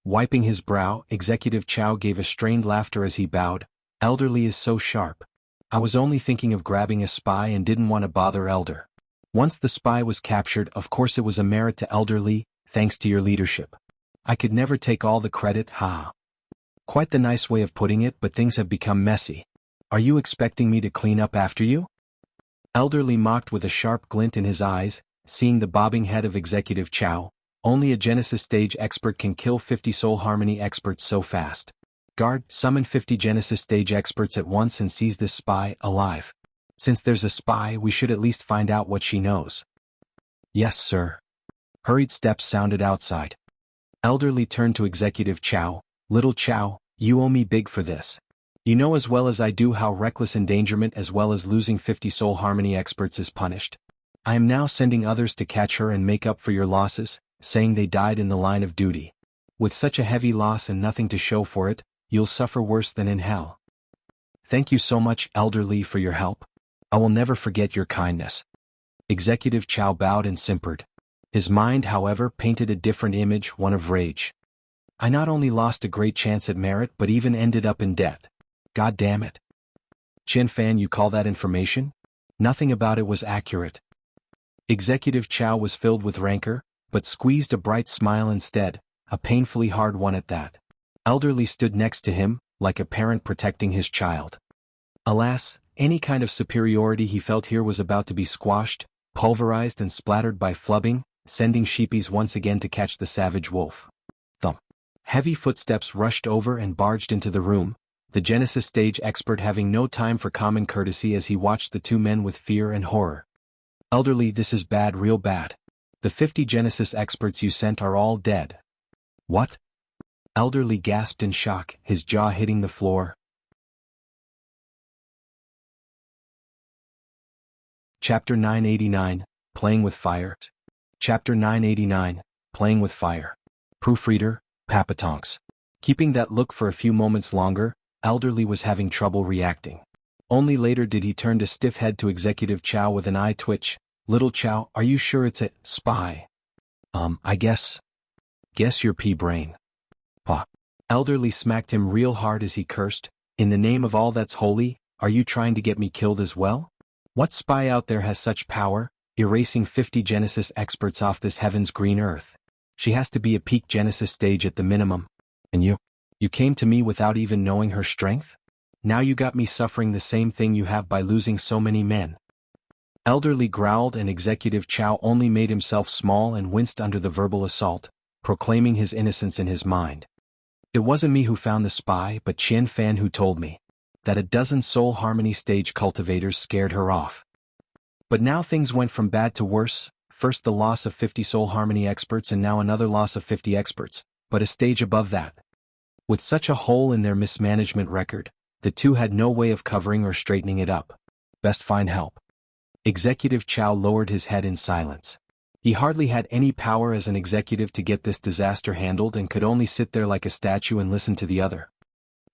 Wiping his brow, Executive Chow gave a strained laughter as he bowed, Elderly is so sharp. I was only thinking of grabbing a spy and didn't want to bother Elder. Once the spy was captured, of course it was a merit to Elderly, thanks to your leadership. I could never take all the credit, ha. Quite the nice way of putting it, but things have become messy. Are you expecting me to clean up after you? Elderly mocked with a sharp glint in his eyes, seeing the bobbing head of Executive Chow. Only a Genesis stage expert can kill 50 soul harmony experts so fast. Guard, summon 50 Genesis stage experts at once and seize this spy alive. Since there's a spy, we should at least find out what she knows. Yes, sir. Hurried steps sounded outside. Elderly turned to Executive Chow. Little Chow, you owe me big for this. You know as well as I do how reckless endangerment as well as losing 50 soul harmony experts is punished. I am now sending others to catch her and make up for your losses, saying they died in the line of duty. With such a heavy loss and nothing to show for it, you'll suffer worse than in hell. Thank you so much, Elderly, for your help. I will never forget your kindness. Executive Chow bowed and simpered. His mind, however, painted a different image, one of rage. I not only lost a great chance at merit but even ended up in debt. God damn it. Chin Fan, you call that information? Nothing about it was accurate. Executive Chow was filled with rancor, but squeezed a bright smile instead, a painfully hard one at that. Elderly stood next to him, like a parent protecting his child. Alas, any kind of superiority he felt here was about to be squashed, pulverized and splattered by flubbing, sending sheepies once again to catch the savage wolf. Thump. Heavy footsteps rushed over and barged into the room, the Genesis stage expert having no time for common courtesy as he watched the two men with fear and horror. Elderly, this is bad, real bad. The 50 Genesis experts you sent are all dead. What? Elderly gasped in shock, his jaw hitting the floor. Chapter 989, Playing with Fire. Chapter 989, Playing with Fire. Proofreader, Papatonks. Keeping that look for a few moments longer, Elderly was having trouble reacting. Only later did he turn a stiff head to Executive Chow with an eye twitch. Little Chow, are you sure it's a spy? I guess your pea-brain. Pa. Elderly smacked him real hard as he cursed. In the name of all that's holy, are you trying to get me killed as well? What spy out there has such power, erasing 50 Genesis experts off this heaven's green earth? She has to be a peak Genesis stage at the minimum. And you came to me without even knowing her strength? Now you got me suffering the same thing you have by losing so many men. Elderly growled and Executive Chow only made himself small and winced under the verbal assault, proclaiming his innocence in his mind. It wasn't me who found the spy but Qian Fan who told me that a dozen soul harmony stage cultivators scared her off. But now things went from bad to worse, first the loss of 50 soul harmony experts and now another loss of 50 experts, but a stage above that. With such a hole in their mismanagement record, the two had no way of covering or straightening it up. Best find help. Executive Chow lowered his head in silence. He hardly had any power as an executive to get this disaster handled and could only sit there like a statue and listen to the other.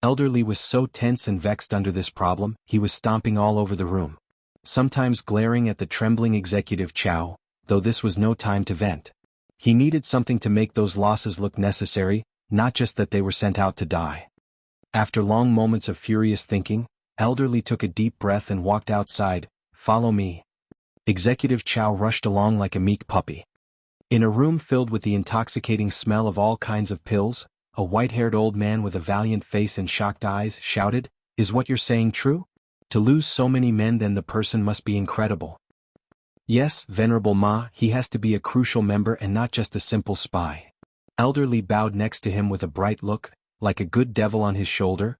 Elderly was so tense and vexed under this problem, he was stomping all over the room. Sometimes glaring at the trembling Executive Chow, though this was no time to vent. He needed something to make those losses look necessary, not just that they were sent out to die. After long moments of furious thinking, Elderly took a deep breath and walked outside. Follow me. Executive Chow rushed along like a meek puppy. In a room filled with the intoxicating smell of all kinds of pills, a white-haired old man with a valiant face and shocked eyes shouted, "Is what you're saying true? To lose so many men, then the person must be incredible." "Yes, Venerable Ma, he has to be a crucial member and not just a simple spy." Elderly bowed next to him with a bright look, like a good devil on his shoulder.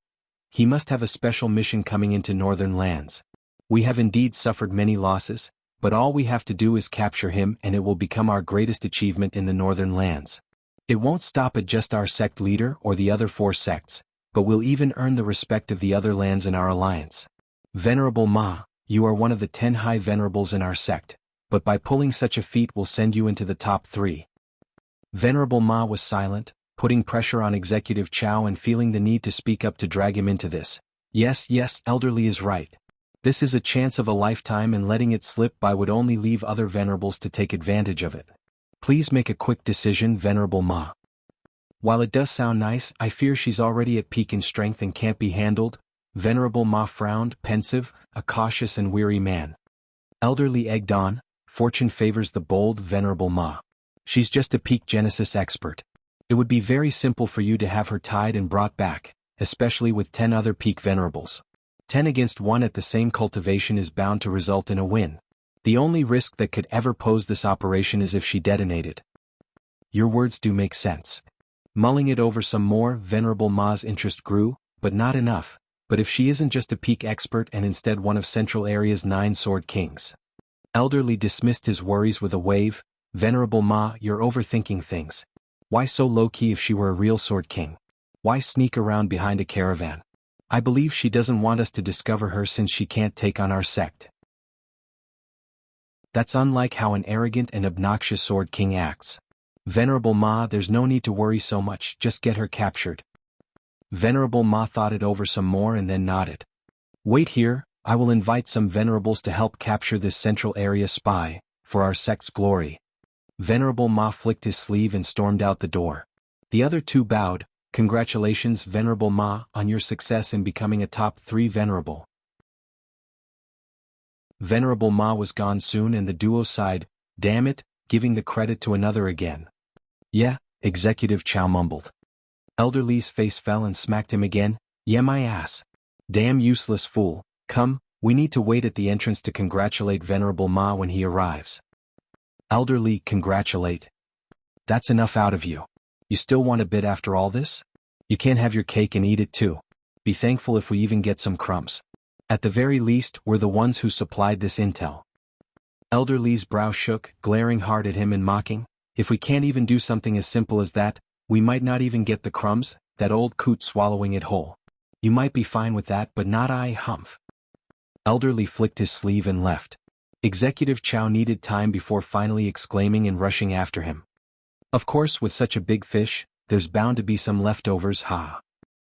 He must have a special mission coming into northern lands. We have indeed suffered many losses, but all we have to do is capture him and it will become our greatest achievement in the northern lands. It won't stop at just our sect leader or the other 4 sects, but we'll even earn the respect of the other lands in our alliance. Venerable Ma, you are one of the 10 high venerables in our sect, but by pulling such a feat we'll send you into the top 3. Venerable Ma was silent, putting pressure on Executive Chow and feeling the need to speak up to drag him into this. Yes, elderly is right. This is a chance of a lifetime and letting it slip by would only leave other venerables to take advantage of it. Please make a quick decision, Venerable Ma. While it does sound nice, I fear she's already at peak in strength and can't be handled. Venerable Ma frowned, pensive, a cautious and weary man. Elderly egged on, fortune favors the bold, Venerable Ma. She's just a peak Genesis expert. It would be very simple for you to have her tied and brought back, especially with 10 other peak venerables. 10 against 1 at the same cultivation is bound to result in a win. The only risk that could ever pose this operation is if she detonated. Your words do make sense. Mulling it over some more, Venerable Ma's interest grew, but not enough. But if she isn't just a peak expert and instead one of Central Area's 9 Sword Kings. Elderly dismissed his worries with a wave. Venerable Ma, you're overthinking things. Why so low-key if she were a real Sword King? Why sneak around behind a caravan? I believe she doesn't want us to discover her since she can't take on our sect. That's unlike how an arrogant and obnoxious Sword King acts. Venerable Ma, there's no need to worry so much, just get her captured. Venerable Ma thought it over some more and then nodded. Wait here, I will invite some venerables to help capture this Central Area spy, for our sect's glory. Venerable Ma flicked his sleeve and stormed out the door. The other 2 bowed. Congratulations, Venerable Ma, on your success in becoming a top 3 venerable. Venerable Ma was gone soon and the duo sighed, damn it, giving the credit to another again. Yeah, Executive Chow mumbled. Elderly's face fell and smacked him again, yeah my ass. Damn useless fool, come, we need to wait at the entrance to congratulate Venerable Ma when he arrives. Elderly, congratulate. That's enough out of you. You still want a bit after all this? You can't have your cake and eat it too. Be thankful if we even get some crumbs. At the very least, we're the ones who supplied this intel. Elderly's brow shook, glaring hard at him and mocking. If we can't even do something as simple as that, we might not even get the crumbs, that old coot swallowing it whole. You might be fine with that, but not I, humph. Elderly flicked his sleeve and left. Executive Chow needed time before finally exclaiming and rushing after him. Of course, with such a big fish, there's bound to be some leftovers, ha.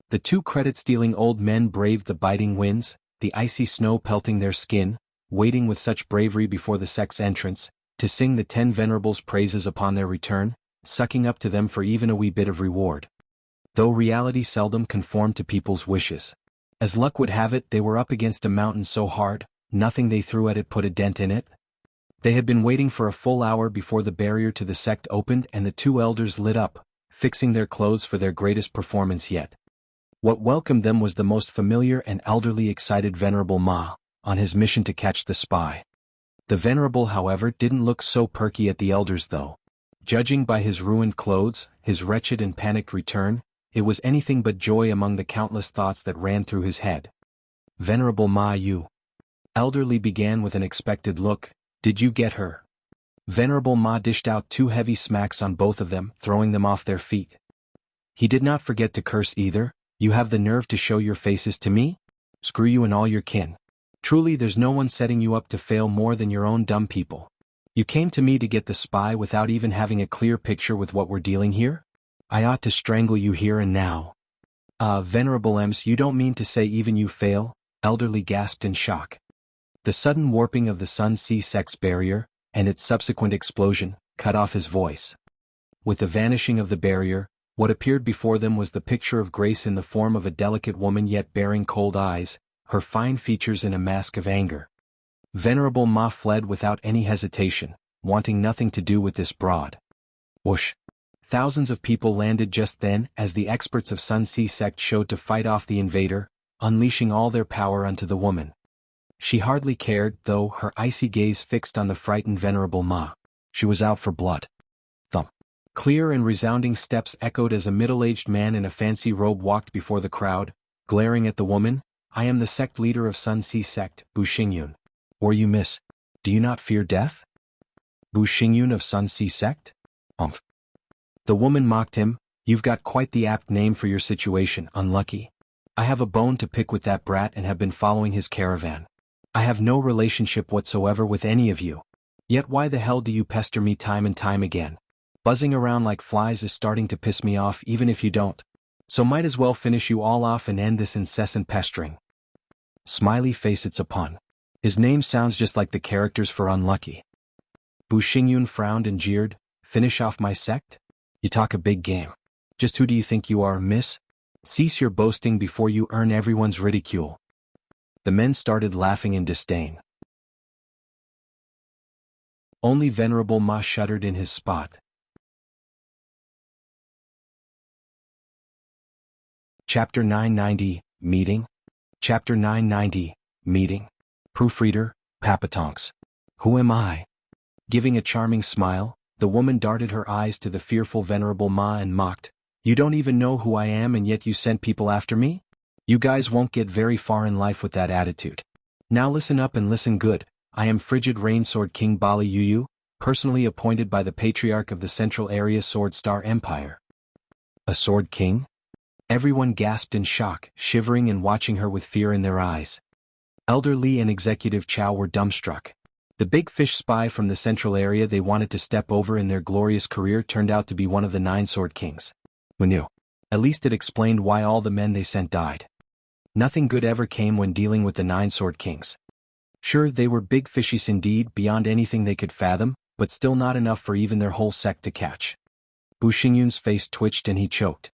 The 2 credit-stealing old men braved the biting winds, the icy snow pelting their skin, waiting with such bravery before the sect's entrance, to sing the 10 venerables' praises upon their return, sucking up to them for even a wee bit of reward. Though reality seldom conformed to people's wishes. As luck would have it, they were up against a mountain so hard, nothing they threw at it put a dent in it. They had been waiting for a full hour before the barrier to the sect opened and the 2 elders lit up, fixing their clothes for their greatest performance yet. What welcomed them was the most familiar and elderly excited Venerable Ma, on his mission to catch the spy. The Venerable, however, didn't look so perky at the elders though. Judging by his ruined clothes, his wretched and panicked return, it was anything but joy among the countless thoughts that ran through his head. Venerable Ma, you. Elderly began with an expected look, did you get her? Venerable Ma dished out 2 heavy smacks on both of them, throwing them off their feet. He did not forget to curse either, you have the nerve to show your faces to me? Screw you and all your kin. Truly there's no one setting you up to fail more than your own dumb people. You came to me to get the spy without even having a clear picture with what we're dealing here? I ought to strangle you here and now. Venerable Ems, you don't mean to say even you fail? Elderly gasped in shock. The sudden warping of the Sun-Sea sex barrier, and its subsequent explosion, cut off his voice. With the vanishing of the barrier, what appeared before them was the picture of Grace in the form of a delicate woman yet bearing cold eyes, her fine features in a mask of anger. Venerable Ma fled without any hesitation, wanting nothing to do with this broad. Whoosh! Thousands of people landed just then as the experts of Sun-Sea sect showed to fight off the invader, unleashing all their power onto the woman. She hardly cared, though, her icy gaze fixed on the frightened Venerable Ma. She was out for blood. Thump. Clear and resounding steps echoed as a middle-aged man in a fancy robe walked before the crowd, glaring at the woman. I am the sect leader of Sun Si sect, Bu Xingyun. Or you miss. Do you not fear death? Bu Xingyun of Sun Si sect? Umph. The woman mocked him. You've got quite the apt name for your situation, unlucky. I have a bone to pick with that brat and have been following his caravan. I have no relationship whatsoever with any of you. Yet why the hell do you pester me time and time again? Buzzing around like flies is starting to piss me off even if you don't. So might as well finish you all off and end this incessant pestering. Smiley face, it's a pun. His name sounds just like the characters for unlucky. Bu Xingyun frowned and jeered. Finish off my sect? You talk a big game. Just who do you think you are, miss? Cease your boasting before you earn everyone's ridicule. The men started laughing in disdain. Only Venerable Ma shuddered in his spot. Chapter 990, Meeting. Chapter 990, Meeting. Proofreader, Papatonks. Who am I? Giving a charming smile, the woman darted her eyes to the fearful Venerable Ma and mocked. You don't even know who I am and yet you sent people after me? You guys won't get very far in life with that attitude. Now listen up and listen good. I am Frigid Rain Sword King Bali Yuyu, personally appointed by the Patriarch of the Central Area Sword Star Empire. A Sword King? Everyone gasped in shock, shivering and watching her with fear in their eyes. Elder Li and Executive Chow were dumbstruck. The big fish spy from the Central Area they wanted to step over in their glorious career turned out to be one of the 9 Sword Kings. Who knew? At least it explained why all the men they sent died. Nothing good ever came when dealing with the 9 Sword Kings. Sure, they were big fishies indeed, beyond anything they could fathom, but still not enough for even their whole sect to catch. Bu Xingyun's face twitched and he choked.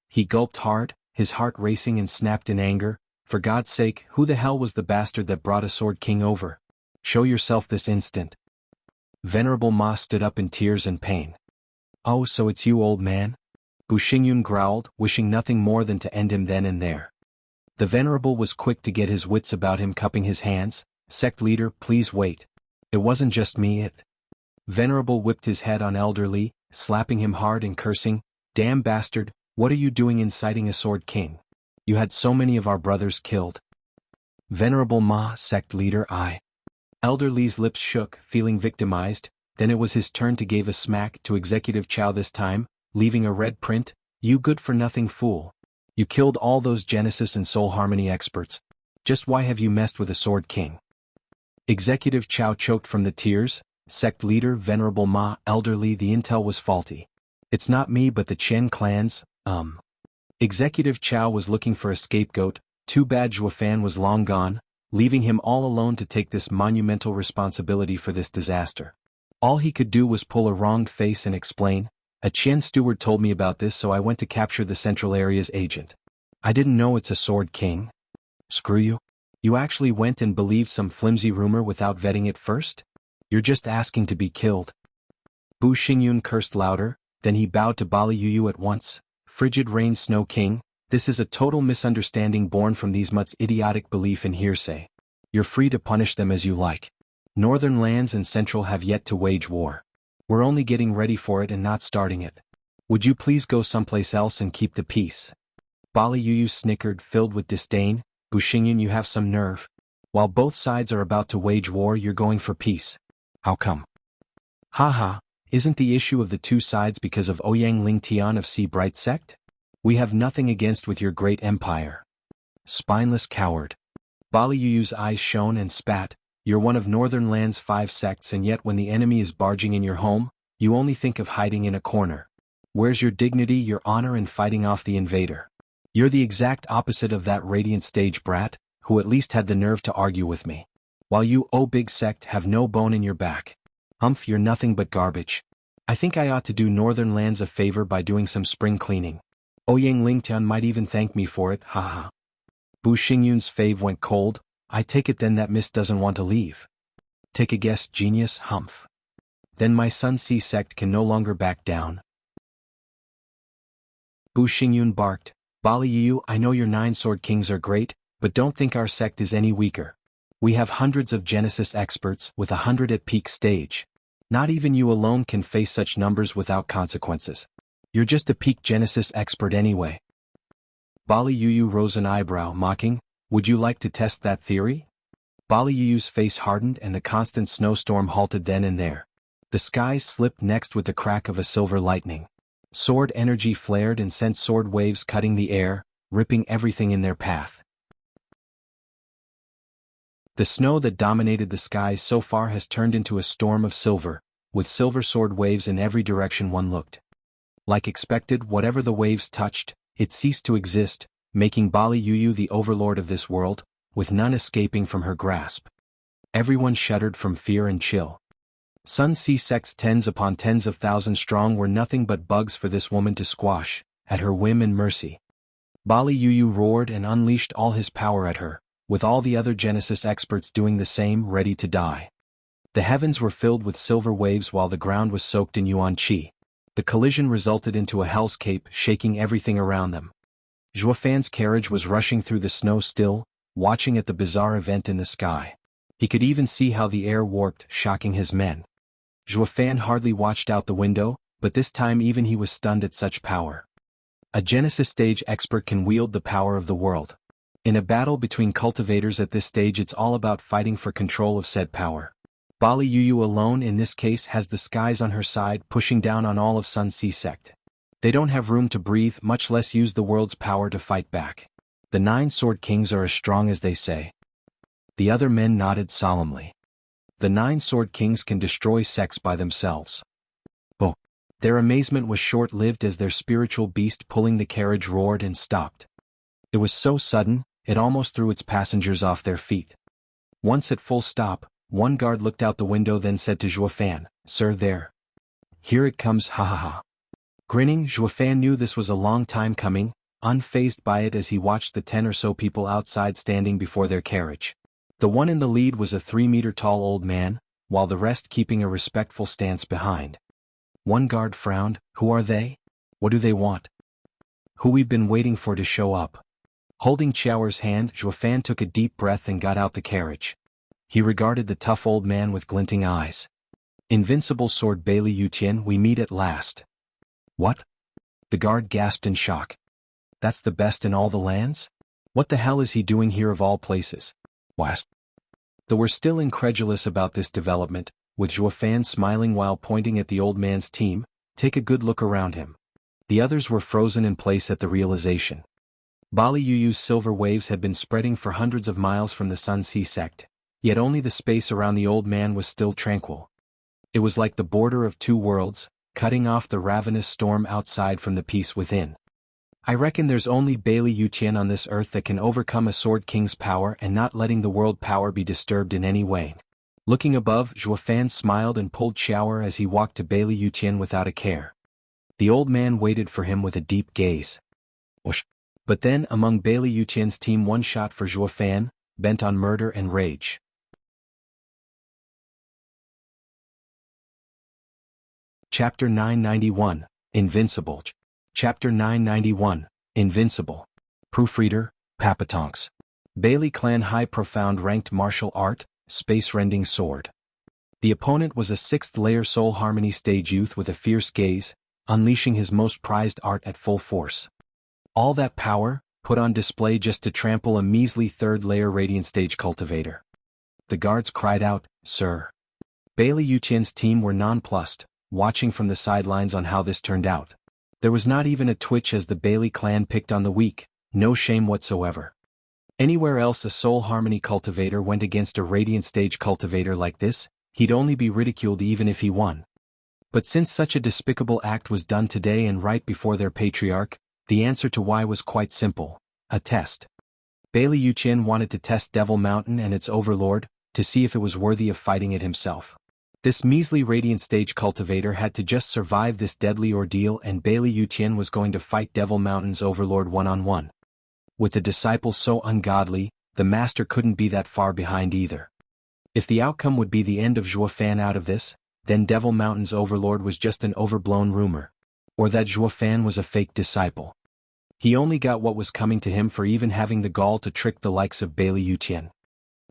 He gulped hard, his heart racing, and snapped in anger. For God's sake, who the hell was the bastard that brought a Sword King over? Show yourself this instant. Venerable Ma stood up in tears and pain. Oh, so it's you, old man? Bu Xingyun growled, wishing nothing more than to end him then and there. The Venerable was quick to get his wits about him, cupping his hands. Sect leader, please wait. It wasn't just me, Venerable whipped his head on Elder Li, slapping him hard and cursing. Damn bastard, what are you doing inciting a Sword King? You had so many of our brothers killed. Venerable Ma, sect leader, Elder Li's lips shook, feeling victimized. Then it was his turn to give a smack to Executive Chow this time, leaving a red print. You good-for-nothing fool. You killed all those Genesis and Soul Harmony experts. Just why have you messed with a Sword King? Executive Chow choked from the tears. Sect leader, Venerable Ma, Elder Li, the intel was faulty. It's not me but the Chen clans, Executive Chow was looking for a scapegoat. Too bad Zhuofan was long gone, leaving him all alone to take this monumental responsibility for this disaster. All he could do was pull a wronged face and explain. A Chen steward told me about this, so I went to capture the Central Area's agent. I didn't know it's a Sword King. Screw you. You actually went and believed some flimsy rumor without vetting it first? You're just asking to be killed. Bu Xingyun cursed louder, then he bowed to Bali Yuyu at once. Frigid Rain Snow King, this is a total misunderstanding born from these mutts' idiotic belief in hearsay. You're free to punish them as you like. Northern lands and Central have yet to wage war. We're only getting ready for it and not starting it. Would you please go someplace else and keep the peace? Bali Yuyu snickered, filled with disdain. Bu Xingyun, you have some nerve. While both sides are about to wage war, you're going for peace. How come? Haha, isn't the issue of the two sides because of Ouyang Lingtian of Sea Bright sect? We have nothing against with your great empire. Spineless coward. Bali Yuyu's eyes shone and spat. You're one of Northern Land's 5 sects, and yet when the enemy is barging in your home, you only think of hiding in a corner. Where's your dignity, your honor in fighting off the invader? You're the exact opposite of that radiant stage brat, who at least had the nerve to argue with me. While you, oh big sect, have no bone in your back. Humph, you're nothing but garbage. I think I ought to do Northern Lands a favor by doing some spring cleaning. Ouyang Lingtian might even thank me for it, haha. Bu Xingyun's fave went cold. I take it then that miss doesn't want to leave. Take a guess, genius, humph. Then my Sun Si sect can no longer back down. Bu Xingyun barked. Bali Yuyu, I know your 9 Sword Kings are great, but don't think our sect is any weaker. We have hundreds of Genesis experts, with 100 at peak stage. Not even you alone can face such numbers without consequences. You're just a peak Genesis expert anyway. Bali Yuyu rose an eyebrow, mocking, "Would you like to test that theory?" Bali Yuyu's face hardened and the constant snowstorm halted then and there. The skies slipped next with the crack of a silver lightning. Sword energy flared and sent sword waves cutting the air, ripping everything in their path. The snow that dominated the skies so far has turned into a storm of silver, with silver sword waves in every direction one looked. Like expected, whatever the waves touched, it ceased to exist, making Bali Yuyu the overlord of this world, with none escaping from her grasp. Everyone shuddered from fear and chill. Sun Sea sects tens upon tens of thousands strong were nothing but bugs for this woman to squash, at her whim and mercy. Bali Yuyu roared and unleashed all his power at her, with all the other Genesis experts doing the same, ready to die. The heavens were filled with silver waves while the ground was soaked in yuan qi. The collision resulted into a hellscape, shaking everything around them. Zhuofan's carriage was rushing through the snow still, watching at the bizarre event in the sky. He could even see how the air warped, shocking his men. Zhuofan hardly watched out the window, but this time even he was stunned at such power. A Genesis stage expert can wield the power of the world. In a battle between cultivators at this stage, it's all about fighting for control of said power. Bali Yuyu alone in this case has the skies on her side, pushing down on all of Sun Sea sect. They don't have room to breathe, much less use the world's power to fight back. The 9 Sword Kings are as strong as they say. The other men nodded solemnly. The 9 Sword Kings can destroy sects by themselves. Oh! Their amazement was short-lived as their spiritual beast pulling the carriage roared and stopped. It was so sudden, it almost threw its passengers off their feet. Once at full stop, one guard looked out the window then said to Zhuofan, "Sir, there. Here it comes, ha ha ha." Grinning, Zhuofan knew this was a long time coming, unfazed by it as he watched the 10 or so people outside standing before their carriage. The one in the lead was a 3-meter-tall old man, while the rest keeping a respectful stance behind. One guard frowned. "Who are they? What do they want?" "Who we've been waiting for to show up." Holding Qiaoer's hand, Zhuofan took a deep breath and got out the carriage. He regarded the tough old man with glinting eyes. "Invincible sword Bailey Yutian, we meet at last." "What?" The guard gasped in shock. "That's the best in all the lands? What the hell is he doing here of all places?" Wasp. They were still incredulous about this development, with Zhuofan smiling while pointing at the old man's team. "Take a good look around him." The others were frozen in place at the realization. Bali Yuyu's silver waves had been spreading for hundreds of miles from the Sun Sea sect, yet only the space around the old man was still tranquil. It was like the border of 2 worlds, cutting off the ravenous storm outside from the peace within. "I reckon there's only Bailey Yutian on this earth that can overcome a Sword King's power and not letting the world power be disturbed in any way." Looking above, Zhuofan smiled and pulled Qiaoer as he walked to Bailey Yutian without a care. The old man waited for him with a deep gaze. Whoosh. But then, among Bailey Yutian's team, one shot for Zhuofan, bent on murder and rage. Chapter 991, Invincible. Chapter 991, Invincible. Proofreader, Papatonks. Bailey Clan High Profound Ranked Martial Art, Space-Rending Sword. The opponent was a 6th-layer Soul Harmony stage youth with a fierce gaze, unleashing his most prized art at full force. All that power, put on display just to trample a measly 3rd-layer Radiant stage cultivator. The guards cried out, "Sir." Bailey Yutian's team were nonplussed, watching from the sidelines on how this turned out. There was not even a twitch as the Bailey clan picked on the weak, no shame whatsoever. Anywhere else a Soul Harmony cultivator went against a Radiant stage cultivator like this, he'd only be ridiculed even if he won. But since such a despicable act was done today and right before their patriarch, the answer to why was quite simple: a test. Bailey Yutian wanted to test Devil Mountain and its overlord, to see if it was worthy of fighting it himself. This measly Radiant stage cultivator had to just survive this deadly ordeal, and Bailey Yutian was going to fight Devil Mountain's overlord one-on-one. With a disciple so ungodly, the master couldn't be that far behind either. If the outcome would be the end of Zhuofan out of this, then Devil Mountain's overlord was just an overblown rumor. Or that Zhuofan was a fake disciple. He only got what was coming to him for even having the gall to trick the likes of Bailey Yutian.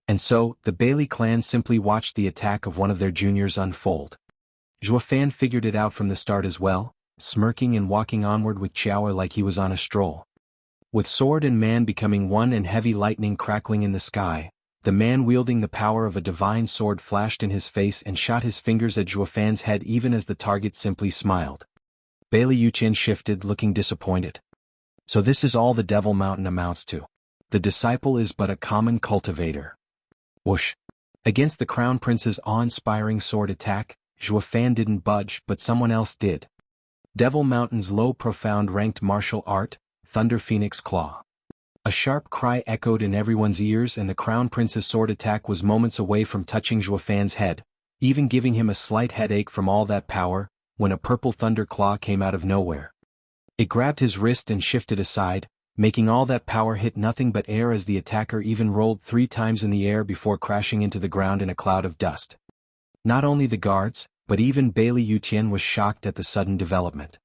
And so, the Bailey clan simply watched the attack of one of their juniors unfold. Zhuofan figured it out from the start as well, smirking and walking onward with Qiaoer like he was on a stroll. With sword and man becoming one and heavy lightning crackling in the sky, the man wielding the power of a divine sword flashed in his face and shot his fingers at Zhuo Fan's head even as the target simply smiled. Bailey Yuqian shifted, looking disappointed. So this is all the Devil Mountain amounts to. The disciple is but a common cultivator. Whoosh! Against the Crown Prince's awe-inspiring sword attack, Zhuo Fan didn't budge, but someone else did. Devil Mountain's low profound ranked martial art, Thunder Phoenix Claw. A sharp cry echoed in everyone's ears and the Crown Prince's sword attack was moments away from touching Zhuo Fan's head, even giving him a slight headache from all that power, when a purple thunder claw came out of nowhere. It grabbed his wrist and shifted aside, making all that power hit nothing but air as the attacker even rolled 3 times in the air before crashing into the ground in a cloud of dust. Not only the guards, but even Bailey Yuqian was shocked at the sudden development.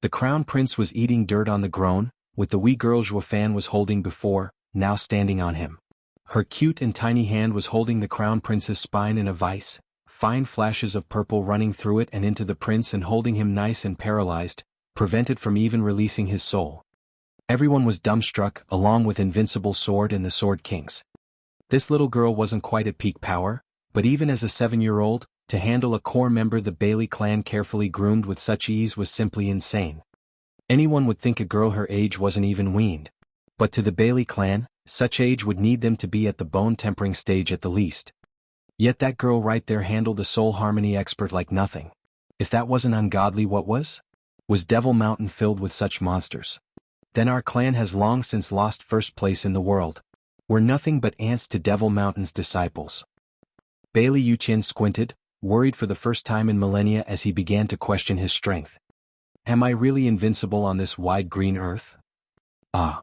The Crown Prince was eating dirt on the ground, with the wee girl Zhuo Fan was holding before, now standing on him. Her cute and tiny hand was holding the Crown Prince's spine in a vice, fine flashes of purple running through it and into the prince and holding him nice and paralyzed, prevented from even releasing his soul. Everyone was dumbstruck, along with Invincible Sword and the Sword Kings. This little girl wasn't quite at peak power, but even as a 7-year-old, to handle a core member the Bailey clan carefully groomed with such ease was simply insane. Anyone would think a girl her age wasn't even weaned. But to the Bailey clan, such age would need them to be at the bone-tempering stage at the least. Yet that girl right there handled a soul harmony expert like nothing. If that wasn't ungodly, what was? Was Devil Mountain filled with such monsters? Then our clan has long since lost first place in the world. We're nothing but ants to Devil Mountain's disciples. Bailey Yuqian squinted, worried for the first time in millennia as he began to question his strength. Am I really invincible on this wide green earth? Ah!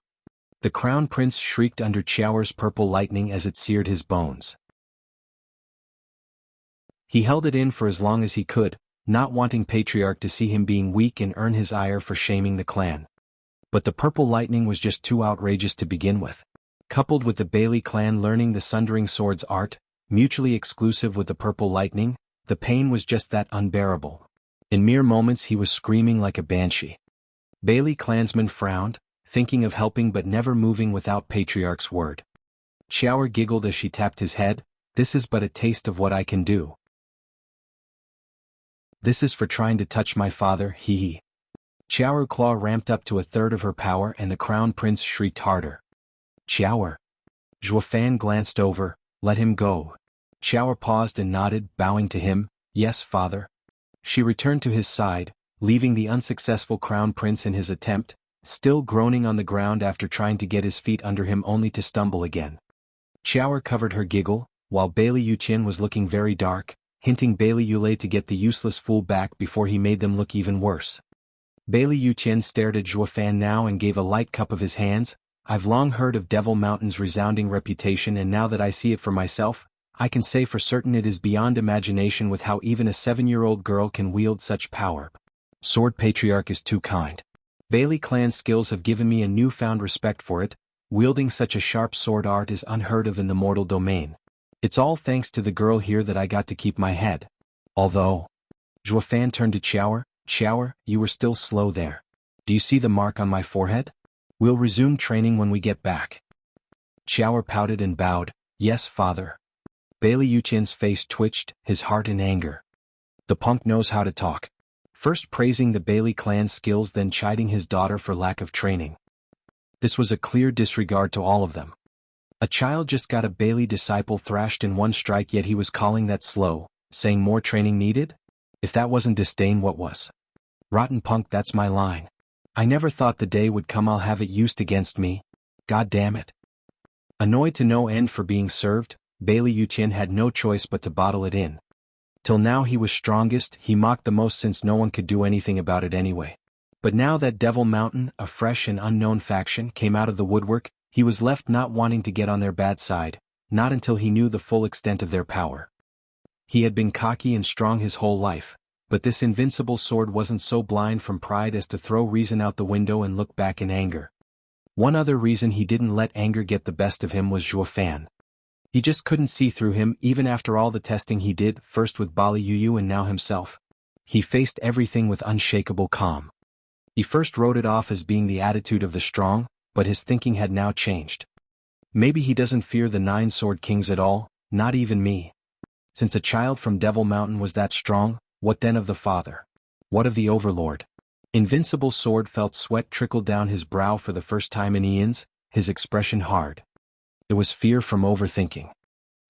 The Crown Prince shrieked under Qiaoer's purple lightning as it seared his bones. He held it in for as long as he could, not wanting Patriarch to see him being weak and earn his ire for shaming the clan. But the purple lightning was just too outrageous to begin with. Coupled with the Bailey clan learning the Sundering Sword's art, mutually exclusive with the purple lightning, the pain was just that unbearable. In mere moments he was screaming like a banshee. Bailey clansmen frowned, thinking of helping but never moving without Patriarch's word. Qiaoer giggled as she tapped his head, this is but a taste of what I can do. This is for trying to touch my father, hee hee. Qiaoer's claw ramped up to 1/3 of her power and the Crown Prince shrieked harder. Qiaoer. Zhuo Fan glanced over, let him go. Qiaoer paused and nodded, bowing to him, yes father. She returned to his side, leaving the unsuccessful Crown Prince in his attempt, still groaning on the ground after trying to get his feet under him only to stumble again. Qiaoer covered her giggle, while Bailey Yuqian was looking very dark, hinting Bailey Yulei to get the useless fool back before he made them look even worse. Bailey Yuqian stared at Zhuo Fan now and gave a light cup of his hands. I've long heard of Devil Mountain's resounding reputation and now that I see it for myself, I can say for certain it is beyond imagination with how even a 7-year-old girl can wield such power. Sword Patriarch is too kind. Bailey clan's skills have given me a newfound respect for it, wielding such a sharp sword art is unheard of in the mortal domain. It's all thanks to the girl here that I got to keep my head. Although... Zhuo Fan turned to Qiaoer, Qiaoer, you were still slow there. Do you see the mark on my forehead? We'll resume training when we get back. Qiaoer pouted and bowed, yes father. Bailey Yuqian's face twitched, his heart in anger. The punk knows how to talk. First praising the Bailey clan's skills then chiding his daughter for lack of training. This was a clear disregard to all of them. A child just got a Bailey disciple thrashed in one strike yet he was calling that slow, saying more training needed? If that wasn't disdain, what was? Rotten punk, that's my line. I never thought the day would come I'll have it used against me. God damn it. Annoyed to no end for being served, Bailey Yuqian had no choice but to bottle it in. Till now he was strongest, he mocked the most since no one could do anything about it anyway. But now that Devil Mountain, a fresh and unknown faction, came out of the woodwork, he was left not wanting to get on their bad side, not until he knew the full extent of their power. He had been cocky and strong his whole life, but this invincible sword wasn't so blind from pride as to throw reason out the window and look back in anger. One other reason he didn't let anger get the best of him was Zhuo Fan. He just couldn't see through him even after all the testing he did, first with Bali Yuyu and now himself. He faced everything with unshakable calm. He first wrote it off as being the attitude of the strong, but his thinking had now changed. Maybe he doesn't fear the 9 Sword Kings at all, not even me. Since a child from Devil Mountain was that strong, what then of the father? What of the overlord? Invincible Sword felt sweat trickle down his brow for the first time in eons, his expression hard. It was fear from overthinking.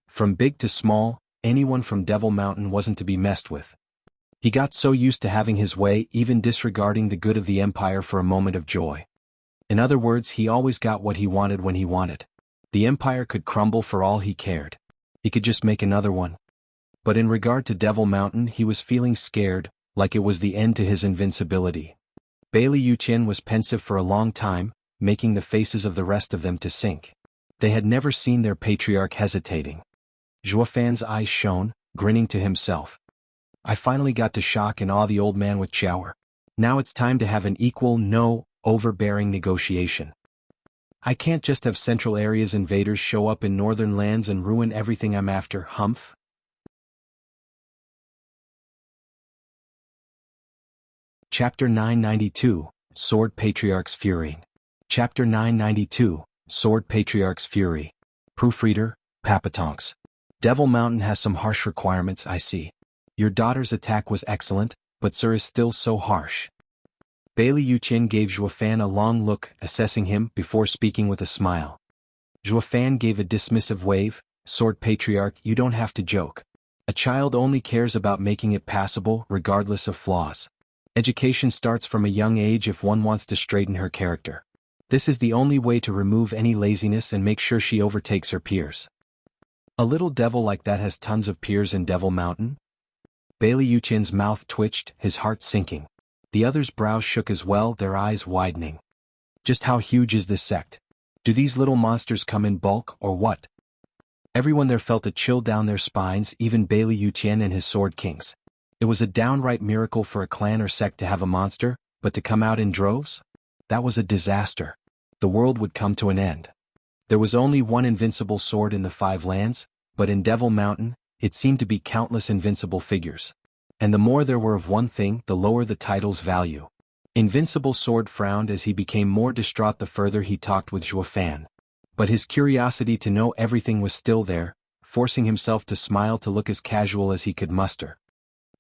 From big to small, anyone from Devil Mountain wasn't to be messed with. He got so used to having his way, even disregarding the good of the Empire for a moment of joy. In other words, he always got what he wanted when he wanted. The Empire could crumble for all he cared. He could just make another one. But in regard to Devil Mountain, he was feeling scared, like it was the end to his invincibility. Bailey Yuqian was pensive for a long time, making the faces of the rest of them to sink. They had never seen their patriarch hesitating. Zhuofan's eyes shone, grinning to himself. I finally got to shock and awe the old man with Chower. Now it's time to have an equal, no, overbearing negotiation. I can't just have Central Area's invaders show up in northern lands and ruin everything I'm after, humph. Chapter 992, Sword Patriarch's Fury. Chapter 992, Sword Patriarch's Fury. Proofreader, Papatonks. Devil Mountain has some harsh requirements, I see. Your daughter's attack was excellent, but Sir is still so harsh. Bailey Yuqian gave Zhuofan a long look, assessing him before speaking with a smile. Zhuofan gave a dismissive wave. Sword Patriarch, you don't have to joke. A child only cares about making it passable, regardless of flaws. Education starts from a young age if one wants to straighten her character. This is the only way to remove any laziness and make sure she overtakes her peers. A little devil like that has tons of peers in Devil Mountain? Bailey Yuqian's mouth twitched, his heart sinking. The others' brows shook as well, their eyes widening. Just how huge is this sect? Do these little monsters come in bulk, or what? Everyone there felt a chill down their spines, even Bailey Yuqian and his Sword Kings. It was a downright miracle for a clan or sect to have a monster, but to come out in droves? That was a disaster. The world would come to an end. There was only one invincible sword in the 5 lands, but in Devil Mountain, it seemed to be countless invincible figures. And the more there were of one thing, the lower the title's value. Invincible Sword frowned as he became more distraught the further he talked with Zhuofan. But his curiosity to know everything was still there, forcing himself to smile to look as casual as he could muster.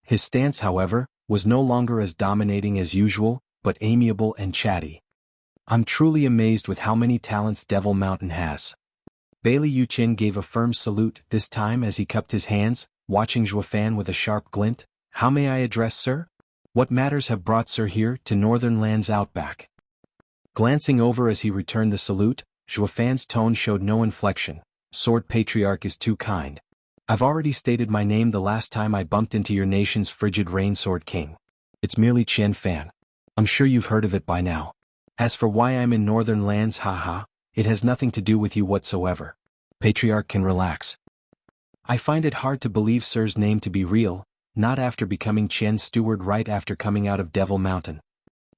His stance, however, was no longer as dominating as usual, but amiable and chatty. I'm truly amazed with how many talents Devil Mountain has. Bailey Yuqian gave a firm salute, this time as he cupped his hands, watching Zhuofan with a sharp glint. How may I address Sir? What matters have brought Sir here to Northern Lands Outback? Glancing over as he returned the salute, Zhuofan's tone showed no inflection. Sword Patriarch is too kind. I've already stated my name the last time I bumped into your nation's frigid rain Sword King. It's merely Qian Fan. I'm sure you've heard of it by now. As for why I'm in Northern Lands, haha, it has nothing to do with you whatsoever. Patriarch can relax. I find it hard to believe Sir's name to be real, not after becoming Qian's steward right after coming out of Devil Mountain.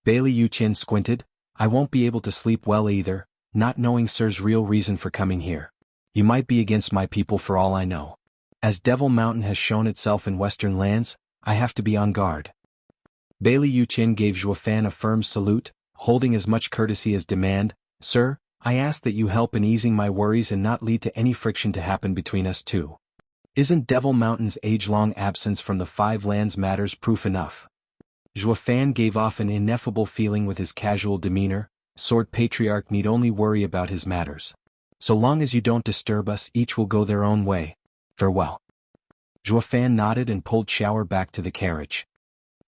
Bailey Yuqian squinted. I won't be able to sleep well either, not knowing Sir's real reason for coming here. You might be against my people for all I know. As Devil Mountain has shown itself in Western Lands, I have to be on guard. Bailey Yuqian gave Zhuofan a firm salute, holding as much courtesy as demand. Sir, I ask that you help in easing my worries and not lead to any friction to happen between us two. Isn't Devil Mountain's age-long absence from the 5 lands matters proof enough? Zhuofan gave off an ineffable feeling with his casual demeanor. Sword Patriarch need only worry about his matters. So long as you don't disturb us, each will go their own way. Farewell. Zhuofan nodded and pulled Chower back to the carriage.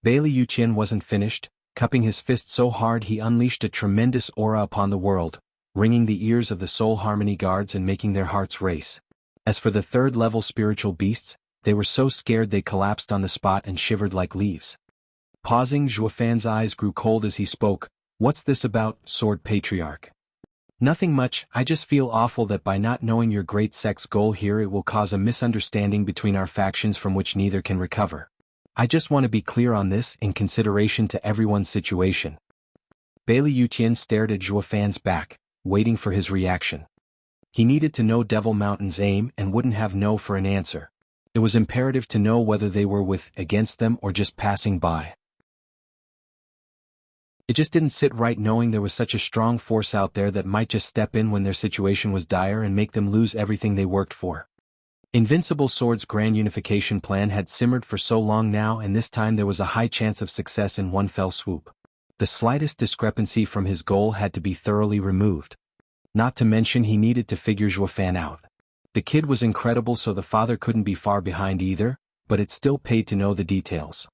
Bailey Yuqian wasn't finished, cupping his fist so hard he unleashed a tremendous aura upon the world, ringing the ears of the Soul Harmony guards and making their hearts race. As for the 3rd-level spiritual beasts, they were so scared they collapsed on the spot and shivered like leaves. Pausing, Zhuofan's eyes grew cold as he spoke. What's this about, Sword Patriarch? Nothing much, I just feel awful that by not knowing your great sect's goal here it will cause a misunderstanding between our factions from which neither can recover. I just want to be clear on this in consideration to everyone's situation. Bailey Yuqian stared at Zhuofan's back, waiting for his reaction. He needed to know Devil Mountain's aim and wouldn't have no for an answer. It was imperative to know whether they were against them or just passing by. It just didn't sit right knowing there was such a strong force out there that might just step in when their situation was dire and make them lose everything they worked for. Invincible Sword's grand unification plan had simmered for so long now, and this time there was a high chance of success in one fell swoop. The slightest discrepancy from his goal had to be thoroughly removed. Not to mention he needed to figure Zhuofan out. The kid was incredible, so the father couldn't be far behind either, but it still paid to know the details.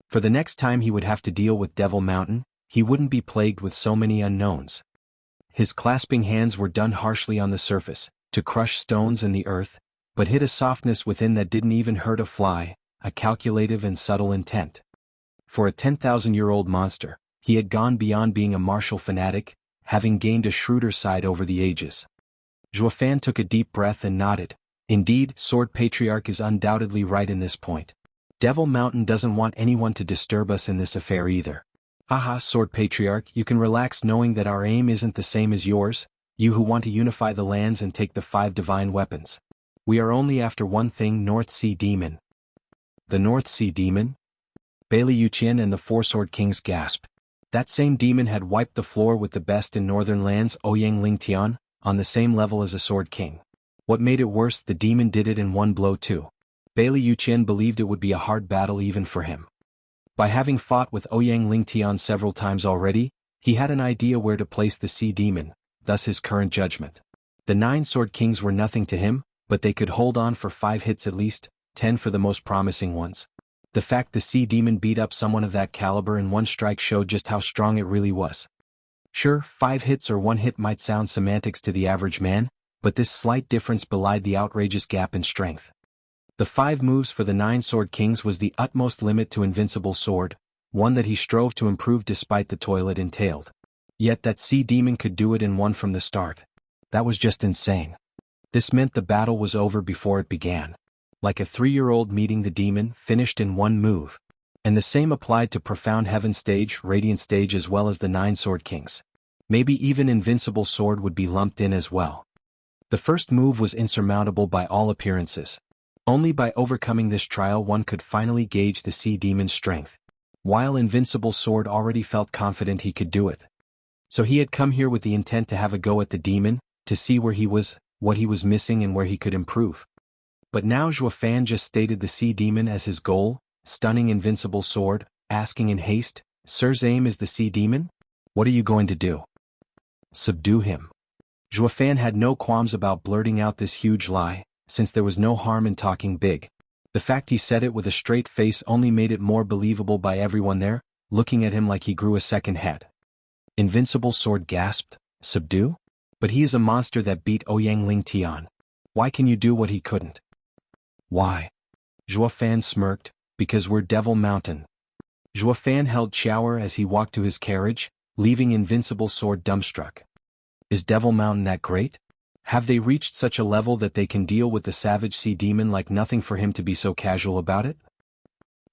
For the next time he would have to deal with Devil Mountain, he wouldn't be plagued with so many unknowns. His clasping hands were done harshly on the surface, to crush stones and the earth, but hid a softness within that didn't even hurt a fly, a calculative and subtle intent. For a 10,000-year-old monster, he had gone beyond being a martial fanatic, having gained a shrewder side over the ages. Zhuofan took a deep breath and nodded. Indeed, Sword Patriarch is undoubtedly right in this point. Devil Mountain doesn't want anyone to disturb us in this affair either. Haha, Sword Patriarch, you can relax knowing that our aim isn't the same as yours, you who want to unify the lands and take the 5 divine weapons. We are only after one thing: North Sea Demon. The North Sea Demon? Bailey Yuqian and the 4 Sword Kings gasped. That same demon had wiped the floor with the best in northern lands, Ouyang Lingtian, on the same level as a Sword King. What made it worse, the demon did it in one blow too. Bailey Yuqian believed it would be a hard battle even for him. By having fought with Ouyang Lingtian several times already, he had an idea where to place the Sea Demon, thus his current judgment. The 9 Sword Kings were nothing to him, but they could hold on for 5 hits at least, 10 for the most promising ones. The fact the Sea Demon beat up someone of that caliber in one strike showed just how strong it really was. Sure, 5 hits or 1 hit might sound semantics to the average man, but this slight difference belied the outrageous gap in strength. The 5 moves for the 9 Sword Kings was the utmost limit to Invincible Sword, one that he strove to improve despite the toil it entailed. Yet that Sea Demon could do it in one from the start. That was just insane. This meant the battle was over before it began. Like a 3-year-old meeting the demon, finished in one move. And the same applied to Profound Heaven Stage, Radiant Stage, as well as the 9 Sword Kings. Maybe even Invincible Sword would be lumped in as well. The first move was insurmountable by all appearances. Only by overcoming this trial one could finally gauge the Sea Demon's strength. While Invincible Sword already felt confident he could do it. So he had come here with the intent to have a go at the demon, to see where he was, what he was missing and where he could improve. But now Zhuofan just stated the Sea Demon as his goal, stunning Invincible Sword, asking in haste, "Sir's aim is the Sea Demon? What are you going to do? Subdue him?" Zhuofan had no qualms about blurting out this huge lie, since there was no harm in talking big. The fact he said it with a straight face only made it more believable by everyone there, looking at him like he grew a second head. Invincible Sword gasped, "Subdue? But he is a monster that beat Ouyang Lingtian. Why can you do what he couldn't?" "Why?" Zhuofan smirked, "Because we're Devil Mountain." Zhuofan held shower as he walked to his carriage, leaving Invincible Sword dumbstruck. Is Devil Mountain that great? Have they reached such a level that they can deal with the savage Sea Demon like nothing for him to be so casual about it?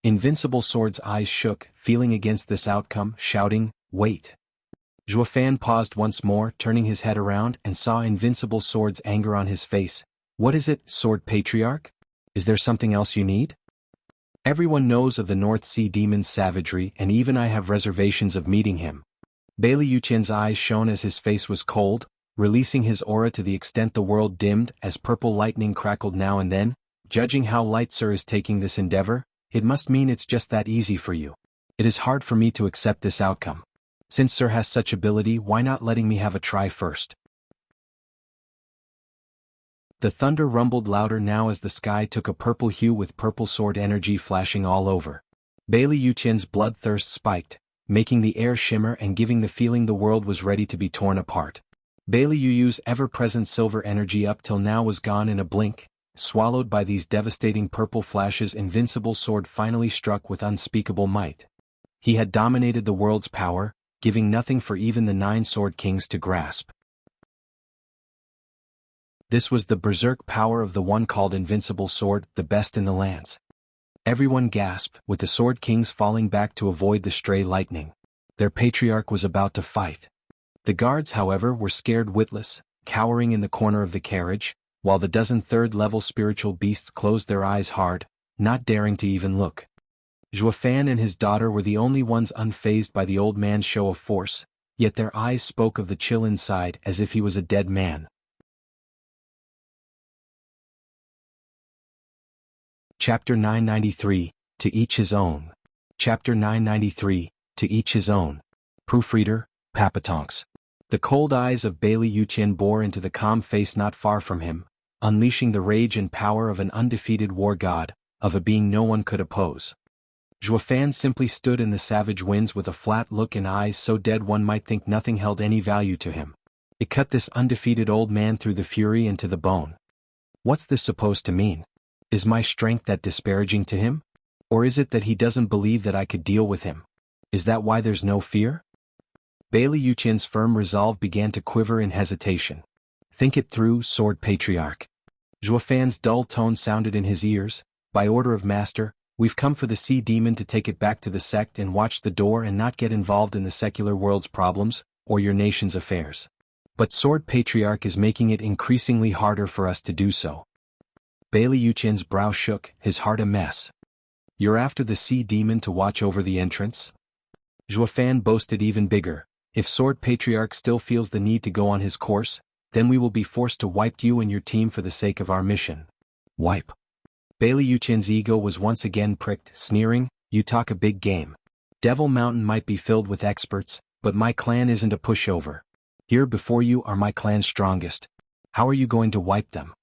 Invincible Sword's eyes shook, feeling against this outcome, shouting, "Wait." Zhuofan paused once more, turning his head around, and saw Invincible Sword's anger on his face. "What is it, Sword Patriarch? Is there something else you need?" Everyone knows of the North Sea Demon's savagery, and even I have reservations of meeting him. Bailey Yuqian's eyes shone as his face was cold, releasing his aura to the extent the world dimmed as purple lightning crackled now and then. "Judging how light Sir is taking this endeavor, it must mean it's just that easy for you. It is hard for me to accept this outcome. Since Sir has such ability, why not letting me have a try first?" The thunder rumbled louder now as the sky took a purple hue with purple sword energy flashing all over. Bailey Yuqian's bloodthirst spiked, making the air shimmer and giving the feeling the world was ready to be torn apart. Bailey Yu's ever-present silver energy up till now was gone in a blink, swallowed by these devastating purple flashes. Invincible Sword finally struck with unspeakable might. He had dominated the world's power, giving nothing for even the 9 Sword Kings to grasp. This was the berserk power of the one called Invincible Sword, the best in the lands. Everyone gasped, with the Sword Kings falling back to avoid the stray lightning. Their patriarch was about to fight. The guards, however, were scared witless, cowering in the corner of the carriage, while the dozen third-level spiritual beasts closed their eyes hard, not daring to even look. Fan and his daughter were the only ones unfazed by the old man's show of force, yet their eyes spoke of the chill inside as if he was a dead man. Chapter 993, To Each His Own. Chapter 993, To Each His Own. Proofreader, Papatonks. The cold eyes of Bailey Yuqian bore into the calm face not far from him, unleashing the rage and power of an undefeated war god, of a being no one could oppose. Fan simply stood in the savage winds with a flat look and eyes so dead one might think nothing held any value to him. It cut this undefeated old man through the fury and to the bone. What's this supposed to mean? Is my strength that disparaging to him? Or is it that he doesn't believe that I could deal with him? Is that why there's no fear? Bailey Yuqian's firm resolve began to quiver in hesitation. Think it through, Sword Patriarch. Fan's dull tone sounded in his ears. By order of Master, we've come for the sea demon to take it back to the sect and watch the door and not get involved in the secular world's problems, or your nation's affairs. But Sword Patriarch is making it increasingly harder for us to do so. Bailey Yuqian's brow shook, his heart a mess. You're after the sea demon to watch over the entrance? Fan boasted even bigger. If Sword Patriarch still feels the need to go on his course, then we will be forced to wipe you and your team for the sake of our mission. Wipe. Bailey Yuqian's ego was once again pricked, sneering, you talk a big game. Devil Mountain might be filled with experts, but my clan isn't a pushover. Here before you are my clan's strongest. How are you going to wipe them?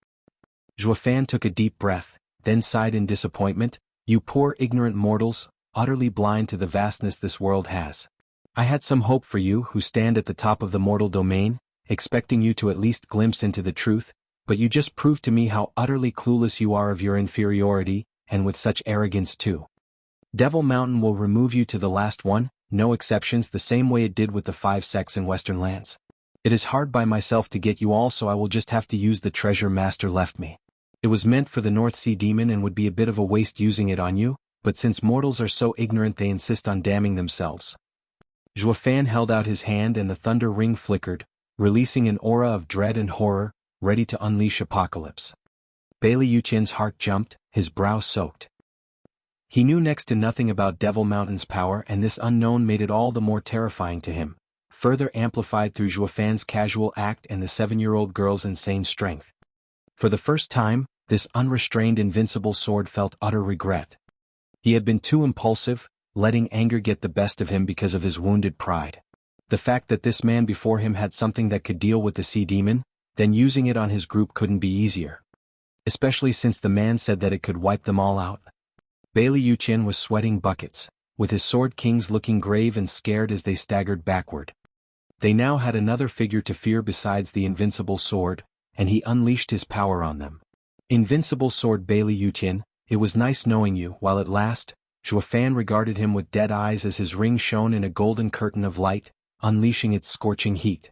Fan took a deep breath, then sighed in disappointment, you poor ignorant mortals, utterly blind to the vastness this world has. I had some hope for you who stand at the top of the mortal domain, expecting you to at least glimpse into the truth, but you just proved to me how utterly clueless you are of your inferiority, and with such arrogance too. Devil Mountain will remove you to the last one, no exceptions, the same way it did with the 5 sects in Western lands. It is hard by myself to get you all, so I will just have to use the treasure Master left me. It was meant for the North Sea Demon and would be a bit of a waste using it on you, but since mortals are so ignorant they insist on damning themselves. Fan held out his hand and the thunder ring flickered, releasing an aura of dread and horror, ready to unleash apocalypse. Bailey Yuqian's heart jumped, his brow soaked. He knew next to nothing about Devil Mountain's power, and this unknown made it all the more terrifying to him, further amplified through Fan's casual act and the 7-year-old girl's insane strength. For the first time, this unrestrained invincible sword felt utter regret. He had been too impulsive, letting anger get the best of him because of his wounded pride. The fact that this man before him had something that could deal with the sea demon, then using it on his group couldn't be easier. Especially since the man said that it could wipe them all out. Bailey Yuqian was sweating buckets, with his sword kings looking grave and scared as they staggered backward. They now had another figure to fear besides the invincible sword, and he unleashed his power on them. Invincible sword Bailey Yuqian, it was nice knowing you while it last. Fan regarded him with dead eyes as his ring shone in a golden curtain of light, unleashing its scorching heat.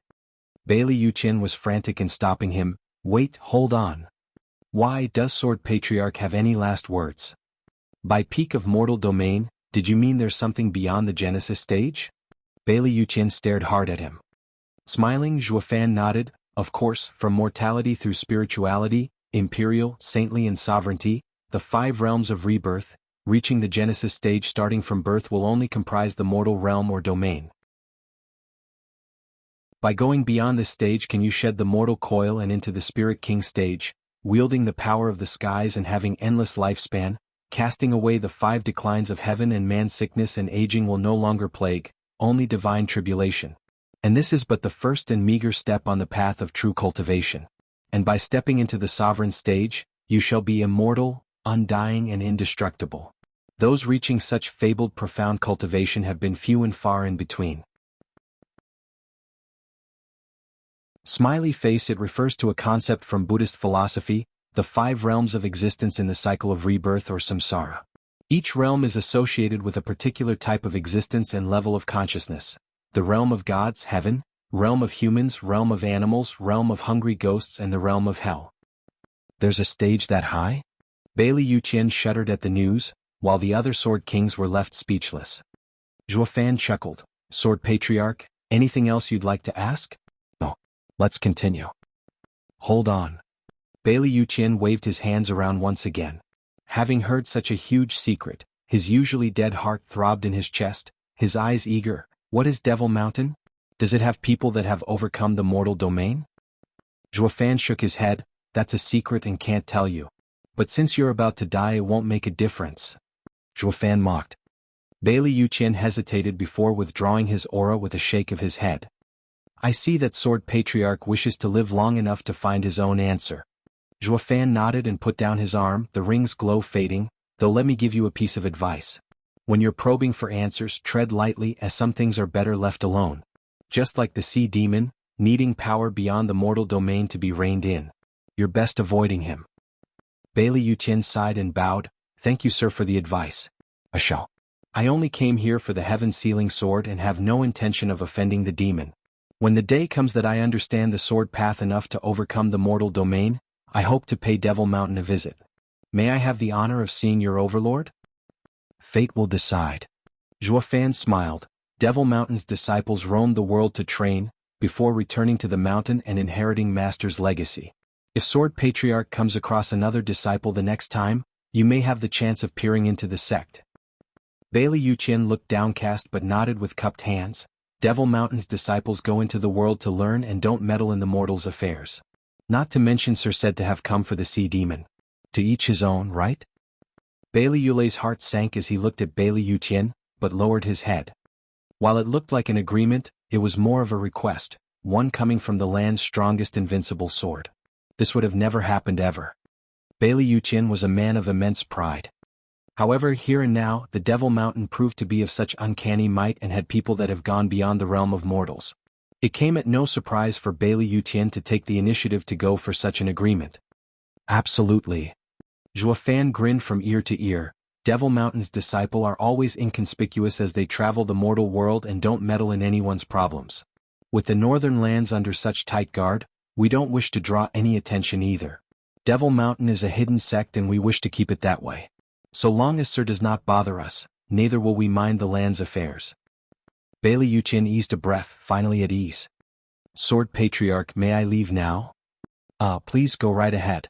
Bailey Yuqian was frantic in stopping him. Wait, hold on. Why, does Sword Patriarch have any last words? By peak of mortal domain, did you mean there's something beyond the Genesis stage? Bailey Yuqian stared hard at him. Smiling, Fan nodded, of course, from mortality through spirituality, imperial, saintly and sovereignty, the 5 realms of rebirth, reaching the Genesis stage starting from birth will only comprise the mortal realm or domain. By going beyond this stage can you shed the mortal coil and into the Spirit King stage, wielding the power of the skies and having endless lifespan, casting away the 5 declines of heaven and man. Sickness and aging will no longer plague, only divine tribulation. And this is but the first and meager step on the path of true cultivation. And by stepping into the sovereign stage, you shall be immortal, undying and indestructible. Those reaching such fabled profound cultivation have been few and far in between. Smiley face. It refers to a concept from Buddhist philosophy, the 5 realms of existence in the cycle of rebirth or samsara. Each realm is associated with a particular type of existence and level of consciousness. The realm of gods, heaven, realm of humans, realm of animals, realm of hungry ghosts and the realm of hell. There's a stage that high? Bailey Yuqian shuddered at the news, while the other sword kings were left speechless. Fan chuckled. Sword Patriarch, anything else you'd like to ask? No. Let's continue. Hold on. Bailey Yuqian waved his hands around once again. Having heard such a huge secret, His usually dead heart throbbed in his chest, his eyes eager. What is Devil Mountain? Does it have people that have overcome the mortal domain? Zhuofan shook his head. That's a secret and can't tell you. But since you're about to die, it won't make a difference. Zhuofan mocked. Bailey Yuqian hesitated before withdrawing his aura with a shake of his head. I see that Sword Patriarch wishes to live long enough to find his own answer. Zhuofan nodded and put down his arm, the ring's glow fading, though let me give you a piece of advice. When you're probing for answers, tread lightly, as some things are better left alone. Just like the sea demon, needing power beyond the mortal domain to be reined in. You're best avoiding him. Bailey Yuqian sighed and bowed. Thank you, sir, for the advice. I shall. I only came here for the heaven-sealing sword and have no intention of offending the demon. When the day comes that I understand the sword path enough to overcome the mortal domain, I hope to pay Devil Mountain a visit. May I have the honor of seeing your overlord? Fate will decide. Zhuofan smiled. Devil Mountain's disciples roamed the world to train, before returning to the mountain and inheriting Master's legacy. If Sword Patriarch comes across another disciple the next time, you may have the chance of peering into the sect. Bailey Yuqian looked downcast but nodded with cupped hands. Devil Mountain's disciples go into the world to learn and don't meddle in the mortal's affairs. Not to mention Sir said to have come for the sea demon. To each his own, right? Bailey Yulei's heart sank as he looked at Bailey Yuqian, but lowered his head. While it looked like an agreement, it was more of a request, one coming from the land's strongest invincible sword. This would have never happened ever. Bailey Yuqian was a man of immense pride. However, here and now, the Devil Mountain proved to be of such uncanny might and had people that have gone beyond the realm of mortals. It came at no surprise for Bailey Yuqian to take the initiative to go for such an agreement. Absolutely. Zhuofan grinned from ear to ear. Devil Mountain's disciples are always inconspicuous as they travel the mortal world and don't meddle in anyone's problems. With the northern lands under such tight guard, we don't wish to draw any attention either. Devil Mountain is a hidden sect and we wish to keep it that way. So long as Sir does not bother us, neither will we mind the land's affairs. Bailey Yuqian eased a breath, finally at ease. Sword Patriarch, may I leave now? Please go right ahead.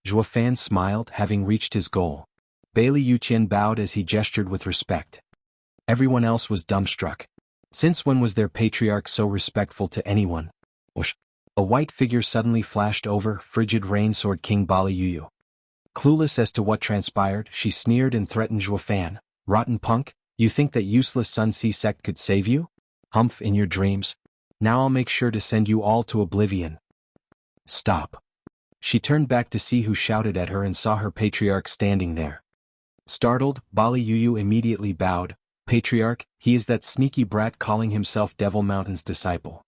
Zhuofan smiled, having reached his goal. Bailey Yuqian bowed as he gestured with respect. Everyone else was dumbstruck. Since when was their patriarch so respectful to anyone? Whoosh. A white figure suddenly flashed over frigid Rain Sword King Bali Yuyu. Clueless as to what transpired, she sneered and threatened Zhuofan. Rotten punk, you think that useless Sun Sea sect could save you? Humph, in your dreams. Now I'll make sure to send you all to oblivion. Stop. She turned back to see who shouted at her and saw her patriarch standing there. Startled, Bali Yuyu immediately bowed. Patriarch, he is that sneaky brat calling himself Devil Mountain's disciple.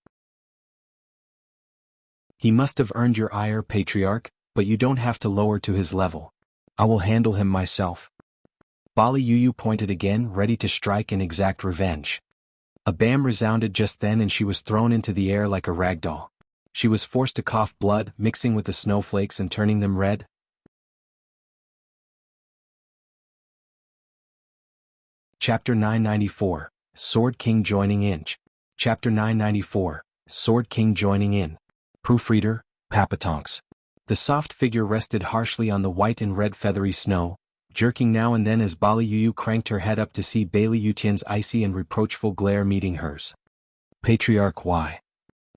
He must have earned your ire, Patriarch, but you don't have to lower to his level. I will handle him myself. Bali Yuyu pointed again, ready to strike and exact revenge. A bam resounded just then and she was thrown into the air like a rag doll. She was forced to cough blood, mixing with the snowflakes and turning them red. Chapter 994, Sword King Joining In. Chapter 994, Sword King Joining In. Proofreader, Papatonks. The soft figure rested harshly on the white and red feathery snow, jerking now and then as Bali Yuyu cranked her head up to see Bailey Yuqian's icy and reproachful glare meeting hers. Patriarch, why?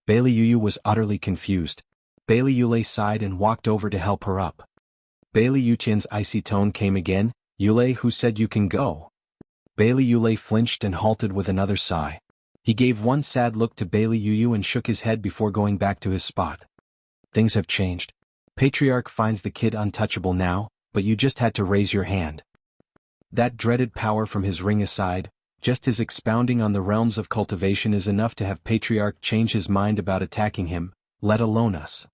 Bailey Yuyu was utterly confused. Bailey Yulei sighed and walked over to help her up. Bailey Yuqian's icy tone came again. Yulei, who said you can go? Bailey Yulei flinched and halted with another sigh. He gave one sad look to Bailey Yuyu and shook his head before going back to his spot. Things have changed. Patriarch finds the kid untouchable now, but you just had to raise your hand. That dreaded power from his ring aside, just his expounding on the realms of cultivation is enough to have Patriarch change his mind about attacking him, let alone us.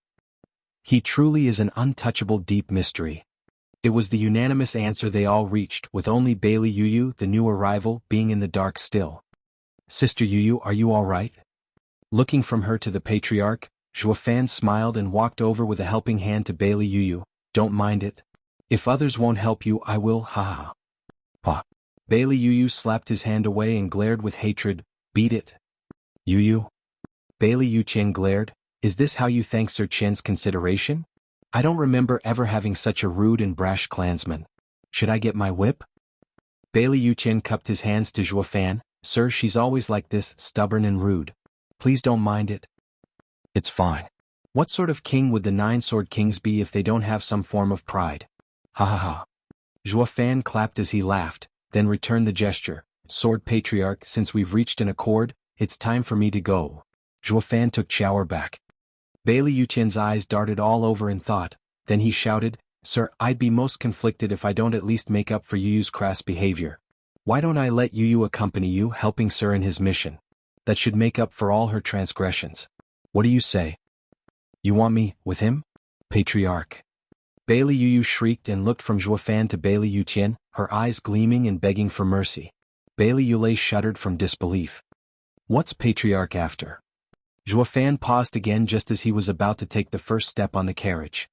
He truly is an untouchable deep mystery. It was the unanimous answer they all reached, with only Bailey Yuyu, the new arrival, being in the dark still. Sister Yuyu, are you all right? Looking from her to the Patriarch, Zhuofan smiled and walked over with a helping hand to Bailey Yuyu. Don't mind it. If others won't help you, I will, haha. Pa. Bailey Yuyu slapped his hand away and glared with hatred. Beat it. Yuyu? Bailey Yuqian glared. Is this how you thank Sir Qian's consideration? I don't remember ever having such a rude and brash clansman. Should I get my whip? Bailey Yuqian cupped his hands to Zhuo Fan. Sir, she's always like this, stubborn and rude. Please don't mind it. It's fine. What sort of king would the 9 sword kings be if they don't have some form of pride? Ha ha ha. Zhuo Fan clapped as he laughed, then returned the gesture. Sword Patriarch, since we've reached an accord, it's time for me to go. Zhuo Fan took shower back. Bailey Yuqian's eyes darted all over in thought, then he shouted, Sir, I'd be most conflicted if I don't at least make up for Yu's crass behavior. Why don't I let Yu accompany you, helping Sir in his mission? That should make up for all her transgressions. What do you say? You want me, with him? Patriarch. Bailey Yu shrieked and looked from Zhuo Fan to Bailey Yuqian, her eyes gleaming and begging for mercy. Bailey Yulei shuddered from disbelief. What's Patriarch after? Zhuo Fan paused again just as he was about to take the first step on the carriage.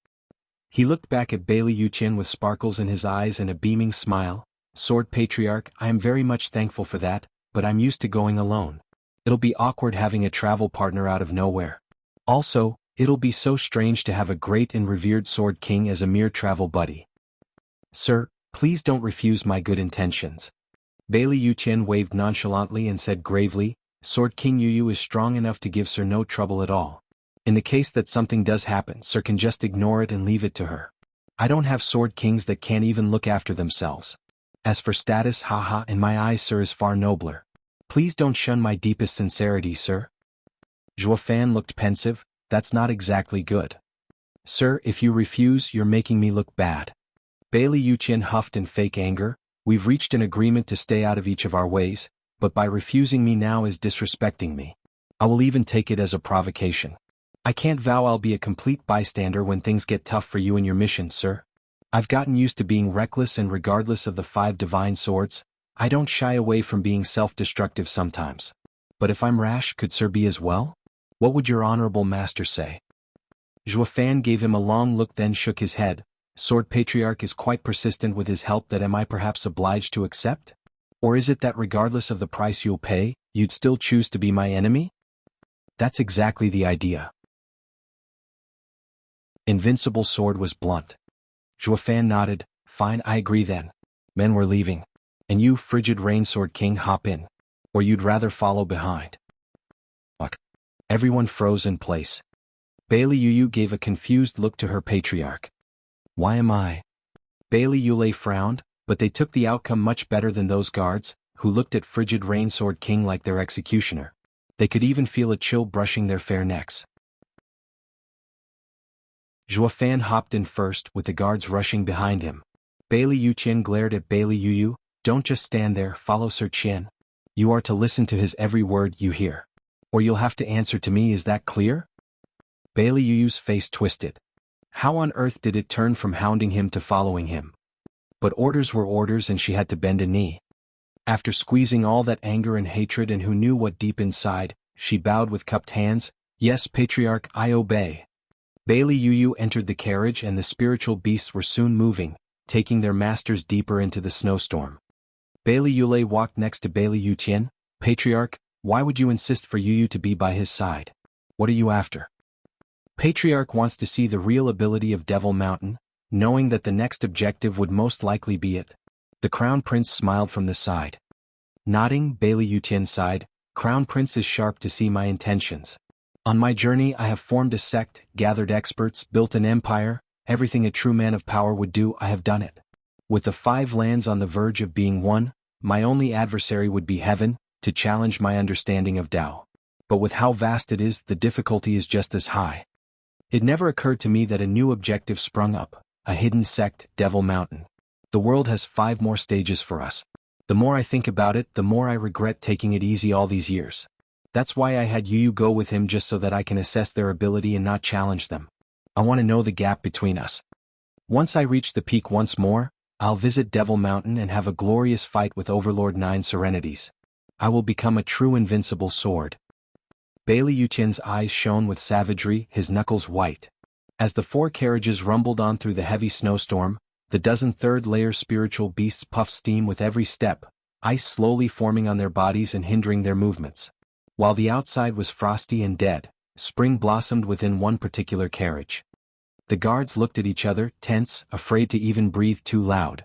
He looked back at Bailey Yuqian with sparkles in his eyes and a beaming smile. Sword Patriarch, I am very much thankful for that, but I'm used to going alone. It'll be awkward having a travel partner out of nowhere. Also, it'll be so strange to have a great and revered Sword King as a mere travel buddy. Sir, please don't refuse my good intentions. Bailey Yuqian waved nonchalantly and said gravely, Sword King Yu is strong enough to give Sir no trouble at all. In the case that something does happen, Sir can just ignore it and leave it to her. I don't have Sword Kings that can't even look after themselves. As for status, haha, in my eyes Sir is far nobler. Please don't shun my deepest sincerity, Sir. Zhuo Fan looked pensive. That's not exactly good. Sir, if you refuse, you're making me look bad. Bailey Yuqian huffed in fake anger. We've reached an agreement to stay out of each of our ways, but by refusing me now is disrespecting me. I will even take it as a provocation. I can't vow I'll be a complete bystander when things get tough for you and your mission, Sir. I've gotten used to being reckless, and regardless of the 5 divine swords, I don't shy away from being self-destructive sometimes. But if I'm rash, could Sir be as well? What would your honorable master say? Zhuo Fan gave him a long look, then shook his head. Sword Patriarch is quite persistent with his help. That am I perhaps obliged to accept? Or is it that regardless of the price you'll pay, you'd still choose to be my enemy? That's exactly the idea. Invincible Sword was blunt. Zhuo Fan nodded. Fine, I agree then. Men were leaving. And you, frigid Rain Sword King, hop in. Or you'd rather follow behind? What? Everyone froze in place. Bailey Yu gave a confused look to her patriarch. Why am I? Bailey Yulei frowned, but they took the outcome much better than those guards, who looked at frigid Rain Sword King like their executioner. They could even feel a chill brushing their fair necks. Zhuo Fan hopped in first, with the guards rushing behind him. Bailey Yuqian glared at Bailey Yu. Don't just stand there, follow Sir Qian. You are to listen to his every word you hear. Or you'll have to answer to me, is that clear? Bailey Yu's face twisted. How on earth did it turn from hounding him to following him? But orders were orders, and she had to bend a knee. After squeezing all that anger and hatred, and who knew what deep inside, she bowed with cupped hands. Yes, Patriarch, I obey. Bailey Yu entered the carriage, and the spiritual beasts were soon moving, taking their masters deeper into the snowstorm. Bailey Yulei walked next to Bailey Yuqian. Patriarch, why would you insist for Yu to be by his side? What are you after? Patriarch wants to see the real ability of Devil Mountain, knowing that the next objective would most likely be it. The Crown Prince smiled from the side. Nodding, Bailey Yuqian sighed. Crown Prince is sharp to see my intentions. On my journey I have formed a sect, gathered experts, built an empire. Everything a true man of power would do, I have done it. With the 5 lands on the verge of being won, my only adversary would be heaven, to challenge my understanding of Tao. But with how vast it is, the difficulty is just as high. It never occurred to me that a new objective sprung up, a hidden sect, Devil Mountain. The world has 5 more stages for us. The more I think about it, the more I regret taking it easy all these years. That's why I had Yu go with him, just so that I can assess their ability and not challenge them. I want to know the gap between us. Once I reach the peak once more, I'll visit Devil Mountain and have a glorious fight with Overlord 9 Serenities. I will become a true invincible sword. Bailey Yuqian's eyes shone with savagery, his knuckles white. As the 4 carriages rumbled on through the heavy snowstorm, the dozen third-layer spiritual beasts puffed steam with every step, ice slowly forming on their bodies and hindering their movements. While the outside was frosty and dead, spring blossomed within one particular carriage. The guards looked at each other, tense, afraid to even breathe too loud.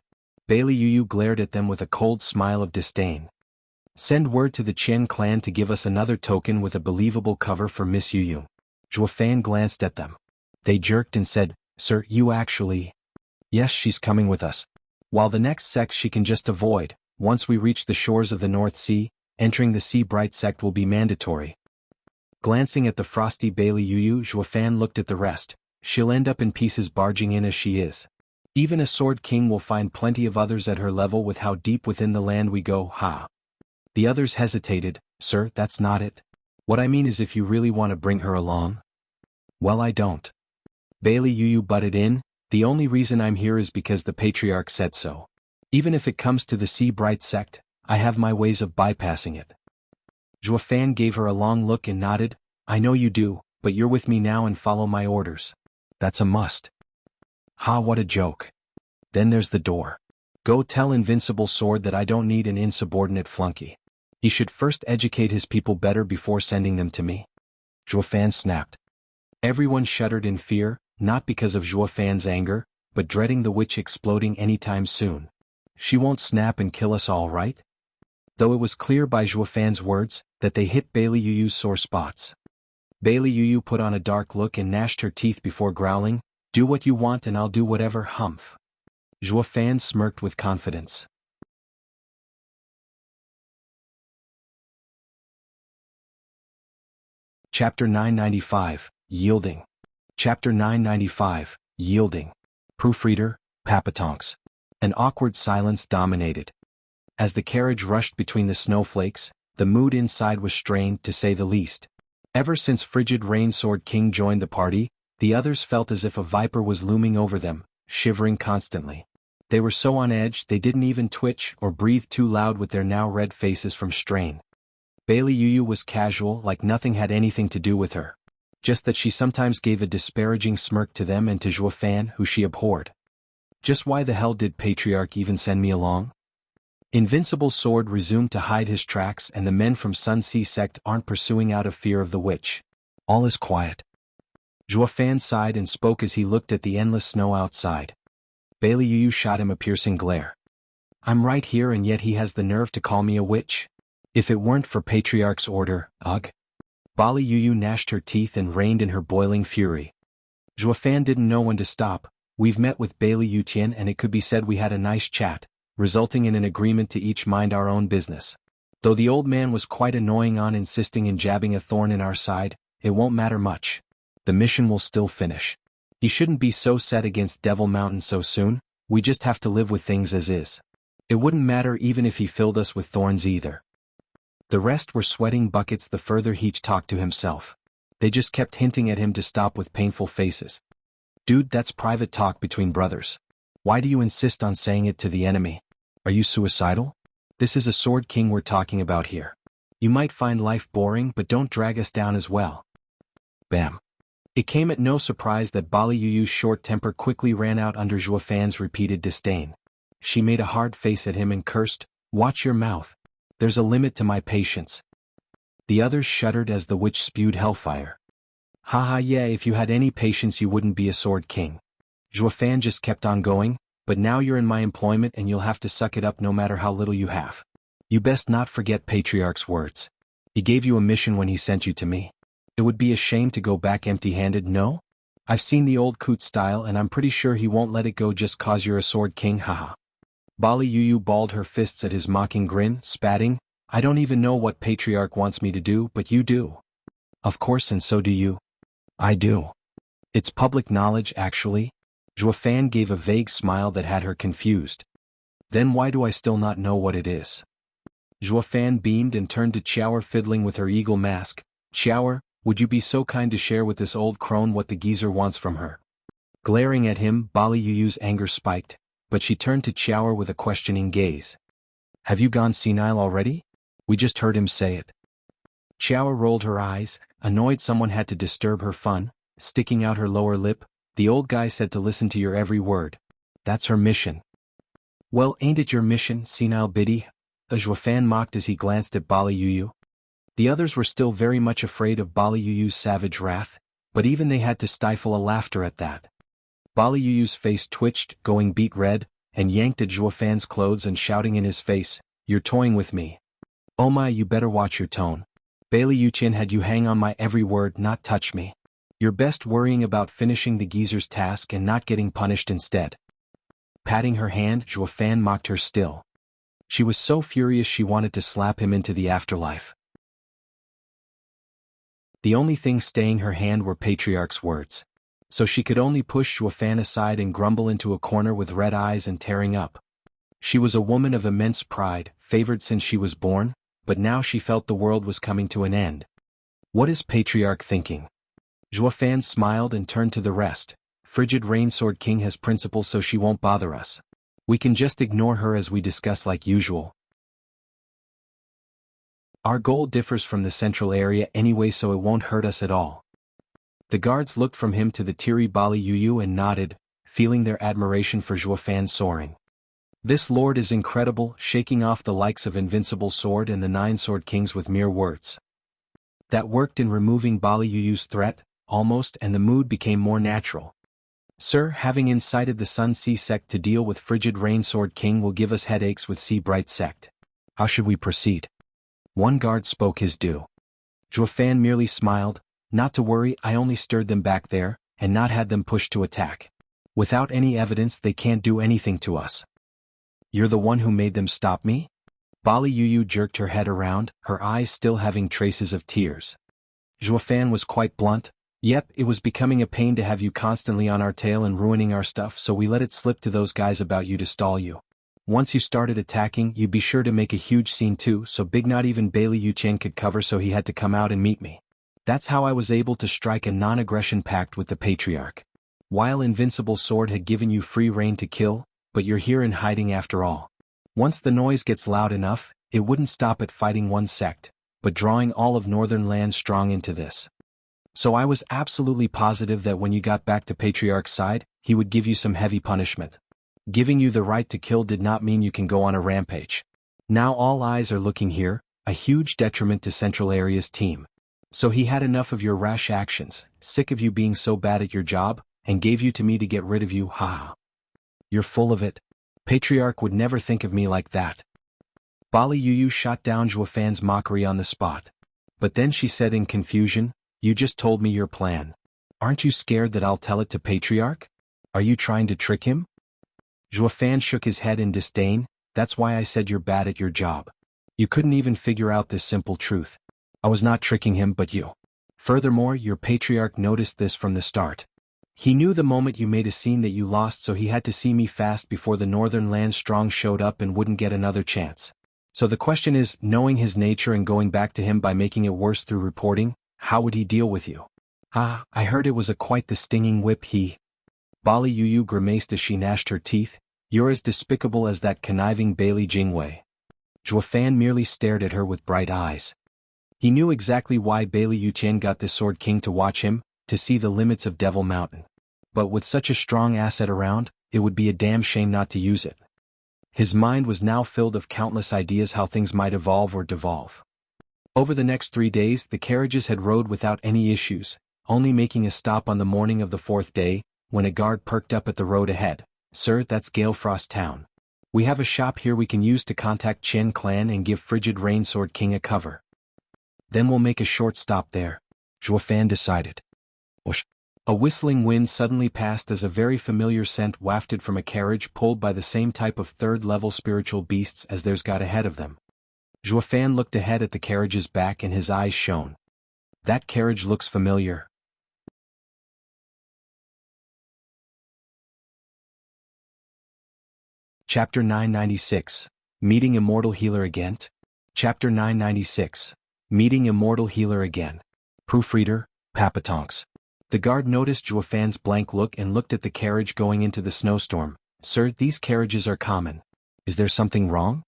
Bailey Yu glared at them with a cold smile of disdain. Send word to the Chen clan to give us another token with a believable cover for Miss Yu. Zhuo Fan glanced at them. They jerked and said, Sir, you actually… Yes, she's coming with us. While the next sect she can just avoid, once we reach the shores of the North Sea, entering the Sea Bright sect will be mandatory. Glancing at the frosty Bailey Yu, Zhuo Fan looked at the rest. She'll end up in pieces barging in as she is. Even a Sword King will find plenty of others at her level with how deep within the land we go, ha. The others hesitated. Sir, that's not it. What I mean is if you really want to bring her along. Well, I don't. Bailey Yu butted in. The only reason I'm here is because the Patriarch said so. Even if it comes to the Sea Bright sect, I have my ways of bypassing it. Zhuo Fan gave her a long look and nodded. I know you do, but you're with me now and follow my orders. That's a must. Ha, what a joke. Then there's the door. Go tell Invincible Sword that I don't need an insubordinate flunky. He should first educate his people better before sending them to me. Zhuo Fan snapped. Everyone shuddered in fear, not because of Zhuo Fan's anger, but dreading the witch exploding anytime soon. She won't snap and kill us all, right? Though it was clear by Zhuo Fan's words that they hit Bailey Yu's sore spots. Bailey Yu put on a dark look and gnashed her teeth before growling, Do what you want and I'll do whatever, humph. Zhuo Fan smirked with confidence. Chapter 995, Yielding. Chapter 995, Yielding. Proofreader, Papatonks. An awkward silence dominated. As the carriage rushed between the snowflakes, the mood inside was strained to say the least. Ever since Frigid Rain Sword King joined the party, the others felt as if a viper was looming over them, shivering constantly. They were so on edge they didn't even twitch or breathe too loud with their now red faces from strain. Bailey Yu was casual, like nothing had anything to do with her. Just that she sometimes gave a disparaging smirk to them and to Zhuo Fan, who she abhorred. Just why the hell did Patriarch even send me along? Invincible Sword resumed to hide his tracks and the men from Sun Sea sect aren't pursuing out of fear of the witch. All is quiet. Zhuo Fan sighed and spoke as he looked at the endless snow outside. Bailey Yu shot him a piercing glare. I'm right here and yet he has the nerve to call me a witch? If it weren't for Patriarch's order, ugh. Bailey Yu gnashed her teeth and reined in her boiling fury. Zhuo Fan didn't know when to stop. We've met with Bailey Yu Tian and it could be said we had a nice chat, resulting in an agreement to each mind our own business. Though the old man was quite annoying on insisting in jabbing a thorn in our side, it won't matter much. The mission will still finish. He shouldn't be so set against Devil Mountain so soon, we just have to live with things as is. It wouldn't matter even if he filled us with thorns either. The rest were sweating buckets the further he talked to himself. They just kept hinting at him to stop with painful faces. Dude, that's private talk between brothers. Why do you insist on saying it to the enemy? Are you suicidal? This is a Sword King we're talking about here. You might find life boring but don't drag us down as well. Bam. It came at no surprise that Bailey Yu's short temper quickly ran out under Zhuo Fan's repeated disdain. She made a hard face at him and cursed, Watch your mouth. There's a limit to my patience. The others shuddered as the witch spewed hellfire. Haha, yeah, if you had any patience you wouldn't be a Sword King. Zhuo Fan just kept on going, but now you're in my employment and you'll have to suck it up no matter how little you have. You best not forget Patriarch's words. He gave you a mission when he sent you to me. It would be a shame to go back empty-handed, no? I've seen the old coot style and I'm pretty sure he won't let it go just cause you're a Sword King, haha. Bailey Yu balled her fists at his mocking grin, spatting, I don't even know what Patriarch wants me to do, but you do. Of course, and so do you. I do. It's public knowledge, actually. Zhuo Fan gave a vague smile that had her confused. Then why do I still not know what it is? Zhuo Fan beamed and turned to Qiaoer fiddling with her eagle mask. Qiaoer, would you be so kind to share with this old crone what the geezer wants from her? Glaring at him, Bailey Yu's anger spiked, but she turned to Qiaoer with a questioning gaze. Have you gone senile already? We just heard him say it. Qiaoer rolled her eyes, annoyed someone had to disturb her fun, sticking out her lower lip. The old guy said to listen to your every word. That's her mission. Well, ain't it your mission, senile biddy? Zhuo Fan mocked as he glanced at Bailey Yu. The others were still very much afraid of Bailey Yu's savage wrath, but even they had to stifle a laughter at that. Bailey Yu's face twitched, going beet red, and yanked at Zhuofan's clothes and shouting in his face, "You're toying with me. Oh my, you better watch your tone. Bailey Yuqian had you hang on my every word, not touch me. You're best worrying about finishing the geezer's task and not getting punished instead." Patting her hand, Zhuofan mocked her still. She was so furious she wanted to slap him into the afterlife. The only thing staying her hand were Patriarch's words. So she could only push Zhuofan aside and grumble into a corner with red eyes and tearing up. She was a woman of immense pride, favored since she was born, but now she felt the world was coming to an end. What is Patriarch thinking? Zhuofan smiled and turned to the rest. Frigid Rainsword King has principles, so she won't bother us. We can just ignore her as we discuss like usual. Our goal differs from the central area anyway, so it won't hurt us at all. The guards looked from him to the teary Bali Yuyu and nodded, feeling their admiration for Zhuofan soaring. This lord is incredible, shaking off the likes of Invincible Sword and the Nine Sword Kings with mere words. That worked in removing Bali Yuyu's threat, almost, and the mood became more natural. Sir, having incited the Sun Sea sect to deal with Frigid Rainsword King will give us headaches with Sea Bright sect. How should we proceed? One guard spoke his due. Zhuofan merely smiled. Not to worry, I only stirred them back there, and not had them pushed to attack. Without any evidence they can't do anything to us. You're the one who made them stop me? Bali Yuyu jerked her head around, her eyes still having traces of tears. Zhuofan was quite blunt. Yep, it was becoming a pain to have you constantly on our tail and ruining our stuff, so we let it slip to those guys about you to stall you. Once you started attacking, you'd be sure to make a huge scene too, so big not even Bailey Yuqian could cover, so he had to come out and meet me. That's how I was able to strike a non-aggression pact with the Patriarch. While Invincible Sword had given you free rein to kill, but you're here in hiding after all. Once the noise gets loud enough, it wouldn't stop at fighting one sect, but drawing all of Northern Land strong into this. So I was absolutely positive that when you got back to Patriarch's side, he would give you some heavy punishment. Giving you the right to kill did not mean you can go on a rampage. Now all eyes are looking here, a huge detriment to Central Area's team. So he had enough of your rash actions, sick of you being so bad at your job, and gave you to me to get rid of you, haha. You're full of it. Patriarch would never think of me like that. Bali Yuyu shot down Zhuofan's mockery on the spot. But then she said in confusion, "You just told me your plan. Aren't you scared that I'll tell it to Patriarch? Are you trying to trick him?" Zhuofan shook his head in disdain. "That's why I said you're bad at your job. You couldn't even figure out this simple truth. I was not tricking him but you. Furthermore, your Patriarch noticed this from the start. He knew the moment you made a scene that you lost, so he had to see me fast before the Northern Land strong showed up and wouldn't get another chance. So the question is, knowing his nature and going back to him by making it worse through reporting, how would he deal with you?" "Ah, I heard it was quite the stinging whip he." Bali Yuyu grimaced as she gnashed her teeth. "You're as despicable as that conniving Bailey Jingwei." Zhuofan merely stared at her with bright eyes. He knew exactly why Bailey Yuqian got the Sword King to watch him, to see the limits of Devil Mountain. But with such a strong asset around, it would be a damn shame not to use it. His mind was now filled of countless ideas how things might evolve or devolve. Over the next 3 days the carriages had rode without any issues, only making a stop on the morning of the 4th day, when a guard perked up at the road ahead. "Sir, that's Galefrost Town. We have a shop here we can use to contact Chen Clan and give Frigid Rainsword King a cover. Then we'll make a short stop there," Zhuofan decided. Whoosh. A whistling wind suddenly passed as a very familiar scent wafted from a carriage pulled by the same type of third-level spiritual beasts as theirs got ahead of them. Zhuofan looked ahead at the carriage's back and his eyes shone. "That carriage looks familiar." Chapter 996. Meeting Immortal Healer Again. Chapter 996. Meeting Immortal Healer Again. Proofreader, Papatonks. The guard noticed Zhuofan's blank look and looked at the carriage going into the snowstorm. "Sir, these carriages are common. Is there something wrong?"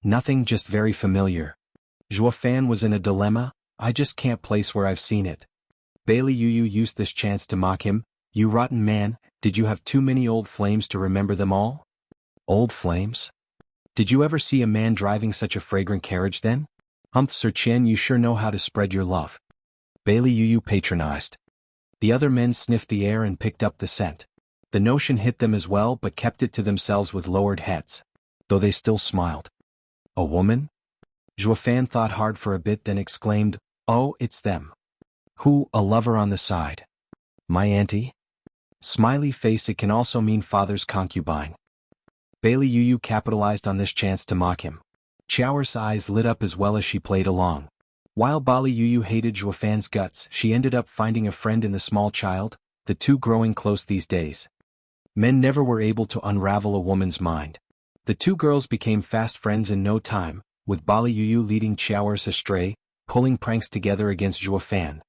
"Nothing, just very familiar." Zhuofan was in a dilemma. "I just can't place where I've seen it." Bailey Yuyu used this chance to mock him. "You rotten man, did you have too many old flames to remember them all?" "Old flames? Did you ever see a man driving such a fragrant carriage then?" "Humph, Sir Chen, you sure know how to spread your love." Bailey Yuyu patronized. The other men sniffed the air and picked up the scent. The notion hit them as well but kept it to themselves with lowered heads. Though they still smiled. A woman? Zhuofan thought hard for a bit then exclaimed, "Oh, it's them." "Who, a lover on the side?" "My auntie?" Smiley face. It can also mean father's concubine. Bailey Yu capitalized on this chance to mock him. Qiaoer's eyes lit up as well as she played along. While Bali Yu hated Zhuofan's guts, she ended up finding a friend in the small child, the two growing close these days. Men never were able to unravel a woman's mind. The two girls became fast friends in no time, with Bali Yu leading Qiaoer's astray, pulling pranks together against Zhuofan.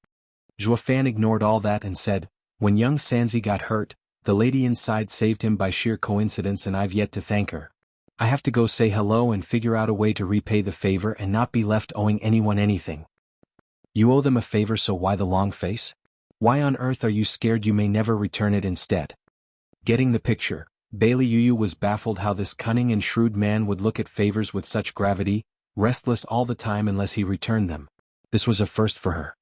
Zhuofan ignored all that and said, "When young Sanzi got hurt, the lady inside saved him by sheer coincidence and I've yet to thank her. I have to go say hello and figure out a way to repay the favor and not be left owing anyone anything." "You owe them a favor, so why the long face? Why on earth are you scared you may never return it instead?" Getting the picture, Bailey Yu was baffled how this cunning and shrewd man would look at favors with such gravity, restless all the time unless he returned them. This was a first for her.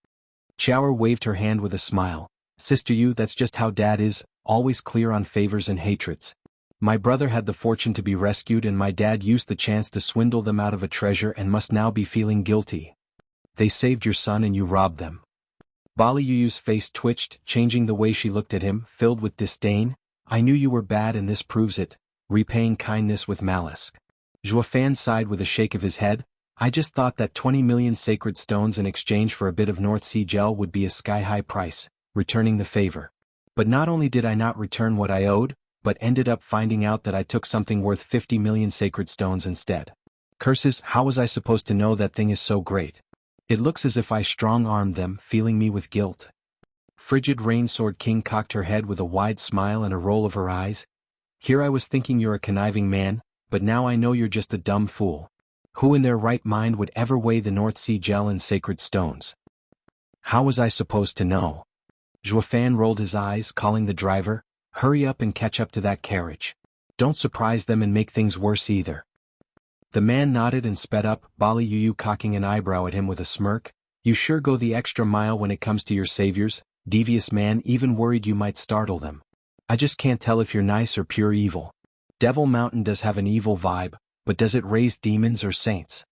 Qiaoer waved her hand with a smile. "Sister Yu, that's just how Dad is, always clear on favors and hatreds. My brother had the fortune to be rescued and my dad used the chance to swindle them out of a treasure and must now be feeling guilty. They saved your son and you robbed them." Bali Yu's face twitched, changing the way she looked at him, filled with disdain. "I knew you were bad and this proves it, repaying kindness with malice." Zhuofan sighed with a shake of his head. "I just thought that 20 million sacred stones in exchange for a bit of North Sea gel would be a sky-high price, returning the favor. But not only did I not return what I owed, but ended up finding out that I took something worth 50 million sacred stones instead. Curses, how was I supposed to know that thing is so great? It looks as if I strong-armed them, feeling me with guilt." Frigid Rain Sword King cocked her head with a wide smile and a roll of her eyes. "Here I was thinking you're a conniving man, but now I know you're just a dumb fool. Who in their right mind would ever weigh the North Sea gel in sacred stones?" "How was I supposed to know?" Zhuofan rolled his eyes, calling the driver, "Hurry up and catch up to that carriage. Don't surprise them and make things worse either." The man nodded and sped up, Bali Yu cocking an eyebrow at him with a smirk. "You sure go the extra mile when it comes to your saviors, devious man, even worried you might startle them. I just can't tell if you're nice or pure evil. Devil Mountain does have an evil vibe, but does it raise demons or saints?"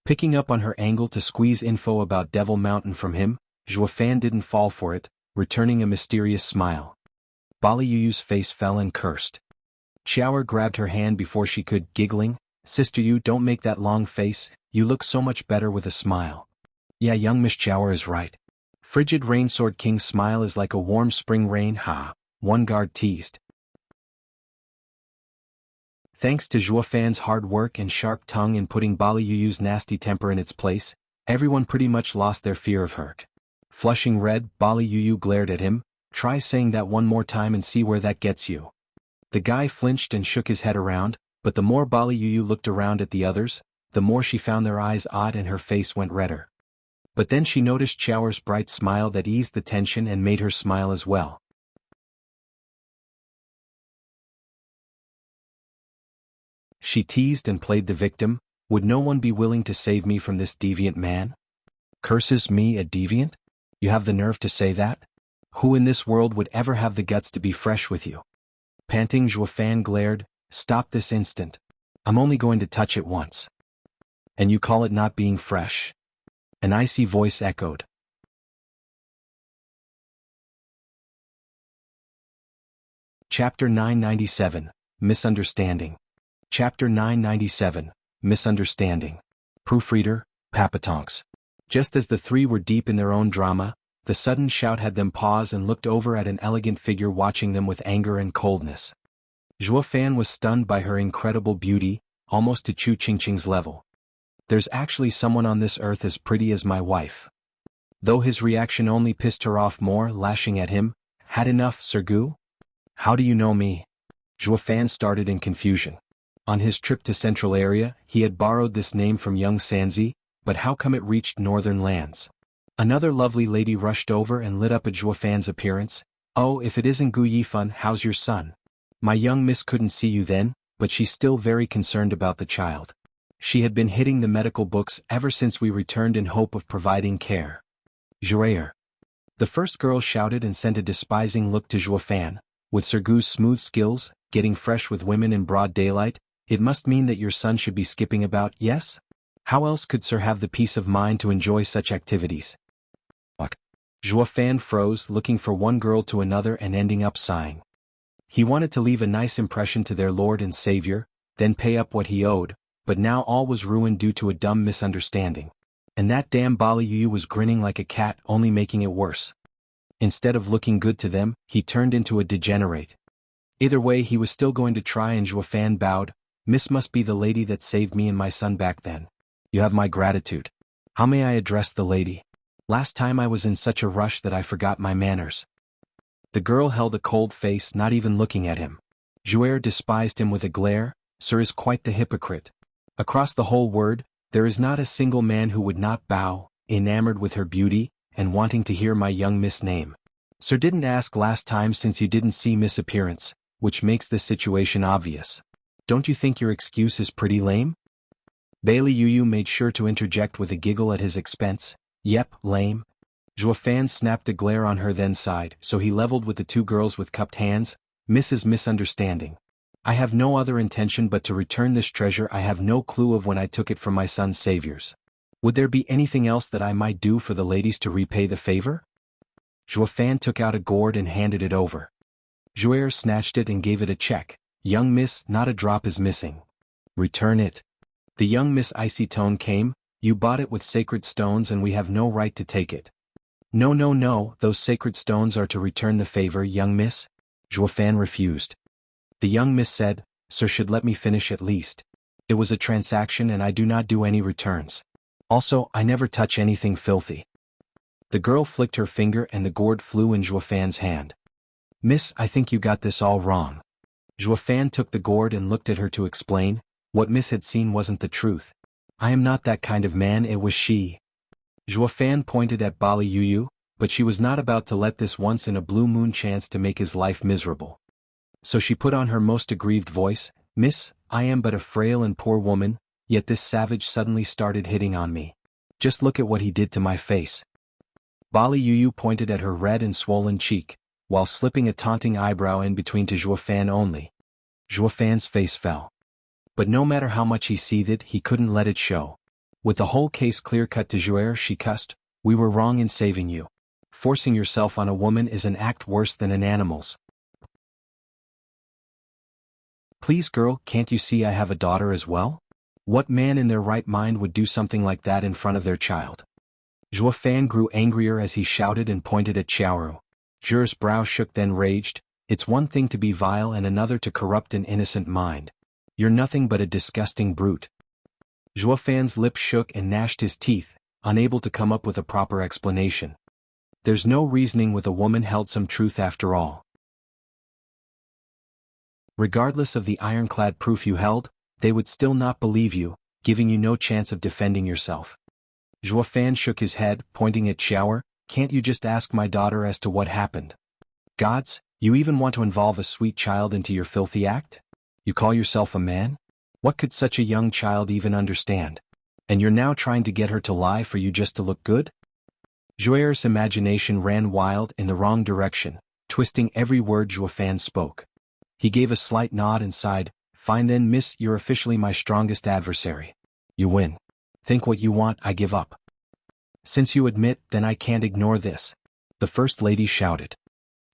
Picking up on her angle to squeeze info about Devil Mountain from him, Zhuofan didn't fall for it, returning a mysterious smile. Bali Yu's face fell and cursed. Qiaoer grabbed her hand before she could, giggling, "Sister Yu, don't make that long face, you look so much better with a smile." "Yeah, young Miss Qiaoer is right. Frigid Rain Sword King's smile is like a warm spring rain, ha," one guard teased. Thanks to Zhuofan's hard work and sharp tongue in putting Bali Yu's nasty temper in its place, everyone pretty much lost their fear of her. Flushing red, Bali Yu glared at him. "Try saying that one more time and see where that gets you." The guy flinched and shook his head around, but the more Bali Yu looked around at the others, the more she found their eyes odd and her face went redder. But then she noticed Qiaoer's bright smile that eased the tension and made her smile as well. She teased and played the victim. "Would no one be willing to save me from this deviant man?" "Curses, me a deviant? You have the nerve to say that? Who in this world would ever have the guts to be fresh with you?" Panting, Zhuofan glared, "Stop this instant. I'm only going to touch it once." "And you call it not being fresh?" An icy voice echoed. Chapter 997, Misunderstanding. Chapter 997, Misunderstanding. Proofreader, Papatonks. Just as the three were deep in their own drama, the sudden shout had them pause and looked over at an elegant figure watching them with anger and coldness. Zhuofan was stunned by her incredible beauty, almost to Chu Qingqing's level. "There's actually someone on this earth as pretty as my wife." Though his reaction only pissed her off more, lashing at him, "Had enough, Sergu? How do you know me?" Zhuofan started in confusion. On his trip to Central Area, he had borrowed this name from young Sanzi, but how come it reached northern lands? Another lovely lady rushed over and lit up at Zhuofan's appearance. "Oh, if it isn't Gu Yifan, how's your son? My young miss couldn't see you then, but she's still very concerned about the child. She had been hitting the medical books ever since we returned in hope of providing care." "Jouer." The first girl shouted and sent a despising look to Zhuofan. With Sergu's smooth skills, getting fresh with women in broad daylight, it must mean that your son should be skipping about, yes? How else could Sir have the peace of mind to enjoy such activities? What? Zhuo Fan froze, looking from one girl to another and ending up sighing. He wanted to leave a nice impression to their Lord and Savior, then pay up what he owed, but now all was ruined due to a dumb misunderstanding. And that damn Bali Yu was grinning like a cat, only making it worse. Instead of looking good to them, he turned into a degenerate. Either way, he was still going to try, and Zhuo Fan bowed. Miss must be the lady that saved me and my son back then. You have my gratitude. How may I address the lady? Last time I was in such a rush that I forgot my manners. The girl held a cold face, not even looking at him. Jouer despised him with a glare. Sir is quite the hypocrite. Across the whole word, there is not a single man who would not bow, enamored with her beauty, and wanting to hear my young Miss name. Sir didn't ask last time since you didn't see Miss appearance, which makes this situation obvious. Don't you think your excuse is pretty lame? Bailey Yu made sure to interject with a giggle at his expense. Yep, lame. Zhuo Fan snapped a glare on her, then sighed, so he leveled with the two girls with cupped hands. Mrs. Misunderstanding. I have no other intention but to return this treasure. I have no clue of when I took it from my son's saviors. Would there be anything else that I might do for the ladies to repay the favor? Zhuo Fan took out a gourd and handed it over. Jouer snatched it and gave it a check. Young miss, not a drop is missing. Return it. The young miss icy tone came. You bought it with sacred stones and we have no right to take it. No, those sacred stones are to return the favor, young miss. Zhuo Fan refused. The young miss said, Sir should let me finish at least. It was a transaction and I do not do any returns. Also, I never touch anything filthy. The girl flicked her finger and the gourd flew in Zhuo Fan's hand. Miss, I think you got this all wrong. Zhuo Fan took the gourd and looked at her to explain. What Miss had seen wasn't the truth. I am not that kind of man, it was she. Zhuo Fan pointed at Bali Yu, but she was not about to let this once in a blue moon chance to make his life miserable. So she put on her most aggrieved voice, Miss, I am but a frail and poor woman, yet this savage suddenly started hitting on me. Just look at what he did to my face. Bali Yu pointed at her red and swollen cheek, while slipping a taunting eyebrow in between to Zhuo Fan only. Zhuo Fan's face fell. But no matter how much he seethed, he couldn't let it show. With the whole case clear-cut to Jouer, she cussed, We were wrong in saving you. Forcing yourself on a woman is an act worse than an animal's. Please girl, can't you see I have a daughter as well? What man in their right mind would do something like that in front of their child? Zhuo Fan grew angrier as he shouted and pointed at Xiaoru. Zhu's brow shook, then raged, It's one thing to be vile and another to corrupt an innocent mind. You're nothing but a disgusting brute. Zhuo Fan's lips shook and gnashed his teeth, unable to come up with a proper explanation. There's no reasoning with a woman held some truth after all. Regardless of the ironclad proof you held, they would still not believe you, giving you no chance of defending yourself. Zhuo Fan shook his head, pointing at Xiaoer, Can't you just ask my daughter as to what happened? Gods, you even want to involve a sweet child into your filthy act? You call yourself a man? What could such a young child even understand? And you're now trying to get her to lie for you just to look good? Jouer's imagination ran wild in the wrong direction, twisting every word Zhuo Fan spoke. He gave a slight nod and sighed, Fine then, miss, you're officially my strongest adversary. You win. Think what you want, I give up. Since you admit, then I can't ignore this. The First Lady shouted.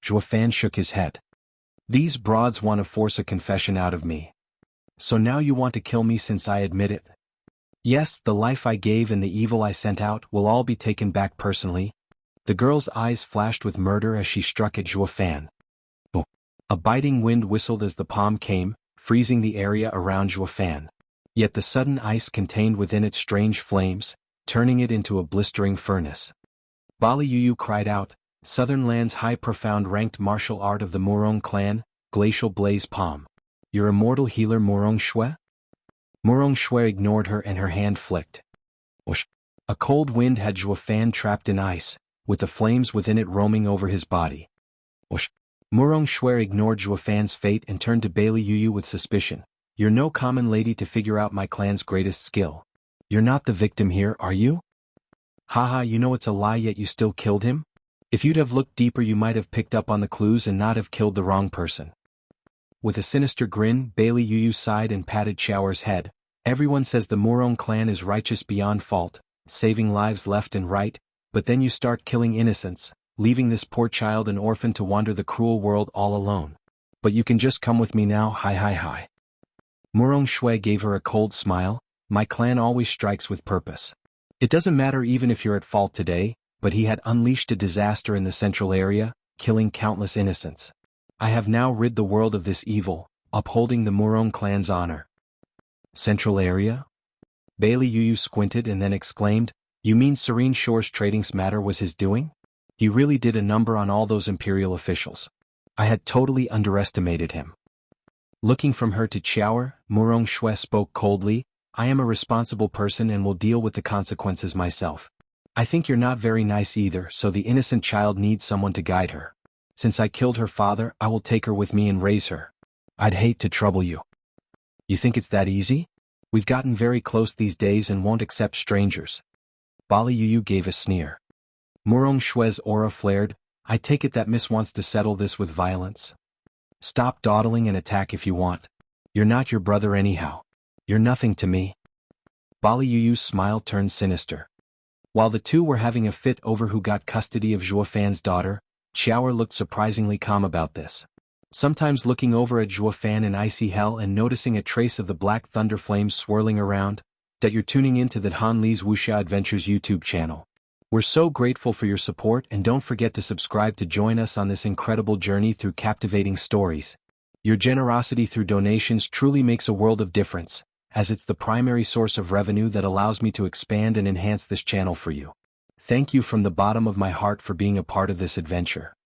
Zhuo Fan shook his head. These broads want to force a confession out of me. So now you want to kill me since I admit it? Yes, the life I gave and the evil I sent out will all be taken back personally. The girl's eyes flashed with murder as she struck at Zhuo Fan. A biting wind whistled as the palm came, freezing the area around Zhuo Fan. Yet the sudden ice contained within it strange flames, turning it into a blistering furnace. Bali Yu cried out, Southern Land's high profound ranked martial art of the Murong clan, Glacial Blaze Palm. Your immortal healer Murong Shui? Murong Shui ignored her and her hand flicked. Whoosh. A cold wind had Zhuo Fan trapped in ice, with the flames within it roaming over his body. Whoosh. Murong Shui ignored Zhuo Fan's fate and turned to Bailey Yu with suspicion. You're no common lady to figure out my clan's greatest skill. You're not the victim here, are you? Haha, you know it's a lie yet you still killed him? If you'd have looked deeper you might have picked up on the clues and not have killed the wrong person. With a sinister grin, Bailey Yu sighed and patted Shower's head. Everyone says the Murong clan is righteous beyond fault, saving lives left and right, but then you start killing innocents, leaving this poor child an orphan to wander the cruel world all alone. But you can just come with me now, hi. Murong Shui gave her a cold smile. My clan always strikes with purpose. It doesn't matter even if you're at fault today, but he had unleashed a disaster in the central area, killing countless innocents. I have now rid the world of this evil, upholding the Murong clan's honor. Central area? Bailey Yu squinted and then exclaimed, you mean Serene Shore's trading's matter was his doing? He really did a number on all those imperial officials. I had totally underestimated him. Looking from her to Chower, Murong Shui spoke coldly, I am a responsible person and will deal with the consequences myself. I think you're not very nice either, so the innocent child needs someone to guide her. Since I killed her father, I will take her with me and raise her. I'd hate to trouble you. You think it's that easy? We've gotten very close these days and won't accept strangers. Bali Yu gave a sneer. Murong Shui's aura flared, I take it that Miss wants to settle this with violence. Stop dawdling and attack if you want. You're not your brother anyhow. You're nothing to me. Bali Yu's smile turned sinister. While the two were having a fit over who got custody of Zhuo Fan's daughter, Xiaoer looked surprisingly calm about this. Sometimes looking over at Zhuo Fan in icy hell and noticing a trace of the black thunder flames swirling around, that you're tuning into the Han Li's Wuxia Adventures YouTube channel. We're so grateful for your support and don't forget to subscribe to join us on this incredible journey through captivating stories. Your generosity through donations truly makes a world of difference, as it's the primary source of revenue that allows me to expand and enhance this channel for you. Thank you from the bottom of my heart for being a part of this adventure.